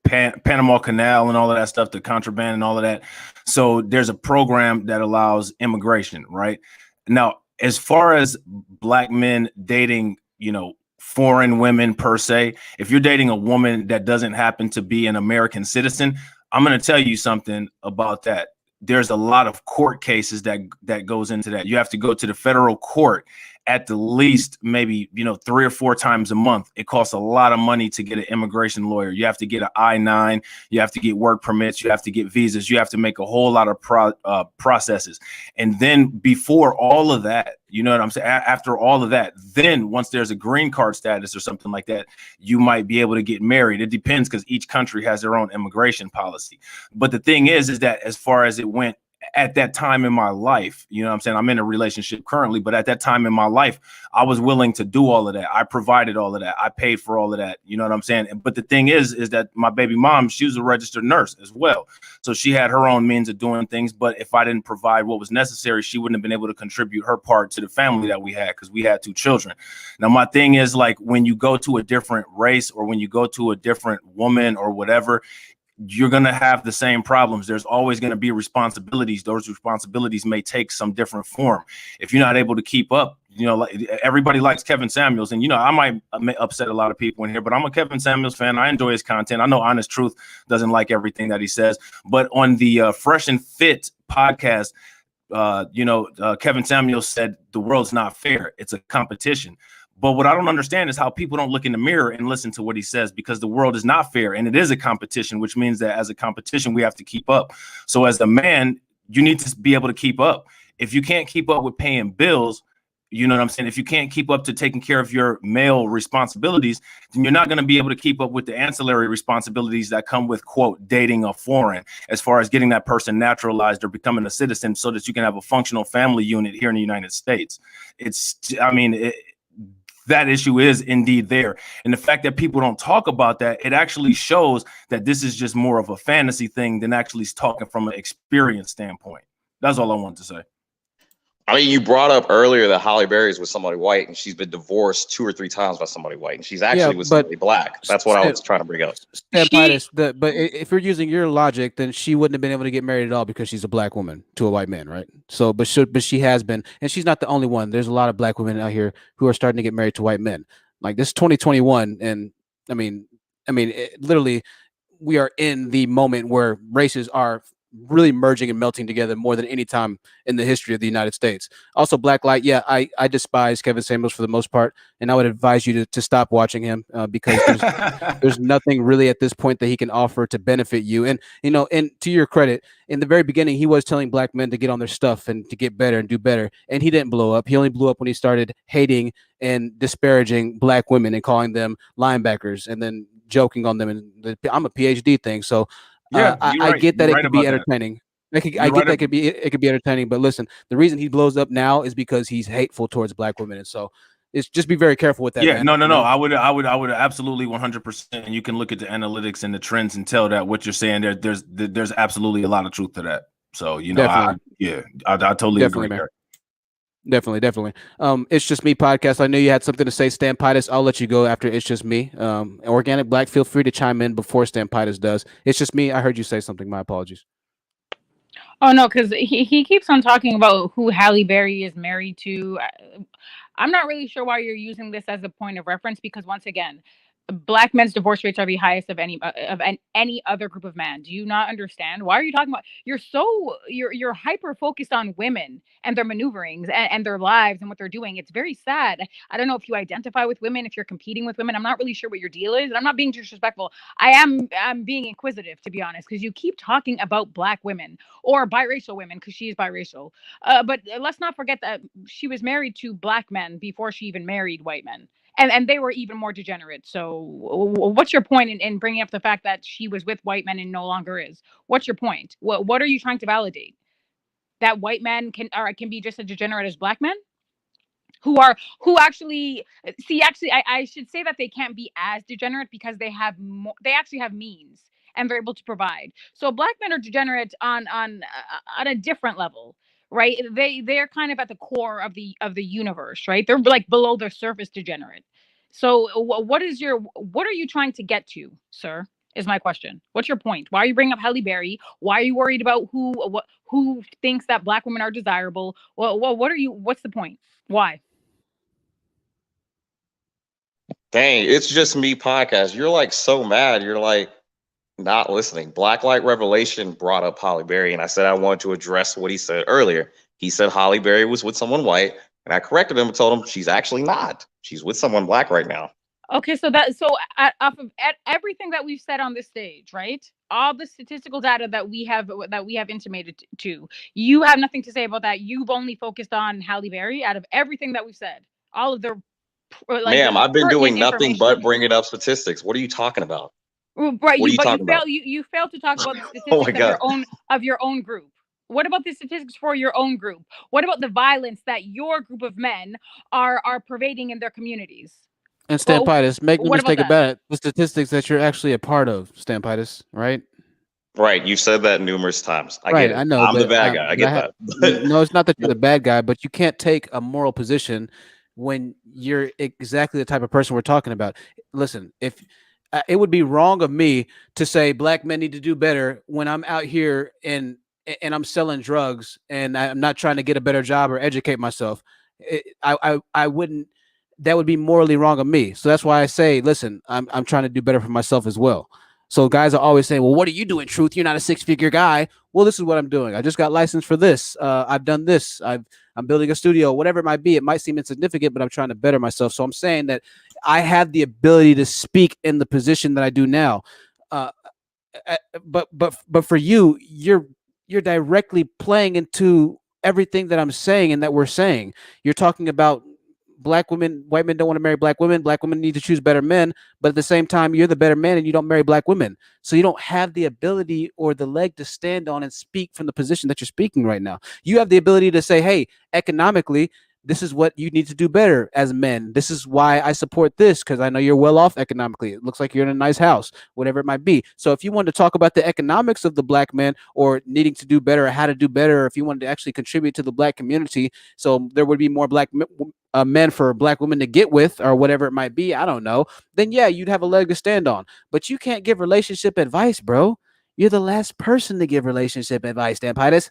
Panama Canal and all of that stuff, the contraband and all of that. So there's a program that allows immigration, right? Now, as far as black men dating, foreign women per se, if you're dating a woman that doesn't happen to be an American citizen, I'm going to tell you something about that. There's a lot of court cases that goes into that. You have to go to the federal court at the least, maybe, 3 or 4 times a month. It costs a lot of money to get an immigration lawyer. You have to get an I-9, you have to get work permits, you have to get visas, you have to make a whole lot of processes. And then before all of that, you know what I'm saying? After all of that, then once there's a green card status or something like that, you might be able to get married. It depends, because each country has their own immigration policy. But the thing is that as far as it went at that time in my life, you know what I'm saying? I'm in a relationship currently, but at that time in my life, I was willing to do all of that. I provided all of that. I paid for all of that. You know what I'm saying? But the thing is that my baby mom, she was a registered nurse as well. So she had her own means of doing things. But if I didn't provide what was necessary, she wouldn't have been able to contribute her part to the family that we had, because we had 2 children. Now, my thing is, like, when you go to a different race, or when you go to a different woman or whatever, you're going to have the same problems. There's always going to be responsibilities. Those responsibilities may take some different form. If you're not able to keep up, like, everybody likes Kevin Samuels, and I might upset a lot of people in here, but I'm a Kevin Samuels fan. I enjoy his content. I know Honest Truth doesn't like everything that he says, but on the Fresh and Fit podcast, Kevin Samuels said the world's not fair. It's a competition. But what I don't understand is how people don't look in the mirror and listen to what he says, because the world is not fair and it is a competition, which means that as a competition, we have to keep up. So as the man, you need to be able to keep up. If you can't keep up with paying bills, you know what I'm saying? If you can't keep up to taking care of your male responsibilities, then you're not going to be able to keep up with the ancillary responsibilities that come with, quote, dating a foreign, as far as getting that person naturalized or becoming a citizen so that you can have a functional family unit here in the United States. That issue is indeed there. And the fact that people don't talk about that, it actually shows that this is just more of a fantasy thing than actually talking from an experience standpoint. That's all I wanted to say. I mean, you brought up earlier that Halle Berry's with somebody white, and she's been divorced 2 or 3 times by somebody white, and she's actually with somebody black. That's what I was trying to bring up. But if you're using your logic, then she wouldn't have been able to get married at all because she's a black woman to a white man, right? So, but she has been, and she's not the only one. There's a lot of black women out here who are starting to get married to white men. Like, this 2021, and I mean, literally, we are in the moment where races are really merging and melting together more than any time in the history of the United States. Also, Black Light, yeah, I despise Kevin Samuels for the most part, and I would advise you to stop watching him because there's nothing really at this point that he can offer to benefit you. And and to your credit, in the very beginning, he was telling black men to get on their stuff and to get better and do better, and he didn't blow up. He only blew up when he started hating and disparaging black women and calling them linebackers, and then joking on them. And I'm a PhD thing, so. Yeah, I get that it could be entertaining. I get that it could be entertaining, but listen, the reason he blows up now is because he's hateful towards black women, and so it's just be very careful with that. Yeah, man. No. I would absolutely 100%. And you can look at the analytics and the trends and tell that what you're saying there's absolutely a lot of truth to that. So I totally agree. Man. Definitely. It's Just Me podcast. I knew you had something to say, Stampitis. I'll let you go after It's Just Me. Organic Black, feel free to chime in before Stampitis does. It's Just Me. I heard you say something. My apologies. Oh no, because he keeps on talking about who Halle Berry is married to. I'm not really sure why you're using this as a point of reference, because once again, black men's divorce rates are the highest of any other group of men. Do you not understand? Why are you talking about? You're hyper focused on women and their maneuverings and their lives and what they're doing. It's very sad. I don't know if you identify with women, if you're competing with women. I'm not really sure what your deal is. And I'm not being disrespectful. I'm being inquisitive, to be honest, because you keep talking about black women or biracial women, because she's biracial. But let's not forget that she was married to black men before she even married white men. And they were even more degenerate. So what's your point in bringing up the fact that she was with white men and no longer is? What's your point? What are you trying to validate? That white men can be just as degenerate as black men? Who actually I should say that they can't be as degenerate because they actually have means and they're able to provide. So black men are degenerate on a different level, right? They're kind of at the core of the universe, right? They're like below the surface degenerate. So what are you trying to get to, sir? Is my question. What's your point? Why are you bringing up Halle Berry? Why are you worried about who thinks that black women are desirable? Well, what's the point? Why? Dang, It's Just Me podcast. You're like so mad. You're like, not listening. Blacklight Revelation brought up Holly Berry, and I said I wanted to address what he said earlier. He said Holly Berry was with someone white, and I corrected him and told him she's actually not. She's with someone black right now. Okay, so off of everything that we've said on this stage, right? All the statistical data that we have intimated to, you have nothing to say about that. You've only focused on Halle Berry out of everything that we've said. All of the Ma'am, I've been doing nothing but bringing up statistics. What are you talking about? Right, what are you but talking about? you failed to talk about the Oh my statistics God. of your own group. What about the statistics for your own group? What about the violence that your group of men are pervading in their communities? And Stampitis, make no what about mistake that? about it, the statistics that you're actually a part of, Stampitis, right? Right, you said that numerous times. I Right, get it. I know, I'm the but bad guy. I get that. no, it's not that you're the bad guy, but you can't take a moral position when you're exactly the type of person we're talking about. Listen, if it would be wrong of me to say black men need to do better when I'm out here and I'm selling drugs and I'm not trying to get a better job or educate myself. I wouldn't. That would be morally wrong of me. So that's why I say, listen, I'm trying to do better for myself as well. So guys are always saying, well, what are you doing, Truth? You're not a 6-figure guy. Well, this is what I'm doing. I just got licensed for this. I've done this. I'm building a studio, whatever it might be. It might seem insignificant, but I'm trying to better myself. So I'm saying that I have the ability to speak in the position that I do now. But for you, you're directly playing into everything that I'm saying and that we're saying. You're talking about black women, white men don't want to marry black women. Black women need to choose better men. But at the same time, you're the better man and you don't marry black women. So you don't have the ability or the leg to stand on and speak from the position that you're speaking right now. You have the ability to say, hey, economically, this is what you need to do better as men. This is why I support this, because I know you're well off economically. It looks like you're in a nice house, whatever it might be. So if you want to talk about the economics of the black man or needing to do better or how to do better, or if you wanted to actually contribute to the black community, so there would be more black men for black women to get with or whatever it might be, I don't know, then yeah, you'd have a leg to stand on. But you can't give relationship advice, bro. You're the last person to give relationship advice, Stampitis.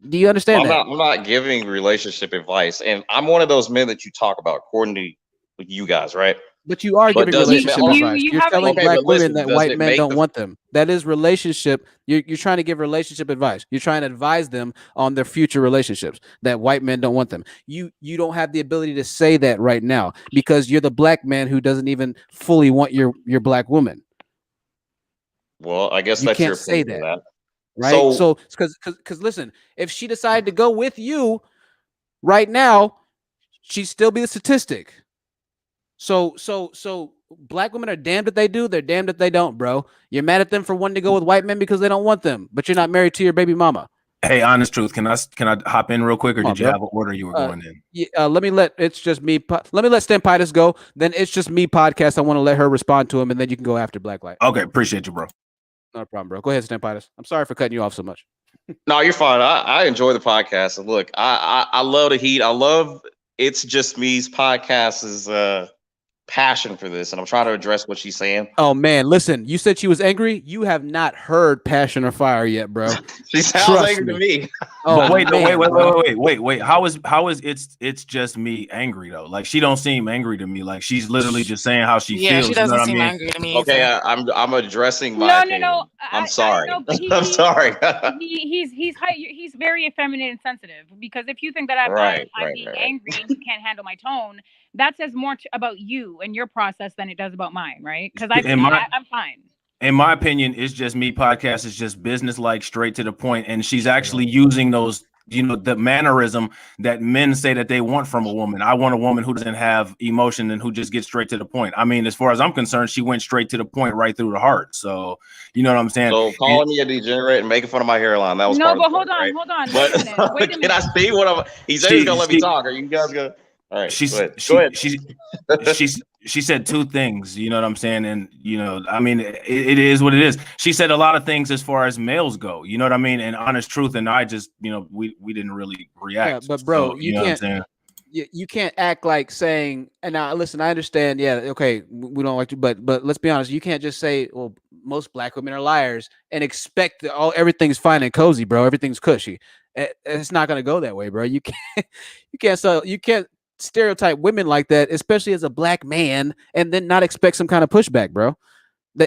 Do you understand that? I'm not giving relationship advice, and I'm one of those men that you talk about, according to you guys, right? But you are giving relationship advice. You're telling black women that white men don't want them. That is relationship. You're trying to give relationship advice. You're trying to advise them on their future relationships that white men don't want them. You don't have the ability to say that right now because you're the black man who doesn't even fully want your black woman. Well, I guess you that's can't your say that. Right? So because listen, if she decided to go with you right now, she'd still be the statistic. So black women are damned if they do, they're damned if they don't, bro. You're mad at them for wanting to go with white men because they don't want them, but you're not married to your baby mama. Hey, honest truth, can I hop in real quick, or did you have an order you were going in? Yeah, let me let Stampitis go. Then It's Just Me podcast. I want to let her respond to him, and then you can go after Blacklight. Okay, appreciate you, bro. No problem, bro. Go ahead, Stampitis. I'm sorry for cutting you off so much. No, you're fine. I enjoy the podcast. And look, I love the heat. I love It's Just Me's podcast is passion for this, and I'm trying to address what she's saying. Oh man, listen, you said she was angry. You have not heard Passion or Fire yet, bro. She sounds angry to me. Oh, wait, wait. How is it's just me angry though? Like she don't seem angry to me. Like she's literally just saying how she feels. She doesn't seem angry to me. Okay, I'm addressing my opinion. No. I'm sorry. I'm sorry. He's very effeminate and sensitive because if you think that I'm being angry and you can't handle my tone, that says more about you and your process than it does about mine, right? Because I'm fine. In my opinion, It's Just Me podcast is just business-like, straight to the point, and she's actually using those, the mannerism that men say that they want from a woman. I want a woman who doesn't have emotion and who just gets straight to the point. I mean, as far as I'm concerned, she went straight to the point, right through the heart. So, you know what I'm saying? So calling me a degenerate and making fun of my hairline, that was no. part But of the hold point, on. Right? Wait a minute. Can I see what I'm? He said he's gonna let me talk. Are you guys gonna? All right, go ahead. She said two things, you know what I'm saying? And, I mean, it is what it is. She said a lot of things as far as males go, you know what I mean? And honest truth. And I just, we didn't really react. Yeah, but bro, so, you know can't, what I'm saying? you can't act like saying, and now listen, I understand. Yeah. Okay. We don't like to, but let's be honest. You can't just say, well, most black women are liars and expect that everything's fine and cozy, bro. Everything's cushy. It's not going to go that way, bro. You can't stereotype women like that, especially as a black man, and then not expect some kind of pushback, bro.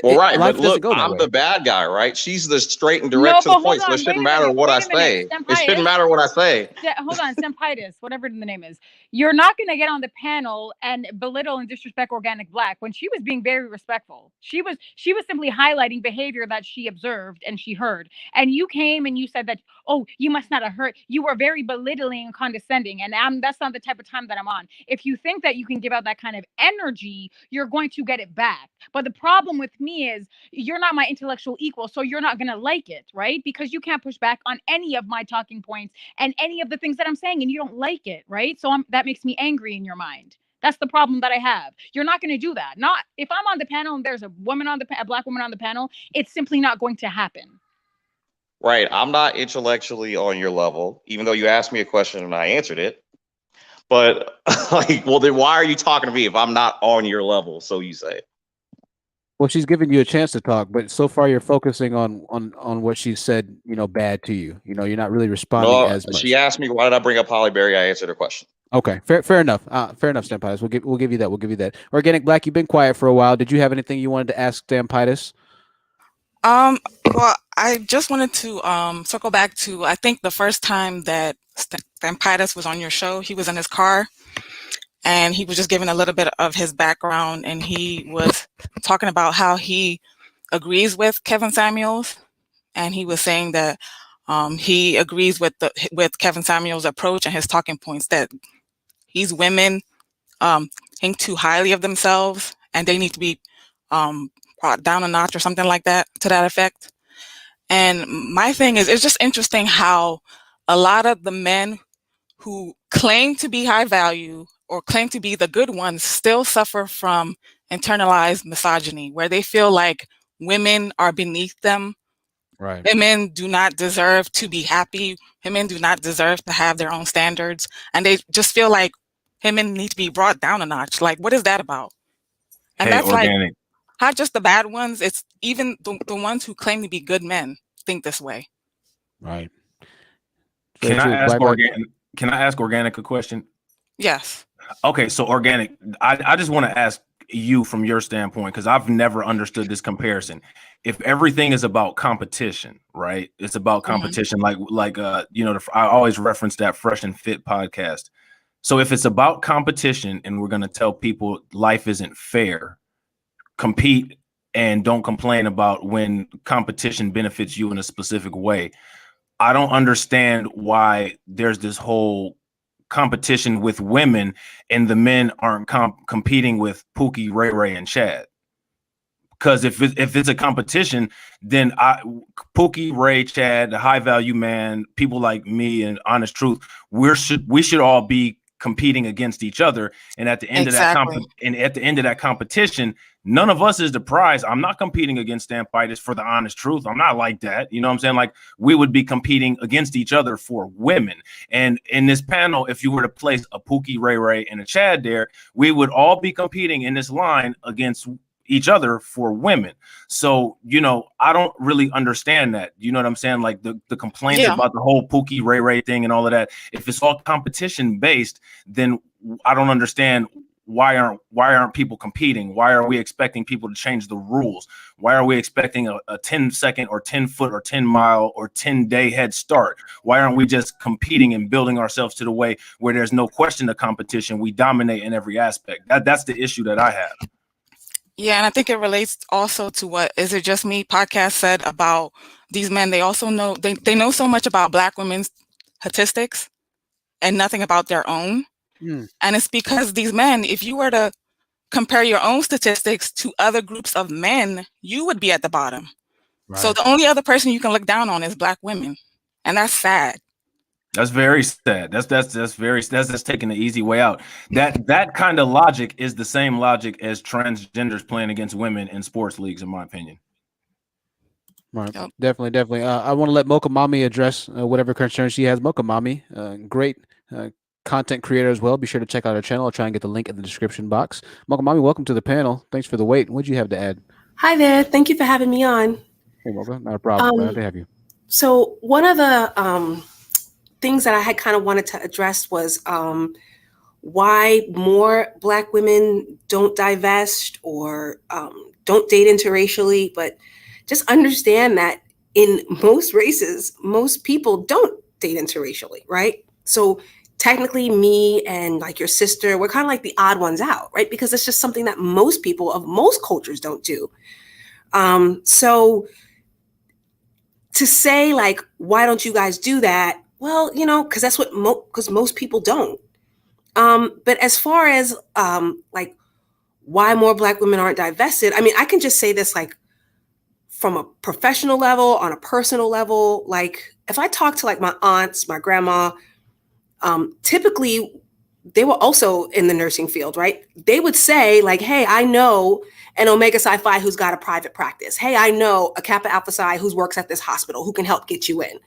Well, right, but life doesn't look, go that I'm way. the bad guy, right? She's the straight and No, direct to but the hold point, so it on. Wait shouldn't a matter minute. what I Wait a minute. say. It shouldn't Stempitis. matter what I say. Hold on, Stempitis, whatever the name is. You're not going to get on the panel and belittle and disrespect Organic Black when she was being very respectful. She was simply highlighting behavior that she observed and she heard. And you came and you said that, oh, you must not have heard. You were very belittling and condescending. And that's not the type of time that I'm on. If you think that you can give out that kind of energy, you're going to get it back. But the problem with me is you're not my intellectual equal, so you're not going to like it, right? Because you can't push back on any of my talking points and any of the things that I'm saying, and you don't like it, right? So that makes me angry in your mind. That's the problem that I have. You're not going to do that. Not if I'm on the panel and there's a black woman on the panel, it's simply not going to happen. Right. I'm not intellectually on your level, even though you asked me a question and I answered it. But like, well, then why are you talking to me if I'm not on your level? So you say. Well, she's giving you a chance to talk, but so far you're focusing on what she said, bad to you. You're not really responding No, as much. she asked me why did I bring up Holly Berry. I answered her question. Okay, fair enough. Fair enough, Stampitis. We'll give you that. We'll give you that. Organic Black, you've been quiet for a while. Did you have anything you wanted to ask Stampitis? Well, I just wanted to circle back to, I think the first time that Stampitis was on your show, he was in his car and he was just giving a little bit of his background, and he was talking about how he agrees with Kevin Samuels, and he was saying that he agrees with Kevin Samuels' approach and his talking points, that these women think too highly of themselves and they need to be brought down a notch or something like that, to that effect. And my thing is, it's just interesting how a lot of the men who claim to be high value or claim to be the good ones still suffer from internalized misogyny, where they feel like women are beneath them. Right. Women do not deserve to be happy. Women do not deserve to have their own standards. And they just feel like women need to be brought down a notch. Like, what is that about? And Hey, that's Organic. like, not just the bad ones, it's even the ones who claim to be good men think this way. Right. Can I ask Organic a question? Yes. Okay, so Organic, I just want to ask you from your standpoint, because I've never understood this comparison. If everything is about competition, right? It's about competition, I always reference that Fresh and Fit podcast. So if it's about competition and we're going to tell people life isn't fair, compete and don't complain about when competition benefits you in a specific way, I don't understand why there's this whole competition with women and the men aren't competing with Pookie, Ray Ray, and Chad. Because if it's a competition, then Pookie, Ray, Chad, the high value man, people like me and Honest Truth, we should all be competing against each other. And at the end of that competition, none of us is the prize. I'm not competing against Stampitis for the honest truth. I'm not like that. You know what I'm saying? Like, we would be competing against each other for women. And in this panel, if you were to place a Pookie, Ray Ray, and a Chad there, we would all be competing in this line against each other for women. So, I don't really understand that. You know what I'm saying? Like the complaints about the whole Pookie, Ray Ray thing and all of that. If it's all competition based, then I don't understand why aren't people competing? Why are we expecting people to change the rules? Why are we expecting a 10-second or 10-foot or 10-mile or 10-day head start? Why aren't we just competing and building ourselves to the way where there's no question of competition? We dominate in every aspect. That's the issue that I have. Yeah, and I think it relates also to what Is It Just Me podcast said about these men. They also know they know so much about Black women's statistics and nothing about their own. And it's because these men, if you were to compare your own statistics to other groups of men, you would be at the bottom. Right. So the only other person you can look down on is Black women. And that's sad. That's very sad. That's taking the easy way out. That kind of logic is the same logic as transgenders playing against women in sports leagues, in my opinion. Right. Yep. Definitely. I want to let Mocha Mommy address whatever concern she has. Mocha Mommy, great content creator as well. Be sure to check out her channel. I'll try and get the link in the description box. Mocha Mommy, welcome to the panel. Thanks for the wait. What do you have to add? Hi there. Thank you for having me on. Hey, Mocha. Not a problem. Glad to have you. So one of the things that I had kind of wanted to address was why more Black women don't divest or don't date interracially, but just understand that in most races, most people don't date interracially, right? So technically me and like your sister, we're kind of like the odd ones out, right? Because it's just something that most people of most cultures don't do. So to say like, why don't you guys do that? Well, you know, because that's what because most people don't. But as far as like why more Black women aren't divested, I mean, I can just say this like from a professional level, on a personal level. Like if I talk to like my aunts, my grandma, typically they were also in the nursing field, right? They would say like, hey, I know an Omega Psi Phi who's got a private practice. Hey, I know a Kappa Alpha Psi who works at this hospital who can help get you in.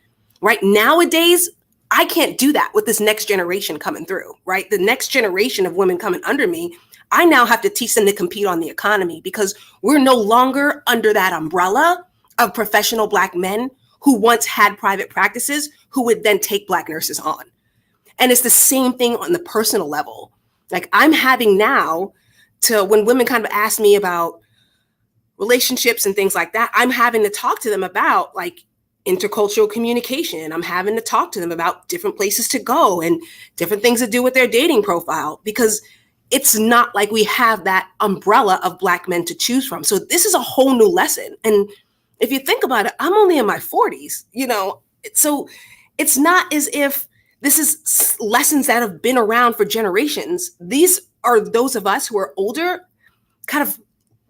Right nowadays, I can't do that with this next generation coming through, right? The next generation of women coming under me, I now have to teach them to compete on the economy because we're no longer under that umbrella of professional Black men who once had private practices who would then take Black nurses on. And it's the same thing on the personal level. Like I'm having now to, when women kind of ask me about relationships and things like that, I'm having to talk to them about like intercultural communication. I'm having to talk to them about different places to go and different things to do with their dating profile, because it's not like we have that umbrella of Black men to choose from. So this is a whole new lesson. And if you think about it, I'm only in my 40s, you know, so it's not as if this is lessons that have been around for generations. These are those of us who are older, kind of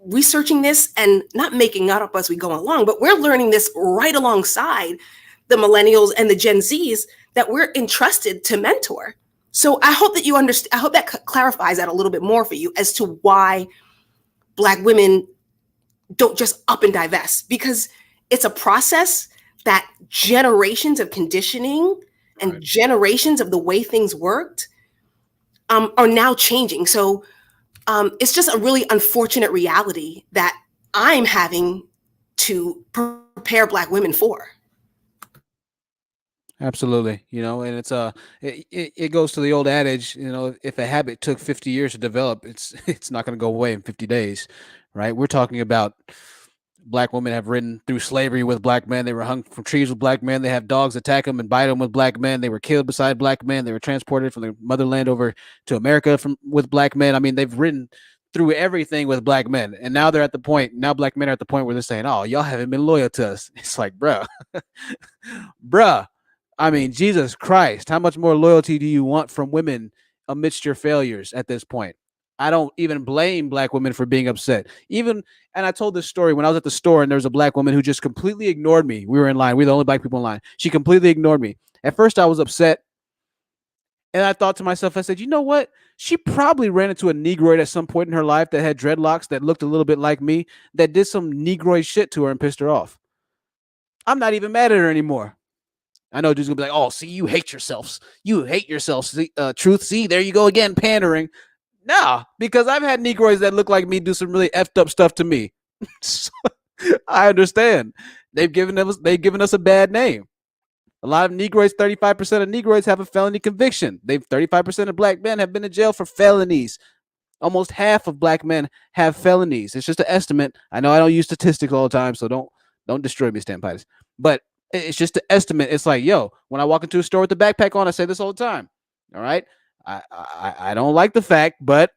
researching this and not making it up as we go along, but we're learning this right alongside the millennials and the Gen Zs that we're entrusted to mentor. So I hope that you understand, I hope that clarifies that a little bit more for you as to why Black women don't just up and divest, because it's a process that generations of conditioning and generations of the way things worked are now changing. So it's just a really unfortunate reality that I'm having to prepare Black women for. Absolutely. You know, and it's it goes to the old adage, you know, if a habit took 50 years to develop, it's not going to go away in 50 days, right? We're talking about Black women have ridden through slavery with Black men. They were hung from trees with Black men. They have dogs attack them and bite them with Black men. They were killed beside Black men. They were transported from the motherland over to America with Black men. I mean, they've ridden through everything with Black men. And now they're at the point, now Black men are at the point where they're saying, oh, y'all haven't been loyal to us. It's like, bruh, bruh. I mean, Jesus Christ, how much more loyalty do you want from women amidst your failures at this point? I don't even blame Black women for being upset. And I told this story when I was at the store and there was a Black woman who just completely ignored me. We were in line. We were the only Black people in line. She completely ignored me. At first I was upset. And I thought to myself, I said, you know what? She probably ran into a Negroid at some point in her life that had dreadlocks that looked a little bit like me, that did some Negroid shit to her and pissed her off. I'm not even mad at her anymore. I know dude's gonna be like, oh, see, you hate yourselves. You hate yourselves. See, truth, see, there you go again, pandering. Nah, because I've had Negroids that look like me do some really effed up stuff to me. So, I understand. They've given us a bad name. A lot of Negroids, 35% of Negroids have a felony conviction. 35% of Black men have been in jail for felonies. Almost half of Black men have felonies. It's just an estimate. I know I don't use statistics all the time, so don't destroy me, Stampitis. But it's just an estimate. It's like, yo, when I walk into a store with the backpack on, I say this all the time. All right. I don't like the fact, but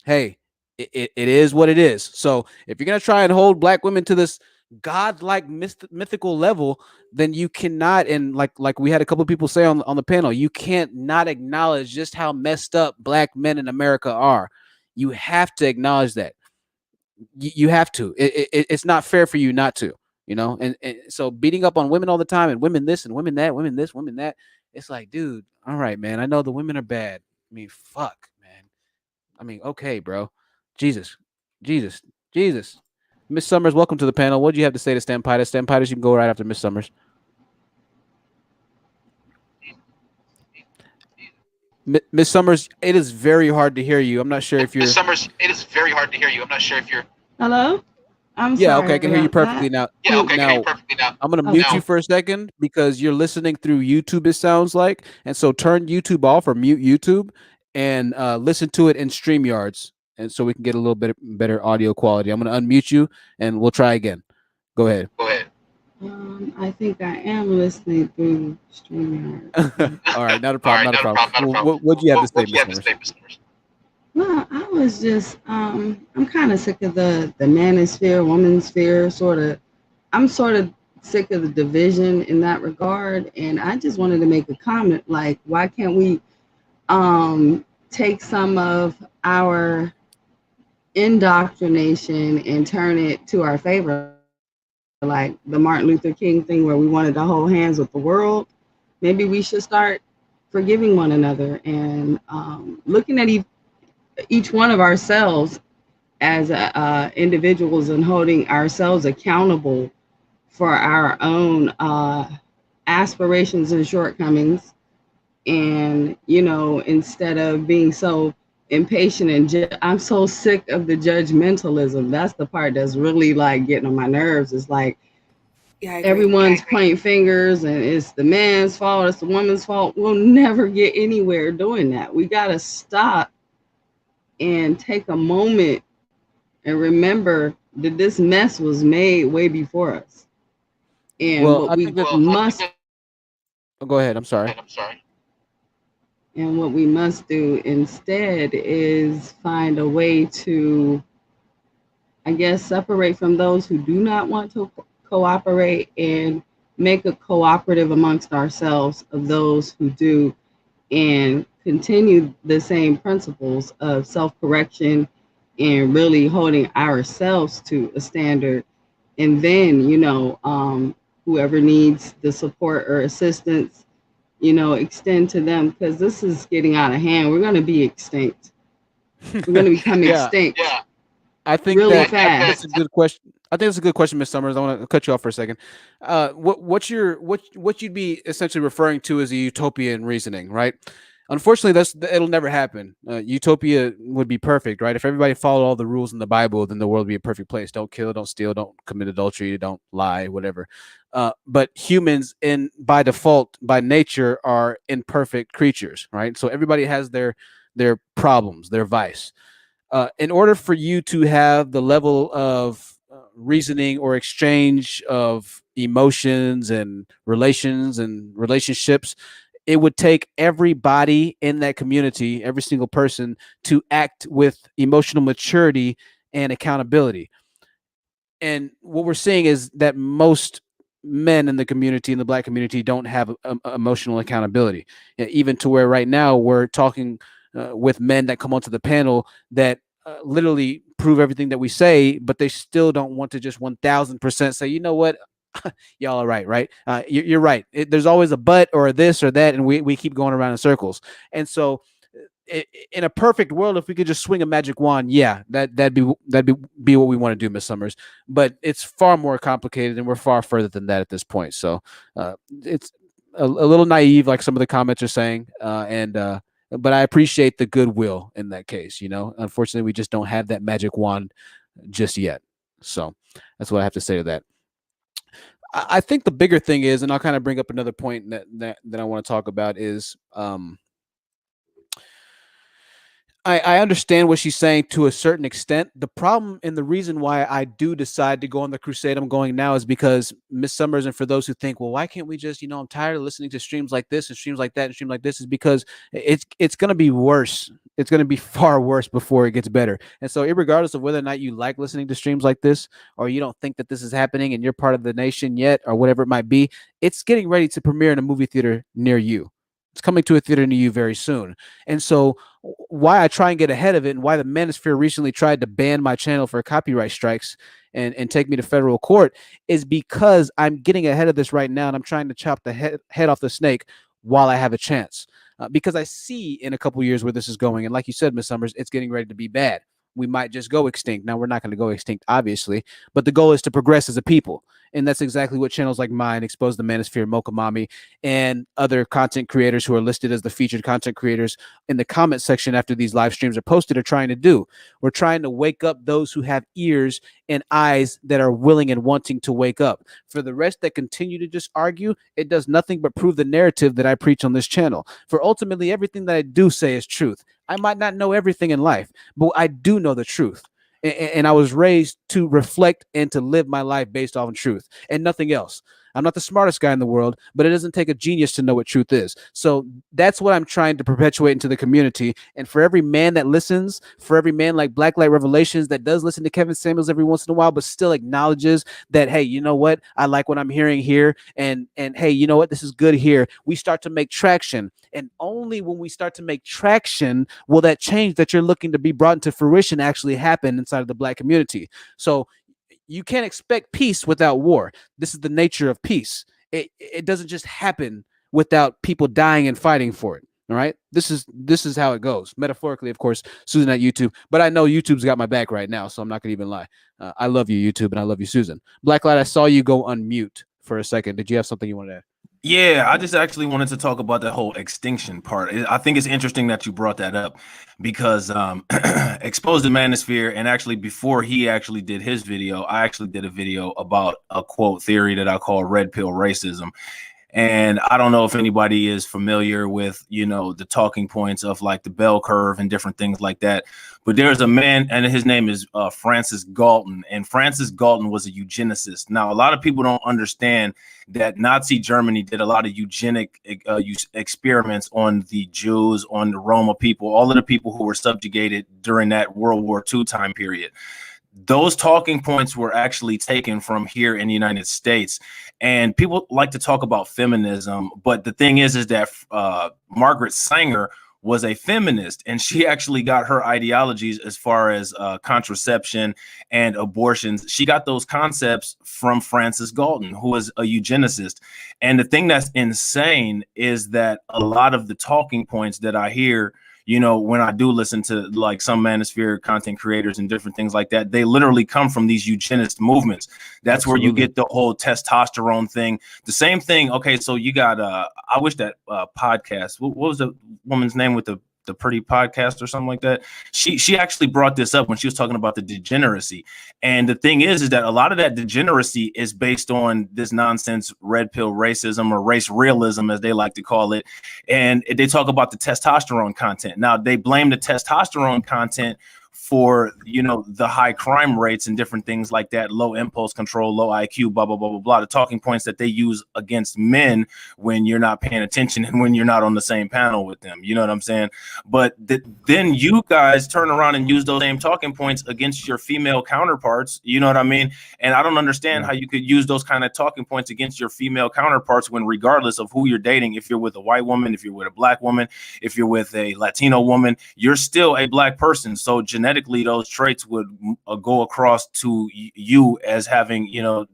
hey, it is what it is. So if you're going to try and hold Black women to this godlike mythical level, then you cannot, and like we had a couple of people say on the panel, you can't not acknowledge just how messed up Black men in America are. You have to acknowledge that. You have to. It's not fair for you not to. You know, and so beating up on women all the time and women this and women that, women this, women that. It's like, dude, all right, man. I know the women are bad. I mean, fuck, man. I mean, okay, bro. Jesus. Miss Summers, welcome to the panel. What do you have to say to Stampitis? Stampitis, you can go right after Miss Summers. Miss Summers, it is very hard to hear you. I'm not sure if you're. Miss Summers, it is very hard to hear you. I'm not sure if you're. Hello? I'm yeah, sorry okay, I can hear you perfectly that. now. Yeah, okay, I can hear you perfectly now. I'm going to mute you for a second because you're listening through YouTube, it sounds like. And so turn YouTube off or mute YouTube and listen to it in StreamYards, and so we can get a little bit better audio quality. I'm going to unmute you, and we'll try again. Go ahead. Go ahead. I think I am listening through StreamYard. All right, not a problem. Not a problem. Well, what do you have to say, Ms. Summers? Well, I was just, I'm kind of sick of the manosphere, womansphere sort of. I'm sort of sick of the division in that regard, and I just wanted to make a comment, like, why can't we take some of our indoctrination and turn it to our favor, like the Martin Luther King thing where we wanted to hold hands with the world? Maybe we should start forgiving one another and looking at each one of ourselves as individuals and holding ourselves accountable for our own aspirations and shortcomings. And, you know, instead of being so impatient and I'm so sick of the judgmentalism. That's the part that's really like getting on my nerves. It's like, everyone's pointing fingers and it's the man's fault, it's the woman's fault. We'll never get anywhere doing that. We got to stop and take a moment and remember that this mess was made way before us. And what we must... Oh, go ahead. I'm sorry. And what we must do instead is find a way to, I guess, separate from those who do not want to cooperate and make a cooperative amongst ourselves of those who do, and continue the same principles of self-correction and really holding ourselves to a standard. And then, you know, whoever needs the support or assistance, you know, extend to them, because this is getting out of hand. We're going to be extinct. We're going to become extinct. Yeah. I think really fast. That's a good question. I think it's a good question, Ms. Summers. I want to cut you off for a second. What you'd be essentially referring to as a utopian reasoning, right? Unfortunately, it'll never happen. Utopia would be perfect, right? If everybody followed all the rules in the Bible, then the world would be a perfect place. Don't kill, don't steal, don't commit adultery, don't lie, whatever. But humans, by default, by nature, are imperfect creatures, right? So everybody has their problems, their vice. In order for you to have the level of reasoning or exchange of emotions and relations and relationships, it would take everybody in that community, every single person, to act with emotional maturity and accountability. And what we're seeing is that most men in the community, in the Black community, don't have emotional accountability, even to where right now we're talking with men that come onto the panel that literally prove everything that we say, but they still don't want to just 1000% say, you know what, y'all are right? You're right. There's always a but or a this or that, and we keep going around in circles. And so in a perfect world, if we could just swing a magic wand, yeah, that'd be what we want to do, Miss Summers. But it's far more complicated, and we're far further than that at this point. So it's a little naive, like some of the comments are saying, but I appreciate the goodwill in that case. You know, unfortunately, we just don't have that magic wand just yet. So that's what I have to say to that. I think the bigger thing is, and I'll kind of bring up another point that I want to talk about is, I understand what she's saying to a certain extent. The problem and the reason why I do decide to go on the crusade I'm going now is because Miss Summers, and for those who think, well, why can't we just, I'm tired of listening to streams like this and streams like that and streams like this, is because it's going to be worse. It's going to be far worse before it gets better. And so irregardless of whether or not you like listening to streams like this, or you don't think that this is happening and you're part of the nation yet, or whatever it might be, it's getting ready to premiere in a movie theater near you. It's coming to a theater near you very soon. And so why I try and get ahead of it, and why the Manosphere recently tried to ban my channel for copyright strikes and take me to federal court, is because I'm getting ahead of this right now, and I'm trying to chop the head off the snake while I have a chance. Because I see in a couple years where this is going. And like you said, Ms. Summers, it's getting ready to be bad. We might just go extinct. Now, we're not going to go extinct, obviously, but the goal is to progress as a people. And that's exactly what channels like mine, Expose the Manosphere, Mocha Mommy, and other content creators who are listed as the featured content creators in the comment section after these live streams are posted, are trying to do. We're trying to wake up those who have ears and eyes that are willing and wanting to wake up. For the rest that continue to just argue, it does nothing but prove the narrative that I preach on this channel. For ultimately, everything that I do say is truth. I might not know everything in life, but I do know the truth. And I was raised to reflect and to live my life based on truth and nothing else. I'm not the smartest guy in the world, but it doesn't take a genius to know what truth is. So that's what I'm trying to perpetuate into the community. And for every man that listens, for every man like Blacklight Revelations that does listen to Kevin Samuels every once in a while, but still acknowledges that, hey, you know what? I like what I'm hearing here. And hey, you know what? This is good here. We start to make traction. And only when we start to make traction will that change that you're looking to be brought into fruition actually happen inside of the Black community. So you can't expect peace without war. This is the nature of peace. It doesn't just happen without people dying and fighting for it. All right. This is how it goes. Metaphorically, of course, Susan at YouTube. But I know YouTube's got my back right now, so I'm not gonna even lie. I love you, YouTube, and I love you, Susan. Blacklight, I saw you go unmute for a second. Did you have something you wanted to add? Yeah, I just actually wanted to talk about that whole extinction part. I think it's interesting that you brought that up because Exposed the Manosphere, and actually before he actually did his video, I actually did a video about a quote theory that I call red pill racism. And I don't know if anybody is familiar with, you know, the talking points of like the bell curve and different things like that. But there's a man, and his name is Francis Galton. And Francis Galton was a eugenicist. Now, a lot of people don't understand that Nazi Germany did a lot of eugenic experiments on the Jews, on the Roma people, all of the people who were subjugated during that World War II time period. Those talking points were actually taken from here in the United States. And people like to talk about feminism, but the thing is that Margaret Sanger was a feminist, and she actually got her ideologies as far as contraception and abortions. She got those concepts from Francis Galton, who was a eugenicist. And the thing that's insane is that a lot of the talking points that I hear, you know, when I do listen to like some Manosphere content creators and different things like that, they literally come from these eugenist movements. That's Absolutely. Where you get the whole testosterone thing. The same thing. Okay, so you got I wish that podcast. What was the woman's name with the pretty podcast or something like that? She actually brought this up when she was talking about the degeneracy. And the thing is that a lot of that degeneracy is based on this nonsense red pill racism or race realism, as they like to call it. And they talk about the testosterone content. Now they blame the testosterone content for, you know, the high crime rates and different things like that, low impulse control, low IQ, blah, blah, blah, blah, blah, the talking points that they use against men when you're not paying attention and when you're not on the same panel with them. You know what I'm saying? But then you guys turn around and use those same talking points against your female counterparts. You know what I mean? And I don't understand how you could use those kind of talking points against your female counterparts when, regardless of who you're dating, if you're with a white woman, if you're with a black woman, if you're with a Latino woman, you're still a black person. So genetically, those traits would go across to you as having, you know,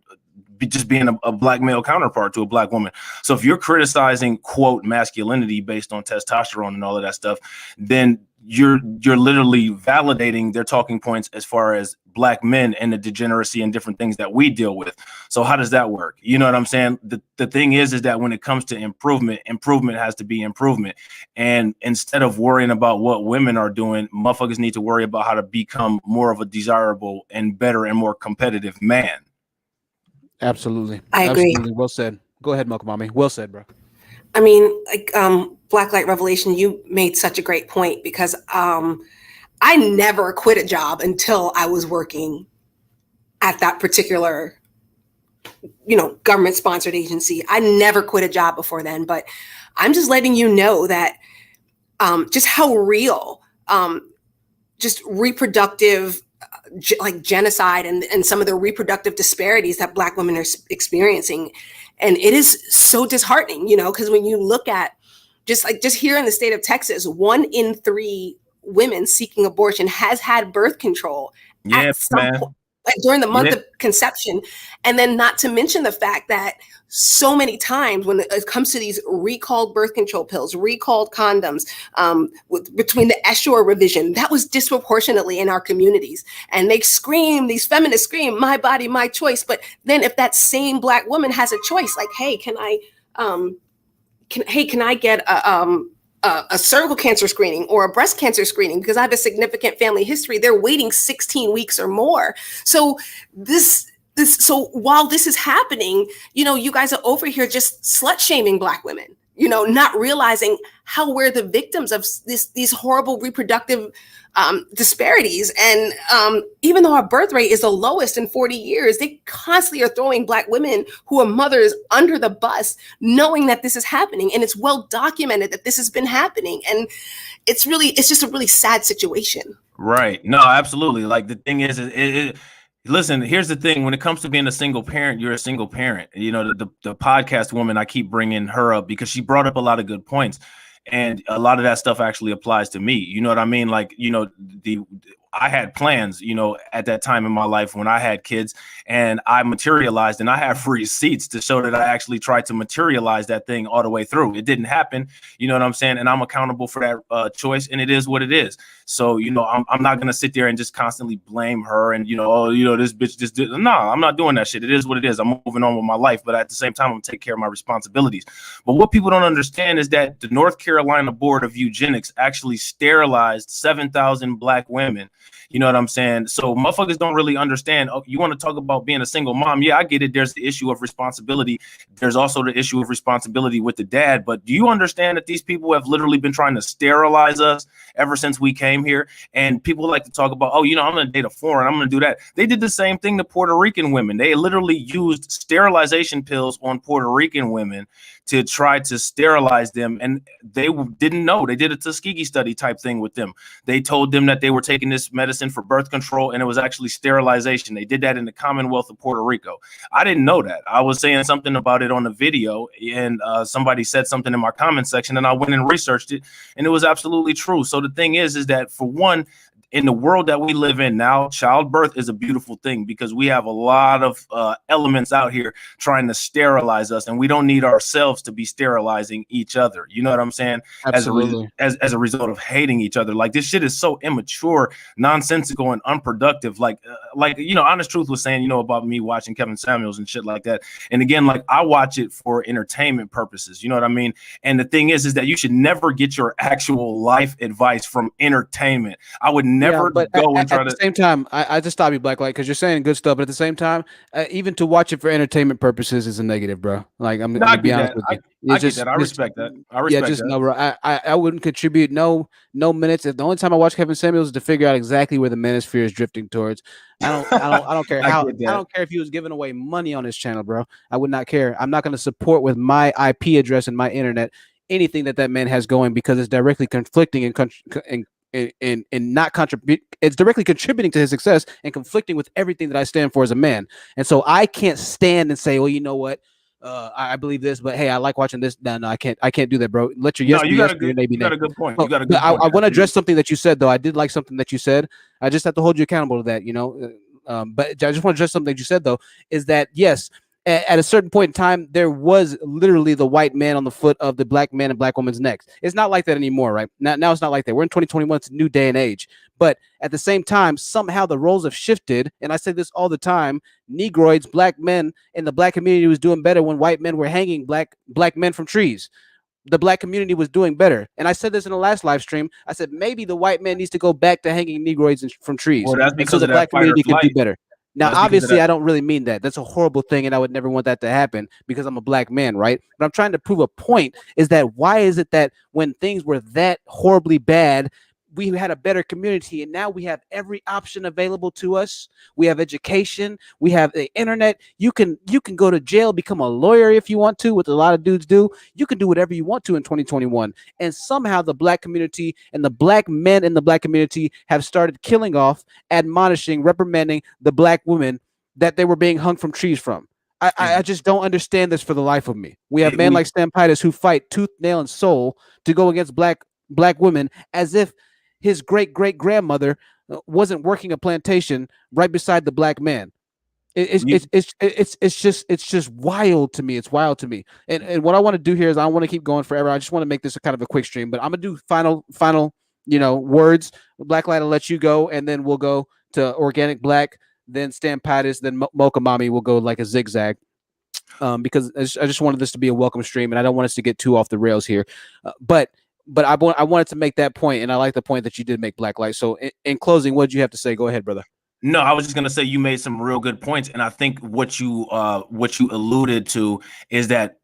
just being a black male counterpart to a black woman. So if you're criticizing quote masculinity based on testosterone and all of that stuff, then you're literally validating their talking points as far as black men and the degeneracy and different things that we deal with. So how does that work? You know what I'm saying? The thing is that when it comes to improvement has to be improvement. And instead of worrying about what women are doing, motherfuckers need to worry about how to become more of a desirable and better and more competitive man. Absolutely. I agree. Absolutely. Well said. Go ahead, Milk Mommy. Well said, bro. I mean, like Blacklight Revelation, you made such a great point because I never quit a job until I was working at that particular, you know, government sponsored agency. I never quit a job before then, but I'm just letting you know that just how real just reproductive like genocide and some of the reproductive disparities that Black women are experiencing. And it is so disheartening, you know, because when you look at just here in the state of Texas, 1 in 3 women seeking abortion has had birth control at some point, like during the month of conception. And then not to mention the fact that so many times when it comes to these recalled birth control pills, recalled condoms, between the Eshore revision, that was disproportionately in our communities. And they scream, these feminists scream, my body, my choice. But then if that same Black woman has a choice, like, hey, can I get a cervical cancer screening or a breast cancer screening because I have a significant family history, they're waiting 16 weeks or more. So so while this is happening, you know, you guys are over here just slut shaming Black women, you know, not realizing how we're the victims of these horrible reproductive disparities. And even though our birth rate is the lowest in 40 years, they constantly are throwing Black women who are mothers under the bus, knowing that this is happening. And it's well documented that this has been happening. And it's just a really sad situation. Right. No, absolutely. Like, the thing is, listen, here's the thing. When it comes to being a single parent, you're a single parent. You know, the podcast woman, I keep bringing her up because she brought up a lot of good points. And a lot of that stuff actually applies to me. You know what I mean? Like, you know, I had plans, you know, at that time in my life when I had kids, and I materialized, and I have receipts to show that I actually tried to materialize that thing all the way through. It didn't happen. You know what I'm saying? And I'm accountable for that choice, and it is what it is. So, you know, I'm not going to sit there and just constantly blame her and, you know, oh, you know, this bitch just did. No, I'm not doing that shit. It is what it is. I'm moving on with my life. But at the same time, I'm taking care of my responsibilities. But what people don't understand is that the North Carolina Board of Eugenics actually sterilized 7,000 Black women. You know what I'm saying? So motherfuckers don't really understand. Oh, you want to talk about being a single mom? Yeah, I get it. There's the issue of responsibility. There's also the issue of responsibility with the dad. But do you understand that these people have literally been trying to sterilize us ever since we came here? And people like to talk about, oh, you know, I'm going to date a foreign. I'm going to do that. They did the same thing to Puerto Rican women. They literally used sterilization pills on Puerto Rican women to try to sterilize them. And they didn't know. They did a Tuskegee study type thing with them. They told them that they were taking this medicine for birth control, and it was actually sterilization. They did that in the Commonwealth of Puerto Rico. I didn't know that. I was saying something about it on the video, and somebody said something in my comment section, and I went and researched it, and it was absolutely true. So the thing is that, for one, in the world that we live in now, childbirth is a beautiful thing because we have a lot of elements out here trying to sterilize us, and we don't need ourselves to be sterilizing each other. You know what I'm saying? Absolutely. As a result of hating each other. Like, this shit is so immature, nonsensical, and unproductive. Like, you know, Honest Truth was saying, you know, about me watching Kevin Samuels and shit like that. And again, like, I watch it for entertainment purposes. You know what I mean? And the thing is that you should never get your actual life advice from entertainment. I would never go and try to. At the same time, I just stop you, Blacklight, because you're saying good stuff, but at the same time, even to watch it for entertainment purposes is a negative, bro. Like, I'm gonna be honest with you. I get that. I respect that. No, bro. I wouldn't contribute no minutes. If the only time I watch Kevin Samuels is to figure out exactly where the Manosphere is drifting towards. I don't care how. I don't care if he was giving away money on his channel, bro. I would not care. I'm not going to support with my IP address and my internet anything that man has going, because it's directly conflicting and not contribute. It's directly contributing to his success and conflicting with everything that I stand for as a man. And so I can't stand and say, well, you know what? I believe this, but hey, I like watching this. No, I can't do that, bro. Let your yes be yes, your nay be nay. You got a good point. I want to address something that you said, though. I did like something that you said. I just have to hold you accountable to that, you know. But I just want to address something that you said, though, is that yes, at a certain point in time, there was literally the white man on the foot of the Black man and Black woman's necks. It's not like that anymore, right? Now it's not like that. We're in 2021. It's a new day and age. But at the same time, somehow the roles have shifted. And I say this all the time. Negroids, Black men in the Black community was doing better when white men were hanging black men from trees. The Black community was doing better. And I said this in the last live stream. I said, maybe the white man needs to go back to hanging Negroids from trees. Well, that's because so the Black community can do better. Now, That's obviously, I don't really mean that. That's a horrible thing, and I would never want that to happen because I'm a Black man, right? But I'm trying to prove a point, is that why is it that when things were that horribly bad, we had a better community, and now we have every option available to us. We have education. We have the internet. You can go to jail, become a lawyer if you want to, what a lot of dudes do. You can do whatever you want to in 2021. And somehow the Black community and the Black men in the Black community have started killing off, admonishing, reprimanding the Black women that they were being hung from trees from. I just don't understand this for the life of me. We have men like Stampitis who fight tooth, nail, and soul to go against black women as if his great-great-grandmother wasn't working a plantation right beside the Black man. It's just wild to me. It's wild to me. And what I want to do here is I don't want to keep going forever. I just want to make this a kind of a quick stream, but I'm gonna do final words. Blacklight, I'll let you go, and then we'll go to Organic Black, then Stampitis, then Mocha Mommy will go like a zigzag. Because I just wanted this to be a welcome stream, and I don't want us to get too off the rails here. But I wanted to make that point, and I like the point that you did make, Blacklight. So in closing, what did you have to say? Go ahead, brother. No, I was just gonna say you made some real good points, and I think what you alluded to is that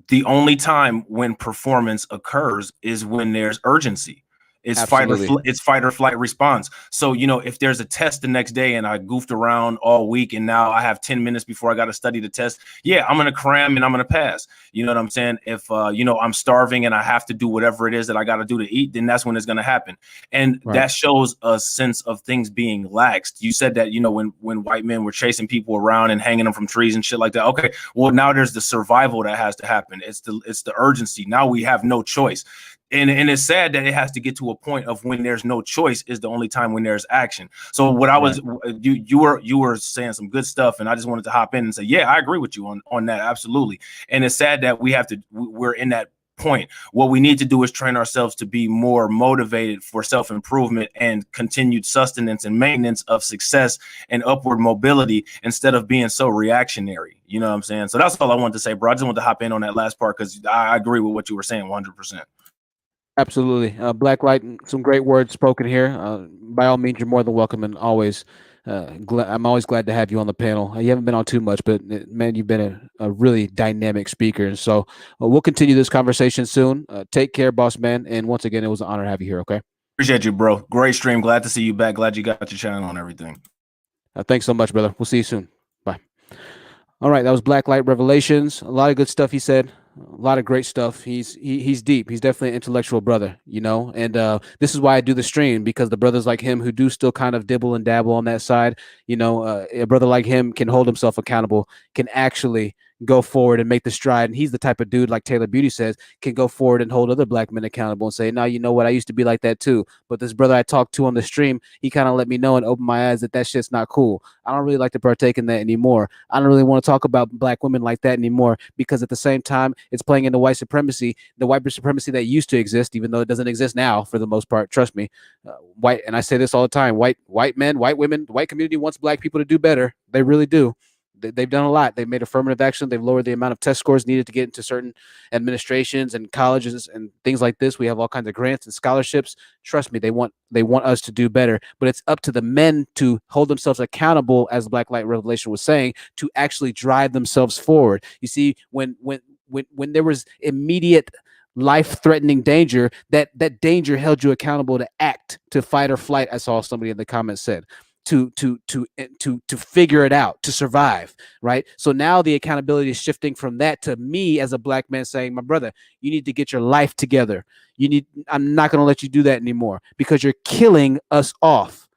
the only time when performance occurs is when there's urgency. It's fight or flight response. So, you know, if there's a test the next day and I goofed around all week and now I have 10 minutes before I got to study the test, yeah, I'm going to cram and I'm going to pass. You know what I'm saying? If, you know, I'm starving and I have to do whatever it is that I got to do to eat, then that's when it's going to happen. And that shows a sense of things being laxed. You said that, you know, when white men were chasing people around and hanging them from trees and shit like that. Okay, well, now there's the survival that has to happen. It's the urgency. Now we have no choice. And it's sad that it has to get to a point of when there's no choice is the only time when there's action. So what I was, you were saying some good stuff, and I just wanted to hop in and say, yeah, I agree with you on that. Absolutely. And it's sad that we're in that point. What we need to do is train ourselves to be more motivated for self-improvement and continued sustenance and maintenance of success and upward mobility instead of being so reactionary. You know what I'm saying? So that's all I wanted to say, bro. I just wanted to hop in on that last part because I agree with what you were saying 100%. Absolutely. Blacklight, some great words spoken here. By all means, you're more than welcome, and always, I'm always glad to have you on the panel. You haven't been on too much, but man, you've been a really dynamic speaker. And so we'll continue this conversation soon. Take care, boss man. And once again, it was an honor to have you here. Okay. Appreciate you, bro. Great stream. Glad to see you back. Glad you got your channel and everything. Thanks so much, brother. We'll see you soon. Bye. All right. That was Blacklight Revelations. A lot of good stuff he said. A lot of great stuff. He's deep. He's definitely an intellectual brother, you know, and this is why I do the stream, because the brothers like him who do still kind of dibble and dabble on that side, you know, a brother like him can hold himself accountable, can actually go forward and make the stride. And he's the type of dude, like Taylor Beauty says, can go forward and hold other black men accountable and say, no, you know what? I used to be like that too. But this brother I talked to on the stream, he kind of let me know and opened my eyes that shit's not cool. I don't really like to partake in that anymore. I don't really want to talk about black women like that anymore, because at the same time, it's playing into white supremacy, the white supremacy that used to exist, even though it doesn't exist now for the most part. Trust me. White, and I say this all the time, white men, white women, the white community wants black people to do better. They really do. They've done a lot. They've made affirmative action. They've lowered the amount of test scores needed to get into certain administrations and colleges and things like this. We have all kinds of grants and scholarships. Trust me, they want us to do better. But it's up to the men to hold themselves accountable, as Blacklight Revelation was saying, to actually drive themselves forward. You see, when there was immediate life-threatening danger, that danger held you accountable to act, to fight or flight. I saw somebody in the comments said. To figure it out, to survive, right? So now the accountability is shifting from that to me as a black man saying, my brother, you need to get your life together. I'm not going to let you do that anymore, because you're killing us off,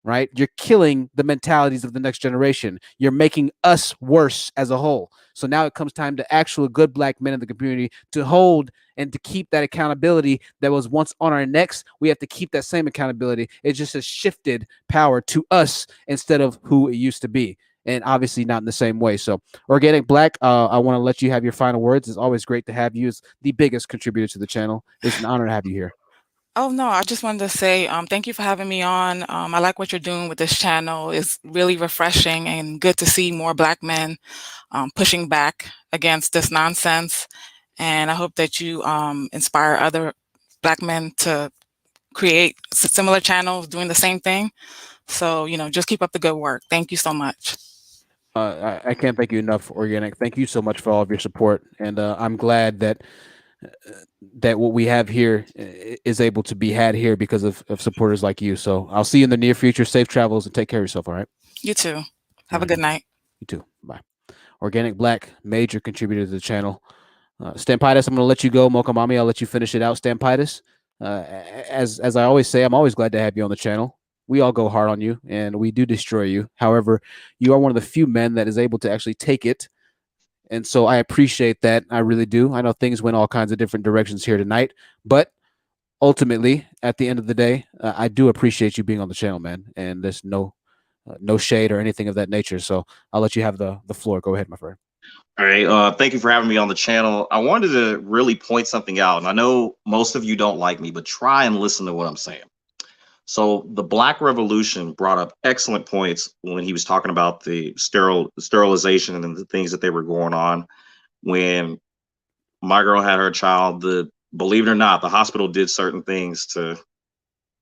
right? You're killing the mentalities of the next generation. You're making us worse as a whole. So now it comes time to actual good black men in the community to hold and to keep that accountability that was once on our necks. We have to keep that same accountability. It just has shifted power to us instead of who it used to be. And obviously not in the same way. So Organic Black, I want to let you have your final words. It's always great to have you as the biggest contributor to the channel. It's an honor to have you here. Oh, no, I just wanted to say thank you for having me on. I like what you're doing with this channel. It's really refreshing and good to see more black men pushing back against this nonsense. And I hope that you inspire other black men to create similar channels doing the same thing. So, you know, just keep up the good work. Thank you so much. I can't thank you enough, Organic. Thank you so much for all of your support. And I'm glad that what we have here is able to be had here because of supporters like you. So I'll see you in the near future. Safe travels and take care of yourself. All right. You too. Have a good night. You too. Bye. Organic Black, major contributor to the channel. Stampitis, I'm going to let you go. Mocha Mommy, I'll let you finish it out. Stampitis, as I always say, I'm always glad to have you on the channel. We all go hard on you and we do destroy you. However, you are one of the few men that is able to actually take it. And so I appreciate that. I really do. I know things went all kinds of different directions here tonight, but ultimately, at the end of the day, I do appreciate you being on the channel, man. And there's no shade or anything of that nature. So I'll let you have the floor. Go ahead, my friend. All right. Thank you for having me on the channel. I wanted to really point something out. And I know most of you don't like me, but try and listen to what I'm saying. So the Black Revolution brought up excellent points when he was talking about the sterilization and the things that they were going on. When my girl had her child, believe it or not, the hospital did certain things to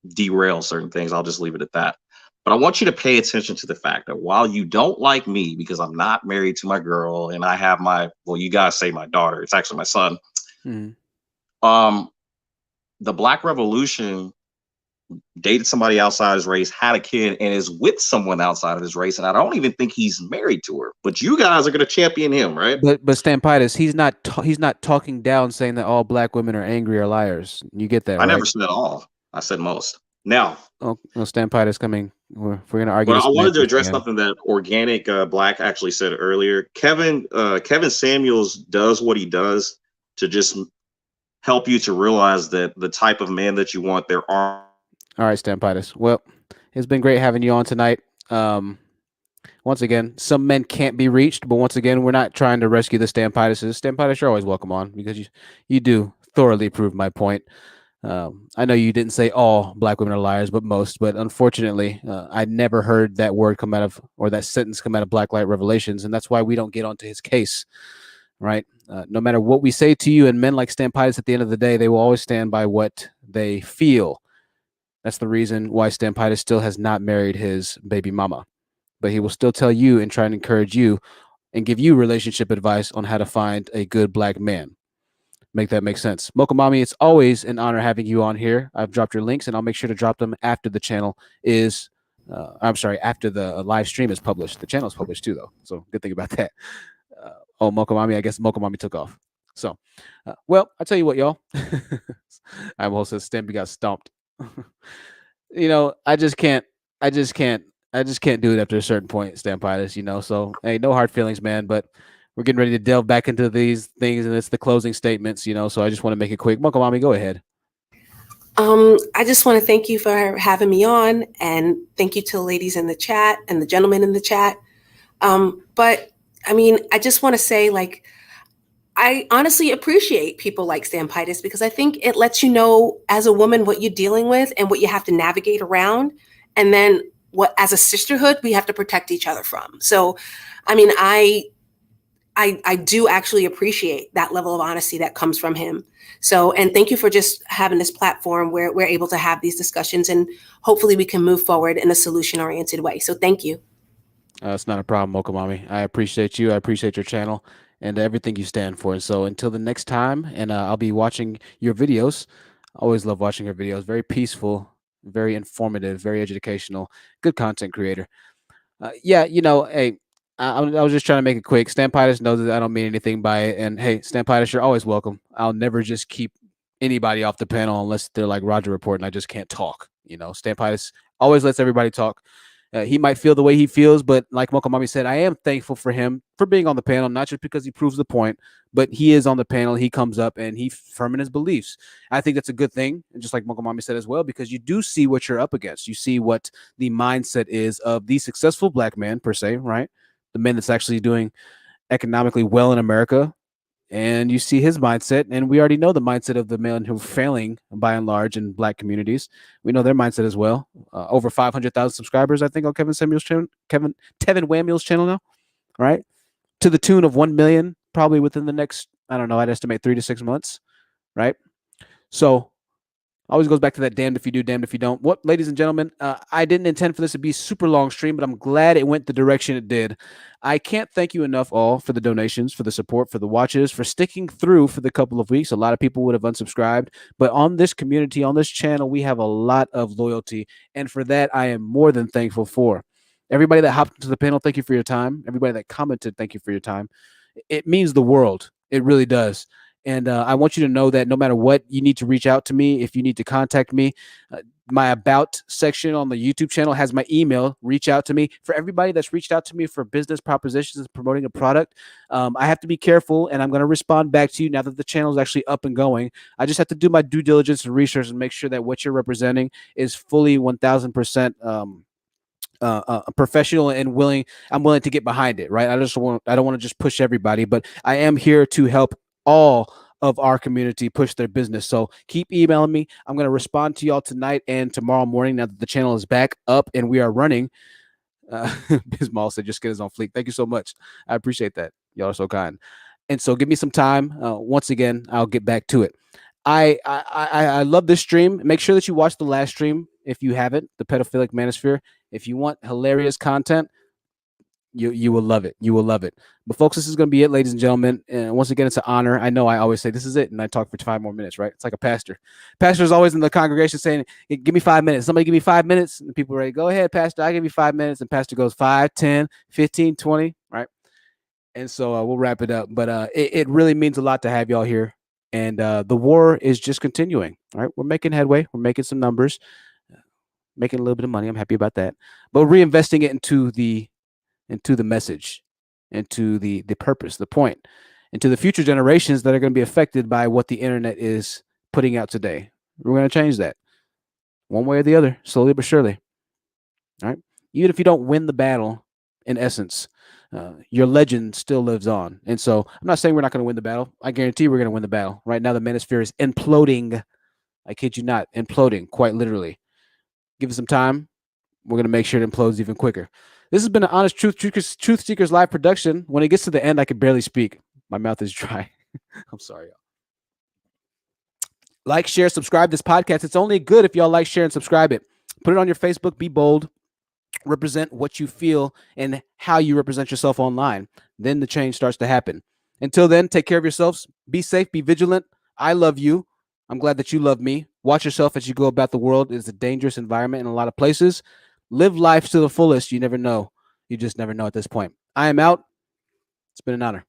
derail certain things. I'll just leave it at that. But I want you to pay attention to the fact that while you don't like me because I'm not married to my girl and I have you guys say my daughter, it's actually my son. The Black Revolution dated somebody outside his race, had a kid, and is with someone outside of his race, and I don't even think he's married to her. But you guys are going to champion him, right? But Stampidus, he's not talking down, saying that all Black women are angry or liars. You get that, I right? never said all. I said most. Now, Stampidus coming. We're going to argue. But I wanted to address something that Organic Black actually said earlier. Kevin Samuels does what he does to just help you to realize that the type of man that you want, there are. All right, Stampidus. Well, it's been great having you on tonight. Once again, some men can't be reached, but once again, we're not trying to rescue the Stampiduses. Stampidus, you're always welcome on because you do thoroughly prove my point. I know you didn't say all Black women are liars, but most. But unfortunately, I never heard that word come out of, or that sentence come out of Black Light Revelations, and that's why we don't get onto his case, right? No matter what we say to you, and men like Stampidus, at the end of the day, they will always stand by what they feel. That's the reason why Stampidus still has not married his baby mama, but he will still tell you and try and encourage you and give you relationship advice on how to find a good Black man. Make that make sense. Mocha Mommy, it's always an honor having you on here. I've dropped your links, and I'll make sure to drop them after the channel is, after the live stream is published. The channel is published too, though, so good thing about that. Mocha Mommy, I guess Mocha Mommy took off. So, well, I'll tell you what, y'all. I almost said Stampy got stomped. I just can't do it after a certain point, Stampidus, so hey, no hard feelings, man, but we're getting ready to delve back into these things, and it's the closing statements, so I just want to make it quick. Mocha Mommy, go ahead. I just want to thank you for having me on, and thank you to the ladies in the chat and the gentlemen in the chat. But I mean, I just want to say, I honestly appreciate people like Stampidus because I think it lets you know as a woman what you're dealing with and what you have to navigate around. And then what, as a sisterhood, we have to protect each other from. So, I mean, I do actually appreciate that level of honesty that comes from him. So, and thank you for just having this platform where we're able to have these discussions, and hopefully we can move forward in a solution-oriented way. So thank you. It's not a problem, Mocha Mommy. I appreciate you. I appreciate your channel and everything you stand for. And so until the next time, and I'll be watching your videos. I always love watching your videos. Very peaceful, very informative, very educational, good content creator. Hey, I was just trying to make it quick. Stampidus knows that I don't mean anything by it. And hey, Stampidus, you're always welcome. I'll never just keep anybody off the panel unless they're like Roger Report and I just can't talk. Stampidus always lets everybody talk. He might feel the way he feels, but like Mocha Mommy said, I am thankful for him for being on the panel, not just because he proves the point, but he is on the panel. He comes up and he's firm in his beliefs. I think that's a good thing. And just like Mocha Mommy said as well, because you do see what you're up against. You see what the mindset is of the successful Black man per se, right? The man that's actually doing economically well in America. And you see his mindset, and we already know the mindset of the men who are failing by and large in Black communities. We know their mindset as well. Over 500,000 subscribers, I think, on Kevin Samuel's channel, Tevin Whammuel's channel now, right? To the tune of 1 million, probably within the next, I don't know, I'd estimate 3 to 6 months, right? So always goes back to that damned if you do, damned if you don't. What, ladies and gentlemen, I didn't intend for this to be a super long stream, but I'm glad it went the direction it did. I can't thank you enough all for the donations, for the support, for the watches, for sticking through for the couple of weeks. A lot of people would have unsubscribed, but on this community, on this channel, we have a lot of loyalty, and for that, I am more than thankful for. Everybody that hopped into the panel, thank you for your time. Everybody that commented, thank you for your time. It means the world. It really does. And I want you to know that no matter what, you need to reach out to me. If you need to contact me, my About section on the YouTube channel has my email. Reach out to me. For everybody that's reached out to me for business propositions and promoting a product, I have to be careful, and I'm going to respond back to you now that the channel is actually up and going. I just have to do my due diligence and research and make sure that what you're representing is fully 1,000% professional and willing. I'm willing to get behind it, right? I don't want to just push everybody, but I am here to help all of our community push their business. So keep emailing me. I'm going to respond to y'all tonight and tomorrow morning now that the channel is back up and we are running. Bismal said, just get us on fleek. Thank you so much. I appreciate that. Y'all are so kind. And so give me some time. Once again, I'll get back to it. I love this stream. Make sure that you watch the last stream if you haven't, the pedophilic manosphere. If you want hilarious content, you will love it. You will love it. But folks, this is going to be it, ladies and gentlemen. And once again, it's an honor. I know I always say this is it, and I talk for 5 more minutes, right? It's like a pastor. Pastor's always in the congregation saying, hey, give me 5 minutes. Somebody give me 5 minutes. And the people are ready, go ahead, Pastor. I give you 5 minutes. And Pastor goes 5, 10, 15, 20, right? And so we'll wrap it up. But it really means a lot to have y'all here. And the war is just continuing, right? We're making headway. We're making some numbers, making a little bit of money. I'm happy about that. But reinvesting it into the message, into the purpose, the point, into the future generations that are going to be affected by what the internet is putting out today. We're going to change that one way or the other, slowly but surely. All right. Even if you don't win the battle, in essence, your legend still lives on. And so I'm not saying we're not going to win the battle. I guarantee we're going to win the battle. Right now, the Manosphere is imploding. I kid you not, imploding, quite literally. Give it some time. We're going to make sure it implodes even quicker. This has been an Honest Truth Seekers live production. When it gets to the end, I can barely speak. My mouth is dry. I'm sorry, y'all. Like, share, subscribe this podcast. It's only good if y'all like, share, and subscribe it. Put it on your Facebook. Be bold. Represent what you feel and how you represent yourself online. Then the change starts to happen. Until then, take care of yourselves. Be safe. Be vigilant. I love you. I'm glad that you love me. Watch yourself as you go about the world. It's a dangerous environment in a lot of places. Live life to the fullest. You never know. You just never know at this point. I am out. It's been an honor.